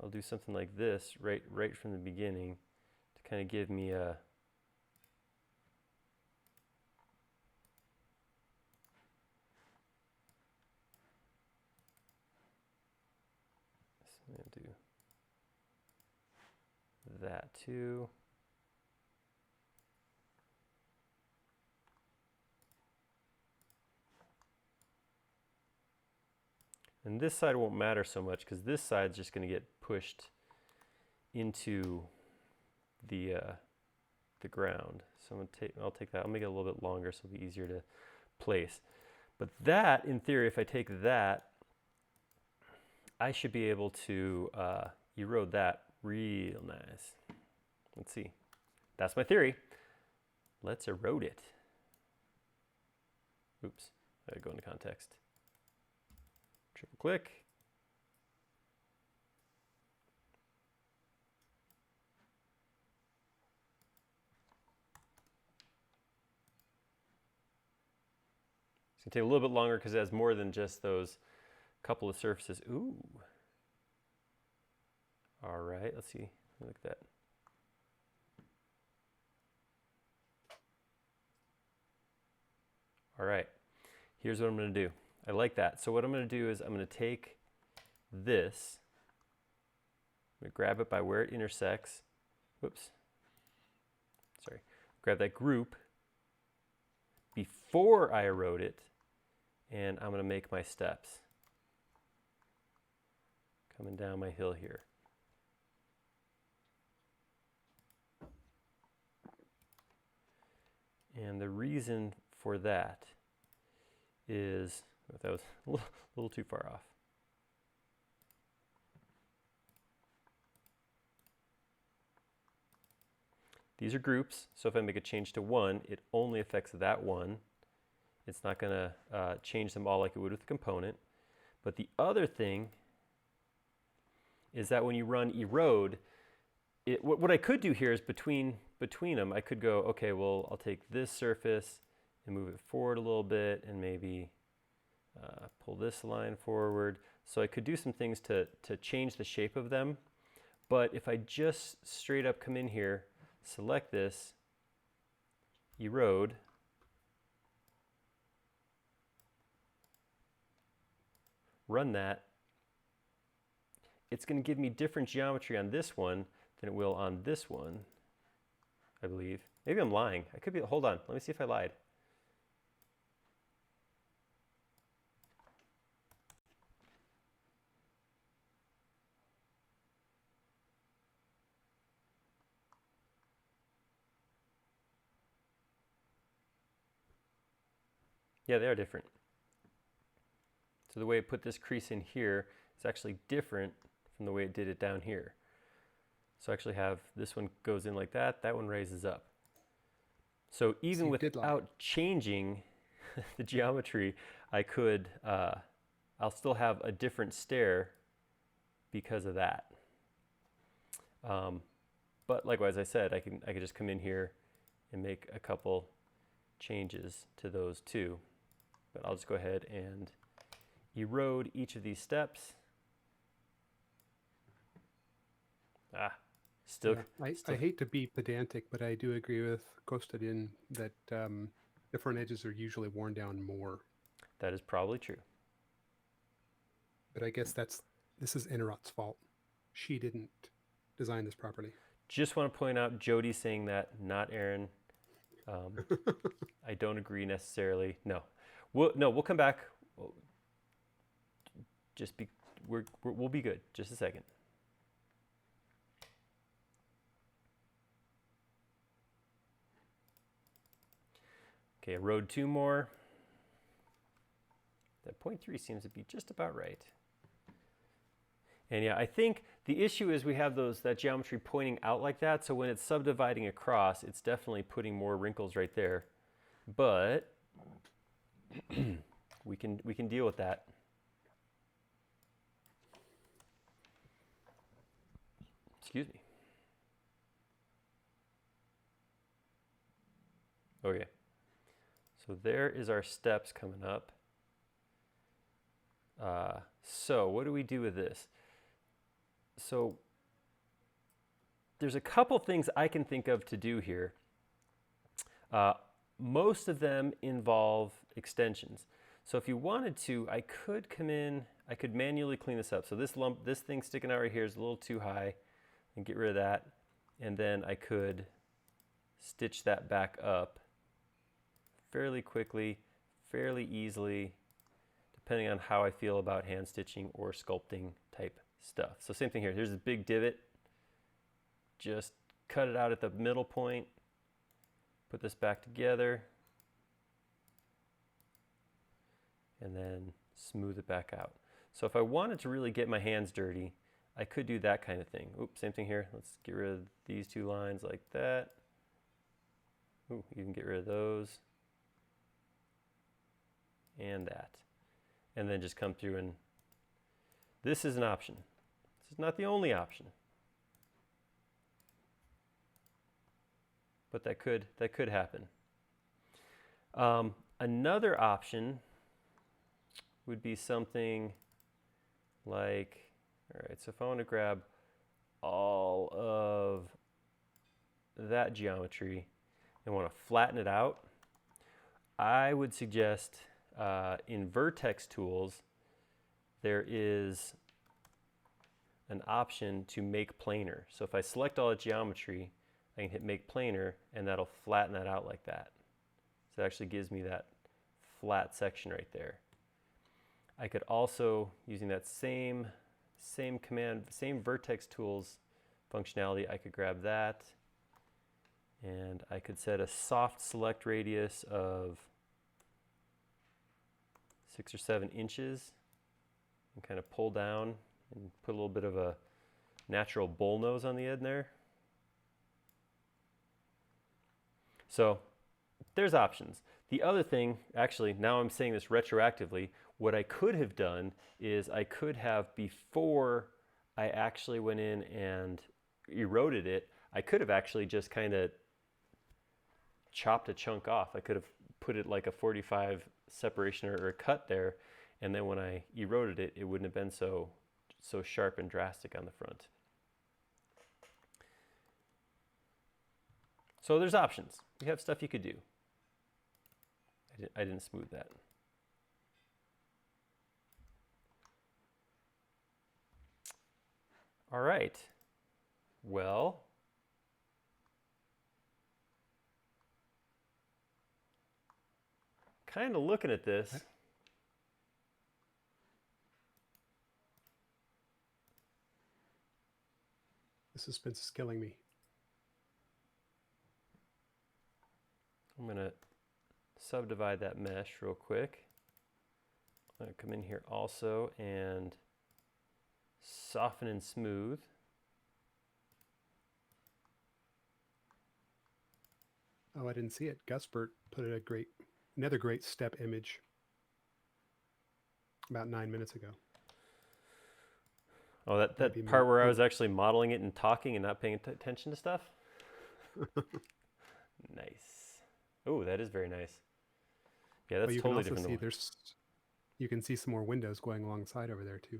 I'll do something like this right from the beginning to kind of give me a I'm going to do that too. And this side won't matter so much because this side's just going to get pushed into the ground. So I'll take that. I'll make it a little bit longer so it'll be easier to place. But that, in theory, if I take that, I should be able to erode that real nice. Let's see. That's my theory. Let's erode it. Oops, I gotta go into context. Triple click. It's gonna take a little bit longer because it has more than just those couple of surfaces. Ooh. All right, let's see. Look at that. All right, here's what I'm going to do. I like that. So what I'm going to do is I'm going to take this, I'm going to grab it by where it intersects. Whoops. Sorry. Grab that group before I erode it, and I'm going to make my steps coming down my hill here. And the reason for that is, that was a little too far off. These are groups, so if I make a change to one, it only affects that one. It's not going to change them all like it would with the component. But the other thing is that when you run erode, what I could do here is between them, I could go, okay, well, I'll take this surface and move it forward a little bit and maybe pull this line forward. So I could do some things to change the shape of them. But if I just straight up come in here, select this, erode, run that, it's going to give me different geometry on this one than it will on this one, I believe. Maybe I'm lying. I could be, hold on, let me see if I lied. Yeah, they are different. So the way it put this crease in here is actually different from the way it did it down here. So I actually have this one goes in like that, that one raises up. So even without changing the geometry, I could, I'll still have a different stair because of that. But likewise, I said, I could just come in here and make a couple changes to those two. But I'll just go ahead and erode each of these steps. Still. Yeah, I hate to be pedantic, but I do agree with Kostadin that the front edges are usually worn down more. That is probably true. But I guess this is Enerot's fault. She didn't design this properly. Just want to point out Jody saying that, not Aaron. I don't agree necessarily. No, we'll come back. We'll be good. Just a second. Okay, erode two more. That 0.3 seems to be just about right. And yeah, I think the issue is we have that geometry pointing out like that, so when it's subdividing across, it's definitely putting more wrinkles right there. But we can deal with that. Excuse me. Okay. So there is our steps coming up. So what do we do with this? So there's a couple things I can think of to do here. Most of them involve extensions. So if you wanted to, I could come in, I could manually clean this up. So this thing sticking out right here is a little too high, and get rid of that. And then I could stitch that back up fairly quickly, fairly easily, depending on how I feel about hand stitching or sculpting type stuff. So same thing here. Here's a big divot. Just cut it out at the middle point. Put this back together. And then smooth it back out. So if I wanted to really get my hands dirty, I could do that kind of thing. Oops, same thing here. Let's get rid of these two lines like that. Ooh, you can get rid of those. And that. And then just come through and this is an option. This is not the only option. But that could happen. Another option would be something like, all right, so if I want to grab all of that geometry and want to flatten it out, I would suggest in vertex tools, there is an option to make planar. So if I select all the geometry, I can hit make planar and that'll flatten that out like that. So it actually gives me that flat section right there. I could also, using that same command, same vertex tools functionality, I could grab that and I could set a soft select radius of 6 or 7 inches and kind of pull down and put a little bit of a natural bull nose on the end there. So there's options. The other thing, actually, now I'm saying this retroactively, what I could have done is I could have, before I actually went in and eroded it, I could have actually just kind of chopped a chunk off. I could have put it like a 45 separation or a cut there, and then when I eroded it, it wouldn't have been so sharp and drastic on the front. So there's options. You have stuff you could do. I didn't smooth that. All right. Well, kind of looking at this. The suspense is killing me. I'm going to subdivide that mesh real quick. I'm going to come in here also and soften and smooth. Oh, I didn't see it. Gusbert put another great step image about 9 minutes ago. Oh, that part where I was actually modeling it and talking and not paying attention to stuff? Nice. Oh, that is very nice. Yeah, that's totally different. You can see some more windows going alongside over there too.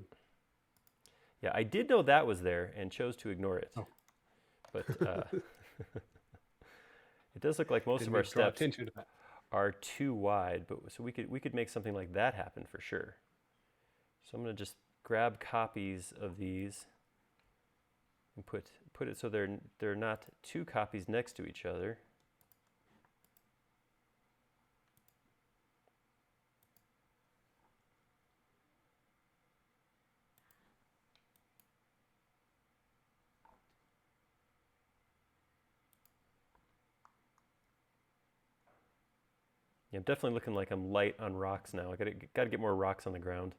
Yeah, I did know that was there and chose to ignore it. Oh. But it does look like most of our steps are too wide, but so we could make something like that happen for sure. So I'm going to just grab copies of these and put it so they're not two copies next to each other. Yeah, I'm definitely looking like I'm light on rocks now. I gotta get more rocks on the ground.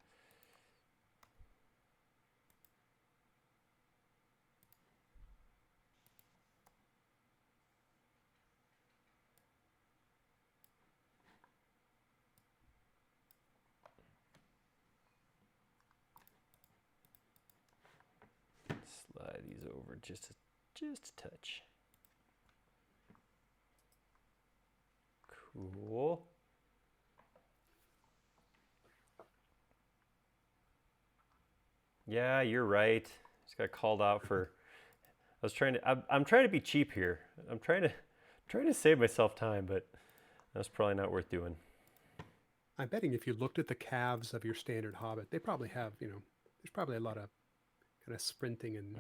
Slide these over just a touch. Cool. Yeah, you're right. Just got called out for. I'm trying to be cheap here. I'm trying to save myself time, but that's probably not worth doing. I'm betting if you looked at the calves of your standard Hobbit, they probably have, there's probably a lot of kind of sprinting and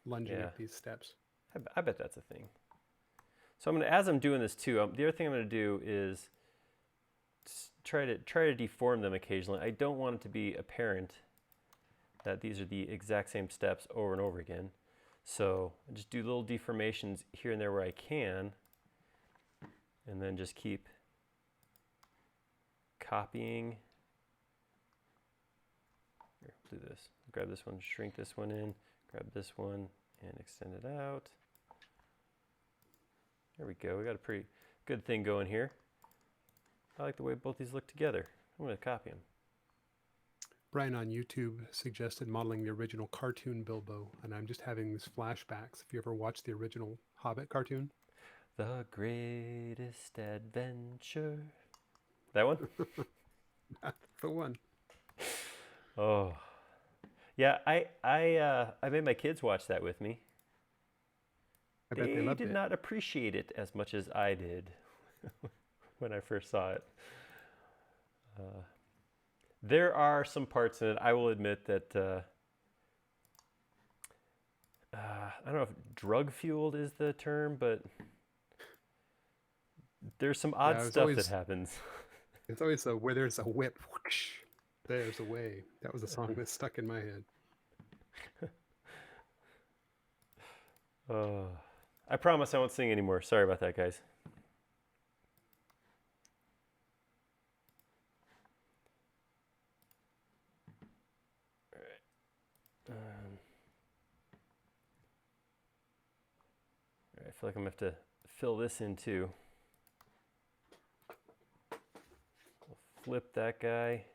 lunging up these steps. I bet that's a thing. So as I'm doing this too, the other thing I'm going to do is try to deform them occasionally. I don't want it to be apparent that these are the exact same steps over and over again. So I just do little deformations here and there where I can, and then just keep copying. Here, do this. Grab this one, shrink this one in, grab this one, and extend it out. There we go. We got a pretty good thing going here. I like the way both these look together. I'm going to copy them. Brian on YouTube suggested modeling the original cartoon Bilbo, and I'm just having these flashbacks. If you ever watched the original Hobbit cartoon? The greatest adventure. That one? That's the one. Oh. Yeah, I made my kids watch that with me. I bet they loved did it. not appreciate it as much as I did when I first saw it. There are some parts in it, I will admit, that I don't know if drug-fueled is the term, but there's some odd stuff that happens. It's always where there's a whip, whoosh, there's a way. That was a song that stuck in my head. I promise I won't sing anymore. Sorry about that, guys. I feel like I'm going to have to fill this in too. We'll flip that guy.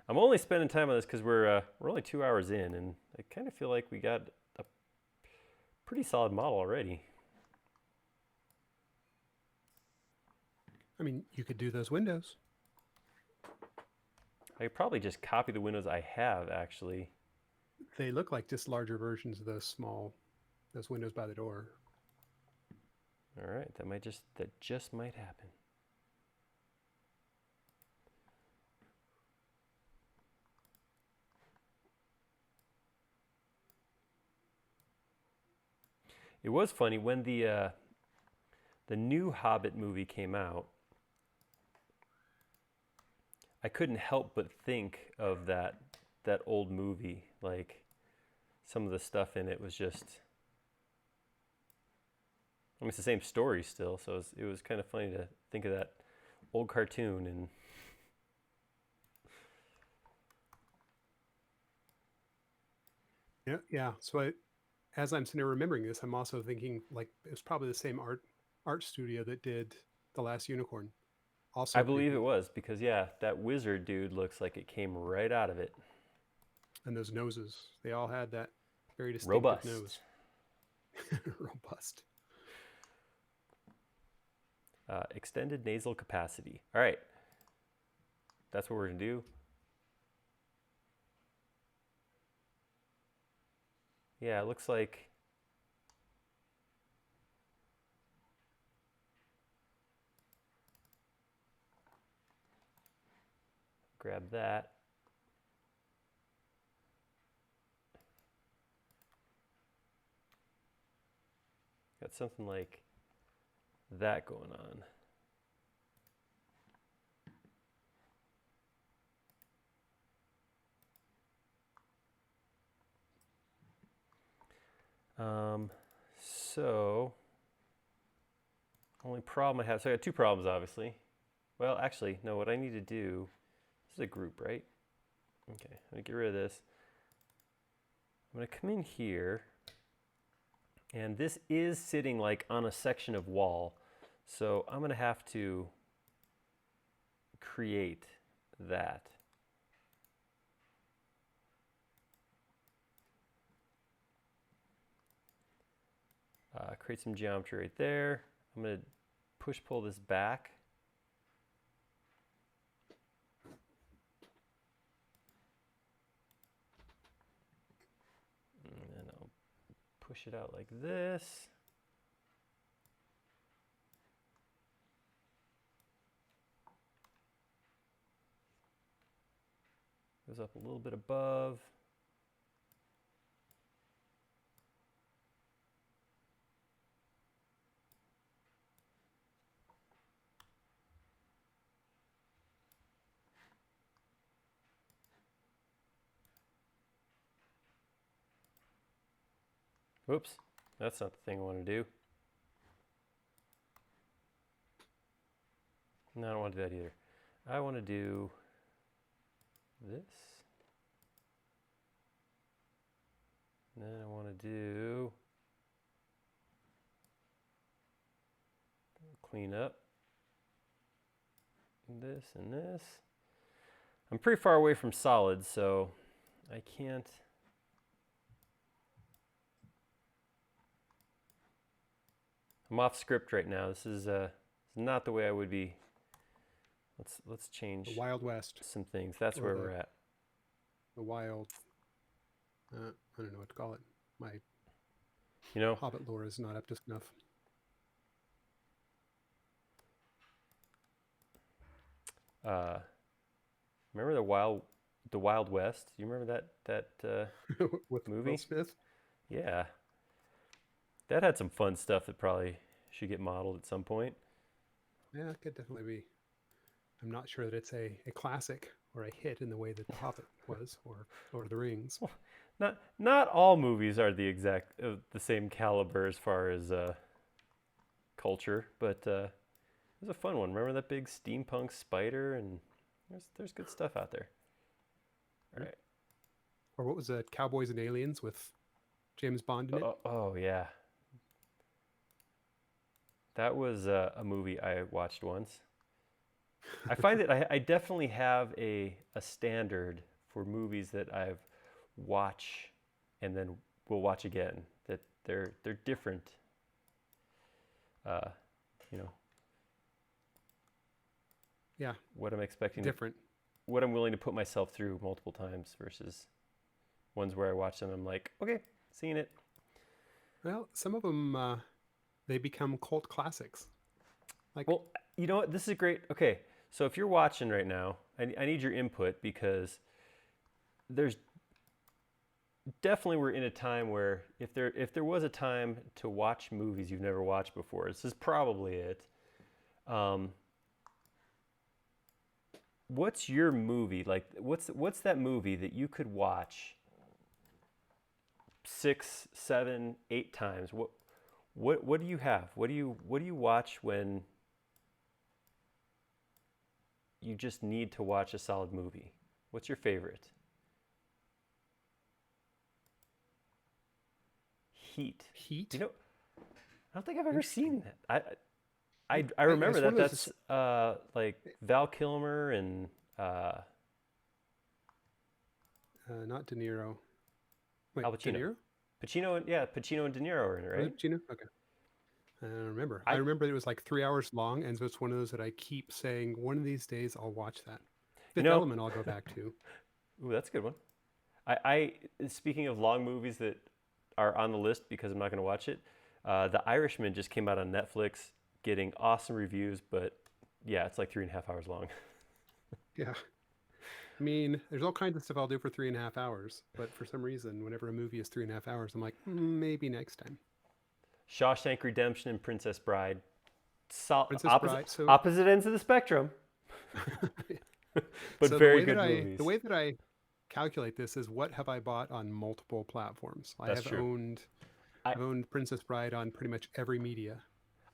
I'm only spending time on this because we're only 2 hours in, and I kind of feel like we got a pretty solid model already. I mean, you could do those windows. I could probably just copy the windows I have, actually. They look like just larger versions of those windows by the door. All right, that just might happen. It was funny when the new Hobbit movie came out. I couldn't help but think of that old movie. Like, some of the stuff in it was just, I mean, it's the same story still, so it was kind of funny to think of that old cartoon. And yeah. So as I'm sitting here remembering this, I'm also thinking like it was probably the same art studio that did The Last Unicorn. Also, I believe it was, because yeah, that wizard dude looks like it came right out of it. And those noses, they all had that very distinctive Robust nose. Robust. Extended nasal capacity. All right, that's what we're gonna do. Yeah, it looks like grab that. Got something like that going on. So only problem I have, so I got two problems, obviously. Well, actually, no, what I need to do, this is a group, right? Okay, I'm gonna get rid of this. I'm gonna come in here, and this is sitting like on a section of wall. So I'm gonna have to create that. Create some geometry right there. I'm gonna pull this back. And then I'll push it out like this. Goes up a little bit above. Whoops, that's not the thing I want to do. No, I don't want to do that either. I want to do this. And then I want to do clean up this and this. I'm pretty far away from solid, so I can't. I'm off script right now. This is not the way I would be. Let's change The Wild West. some things. That's where we're at. The wild. I don't know what to call it. My Hobbit lore is not up to snuff. Remember the Wild West? You remember that With movie? Will Smith? Yeah, that had some fun stuff that probably should get modeled at some point. Yeah, it could definitely be. I'm not sure that it's a classic or a hit in the way that The Hobbit was, or Lord of the Rings. Not all movies are the same caliber as far as culture, but it was a fun one. Remember that big steampunk spider? And there's good stuff out there. All right. Or what was it? Cowboys and Aliens with James Bond in it? Oh yeah. That was a movie I watched once. I find that I definitely have a standard for movies that I've watched and then will watch again. That they're different. Yeah. What I'm expecting. Different. What I'm willing to put myself through multiple times versus ones where I watch them and I'm like, okay, seeing it. Well, some of them, they become cult classics. Well, you know what? This is great. Okay, so if you're watching right now, I need your input because there's definitely we're in a time where if there was a time to watch movies you've never watched before, this is probably it. What's your movie? Like, what's that movie that you could watch 6, 7, 8 times? What do you have? What do you watch when you just need to watch a solid movie? What's your favorite? Heat. Heat? I don't think I've ever seen that. I remember that. That's like Val Kilmer and not De Niro. Wait, Al Pacino. De Niro? Pacino and De Niro are in it, right? Pacino? Okay. I don't remember. I remember it was like 3 hours long, and so it's one of those that I keep saying, one of these days I'll watch that. Fifth Element I'll go back to. Ooh, that's a good one. I speaking of long movies that are on the list because I'm not going to watch it, The Irishman just came out on Netflix, getting awesome reviews, but yeah, it's like 3.5 hours long. Yeah. I mean, there's all kinds of stuff I'll do for 3.5 hours, but for some reason, whenever a movie is 3.5 hours, I'm like, maybe next time. Shawshank Redemption and Princess Bride. Bride, opposite ends of the spectrum. But so very good movies. The way that I calculate this is what have I bought on multiple platforms. That's true. I've owned Princess Bride on pretty much every media.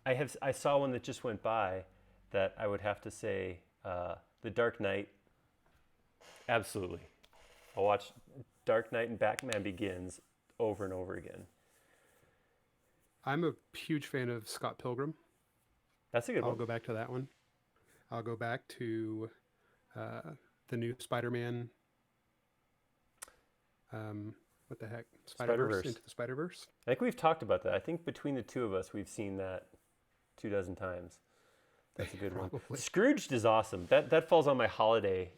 I saw one that just went by that I would have to say The Dark Knight. Absolutely. I'll watch Dark Knight and Batman Begins over and over again. I'm a huge fan of Scott Pilgrim. That's a good one. I'll go back to that one. I'll go back to the new Spider-Man. What the heck? Spider-Verse. Into the Spider-Verse. I think we've talked about that. I think between the two of us, we've seen that 24 times. That's a good one. Scrooged is awesome. That falls on my holiday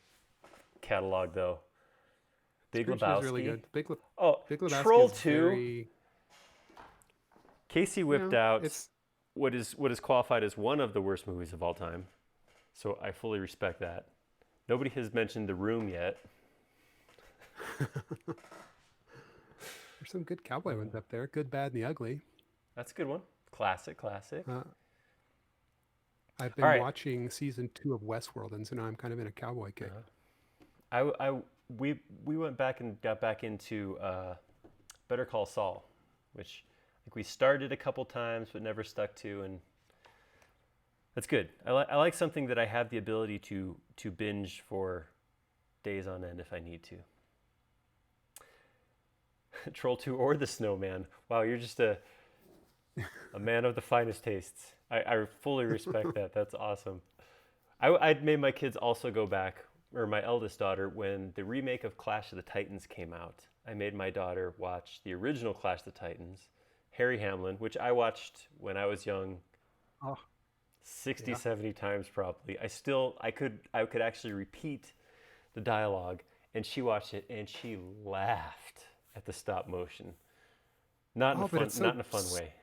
catalog, though. Big Scrooged Lebowski. Was really good. Big Lebowski Troll is 2. Very... Casey whipped out what is qualified as one of the worst movies of all time. So I fully respect that. Nobody has mentioned The Room yet. There's some good cowboy ones up there. Good, Bad, and the Ugly. That's a good one. Classic. I've been watching season 2 of Westworld, and so now I'm kind of in a cowboy kick. We went back and got back into Better Call Saul which I think we started a couple times but never stuck to, and that's good. I like something that I have the ability to binge for days on end if I need to. Troll 2 or the Snowman. Wow, you're just a man of the finest tastes. I fully respect that. That's awesome. I made my kids also go back, or my eldest daughter, when the remake of Clash of the Titans came out. I made my daughter watch the original Clash of the Titans, Harry Hamlin, which I watched when I was young, Oh, 60, yeah. 70 times probably. I could actually repeat the dialogue, and she watched it and she laughed at the stop motion. Not in Oh, a but fun, it's not so. in a fun way.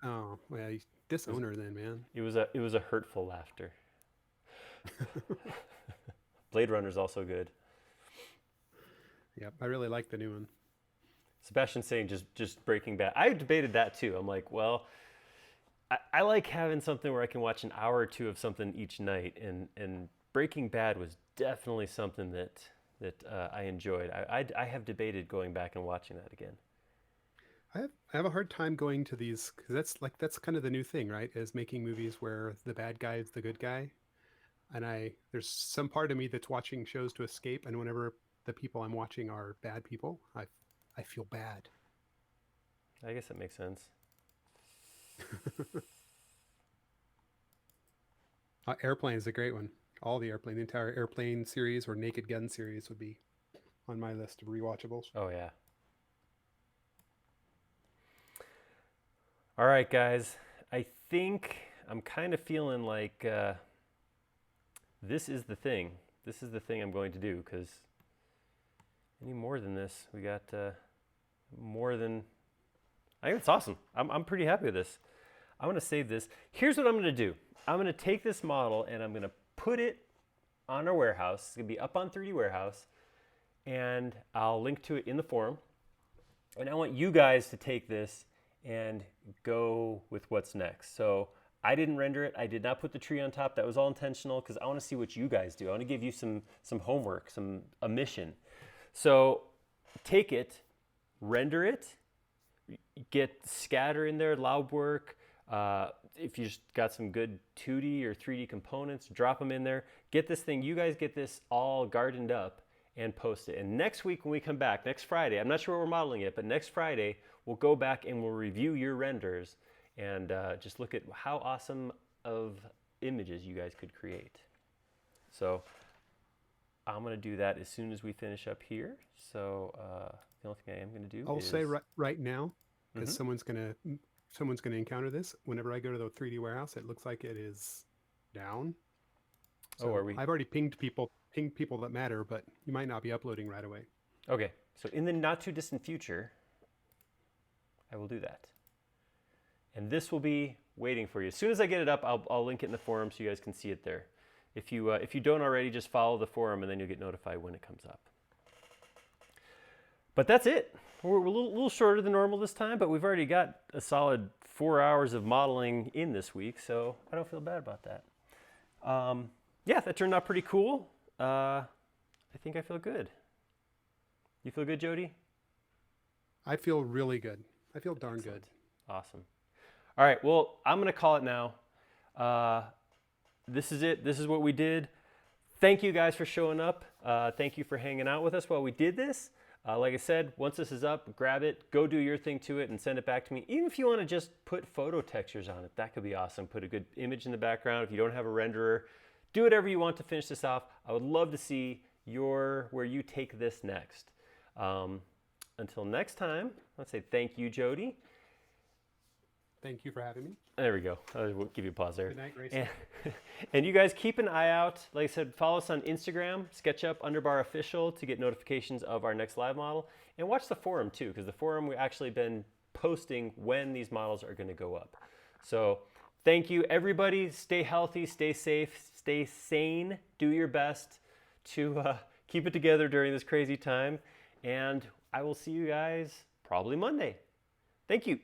Oh, well, you disown her then, man. It was a hurtful laughter. Blade Runner's also good. Yep, I really like the new one. Sebastian's saying just Breaking Bad. I debated that too. I'm like, well, I like having something where I can watch an hour or two of something each night, and Breaking Bad was definitely something that I enjoyed. I have debated going back and watching that again. I have a hard time going to these because that's kind of the new thing, right? Is making movies where the bad guy is the good guy, and there's some part of me that's watching shows to escape, and whenever the people I'm watching are bad people, I feel bad. I guess that makes sense. Airplane is a great one. All the entire Airplane series or Naked Gun series would be on my list of rewatchables. Oh yeah. All right, guys. I think I'm kind of feeling like this is the thing. This is the thing I'm going to do, because any more than this, we got more than. I think it's awesome. I'm pretty happy with this. I'm going to save this. Here's what I'm going to do. I'm going to take this model and I'm going to put it on our warehouse. It's going to be up on 3D Warehouse, and I'll link to it in the forum. And I want you guys to take this and go with what's next. So I didn't render it. I did not put the tree on top. That was all intentional because I want to see what you guys do. I want to give you some homework, a mission. So take it, render it, get scatter in there, lab work. If you just got some good 2D or 3D components, drop them in there. Get this thing, you guys get this all gardened up and post it. And next week when we come back, next Friday, I'm not sure what we're modeling yet, but next Friday, we'll go back and we'll review your renders and just look at how awesome of images you guys could create. So I'm going to do that as soon as we finish up here. So the only thing I am going to do I'll is... say right now, because Mhm. someone's gonna encounter this. Whenever I go to the 3D warehouse, it looks like it is down. So are we? I've already pinged people that matter, but you might not be uploading right away. Okay, so in the not too distant future, I will do that. And this will be waiting for you. As soon as I get it up, I'll link it in the forum so you guys can see it there. If you don't already, just follow the forum and then you'll get notified when it comes up. But that's it. We're a little shorter than normal this time, but we've already got a solid 4 hours of modeling in this week, so I don't feel bad about that. Yeah, that turned out pretty cool. I think I feel good. You feel good, Jody? I feel really good. I feel darn good. Awesome. All right, well, I'm going to call it now. This is it. This is what we did. Thank you guys for showing up. Thank you for hanging out with us while we did this. Like I said, once this is up, grab it, go do your thing to it, and send it back to me. Even if you want to just put photo textures on it, that could be awesome. Put a good image in the background. If you don't have a renderer, do whatever you want to finish this off. I would love to see where you take this next. Until next time, let's say thank you, Jody. Thank you for having me. There we go. I'll give you a pause there. Good night, Grayson. And you guys keep an eye out. Like I said, follow us on Instagram, SketchUp_official, to get notifications of our next live model. And watch the forum too, because the forum we've actually been posting when these models are going to go up. So thank you, everybody. Stay healthy, stay safe, stay sane. Do your best to keep it together during this crazy time. And I will see you guys probably Monday. Thank you.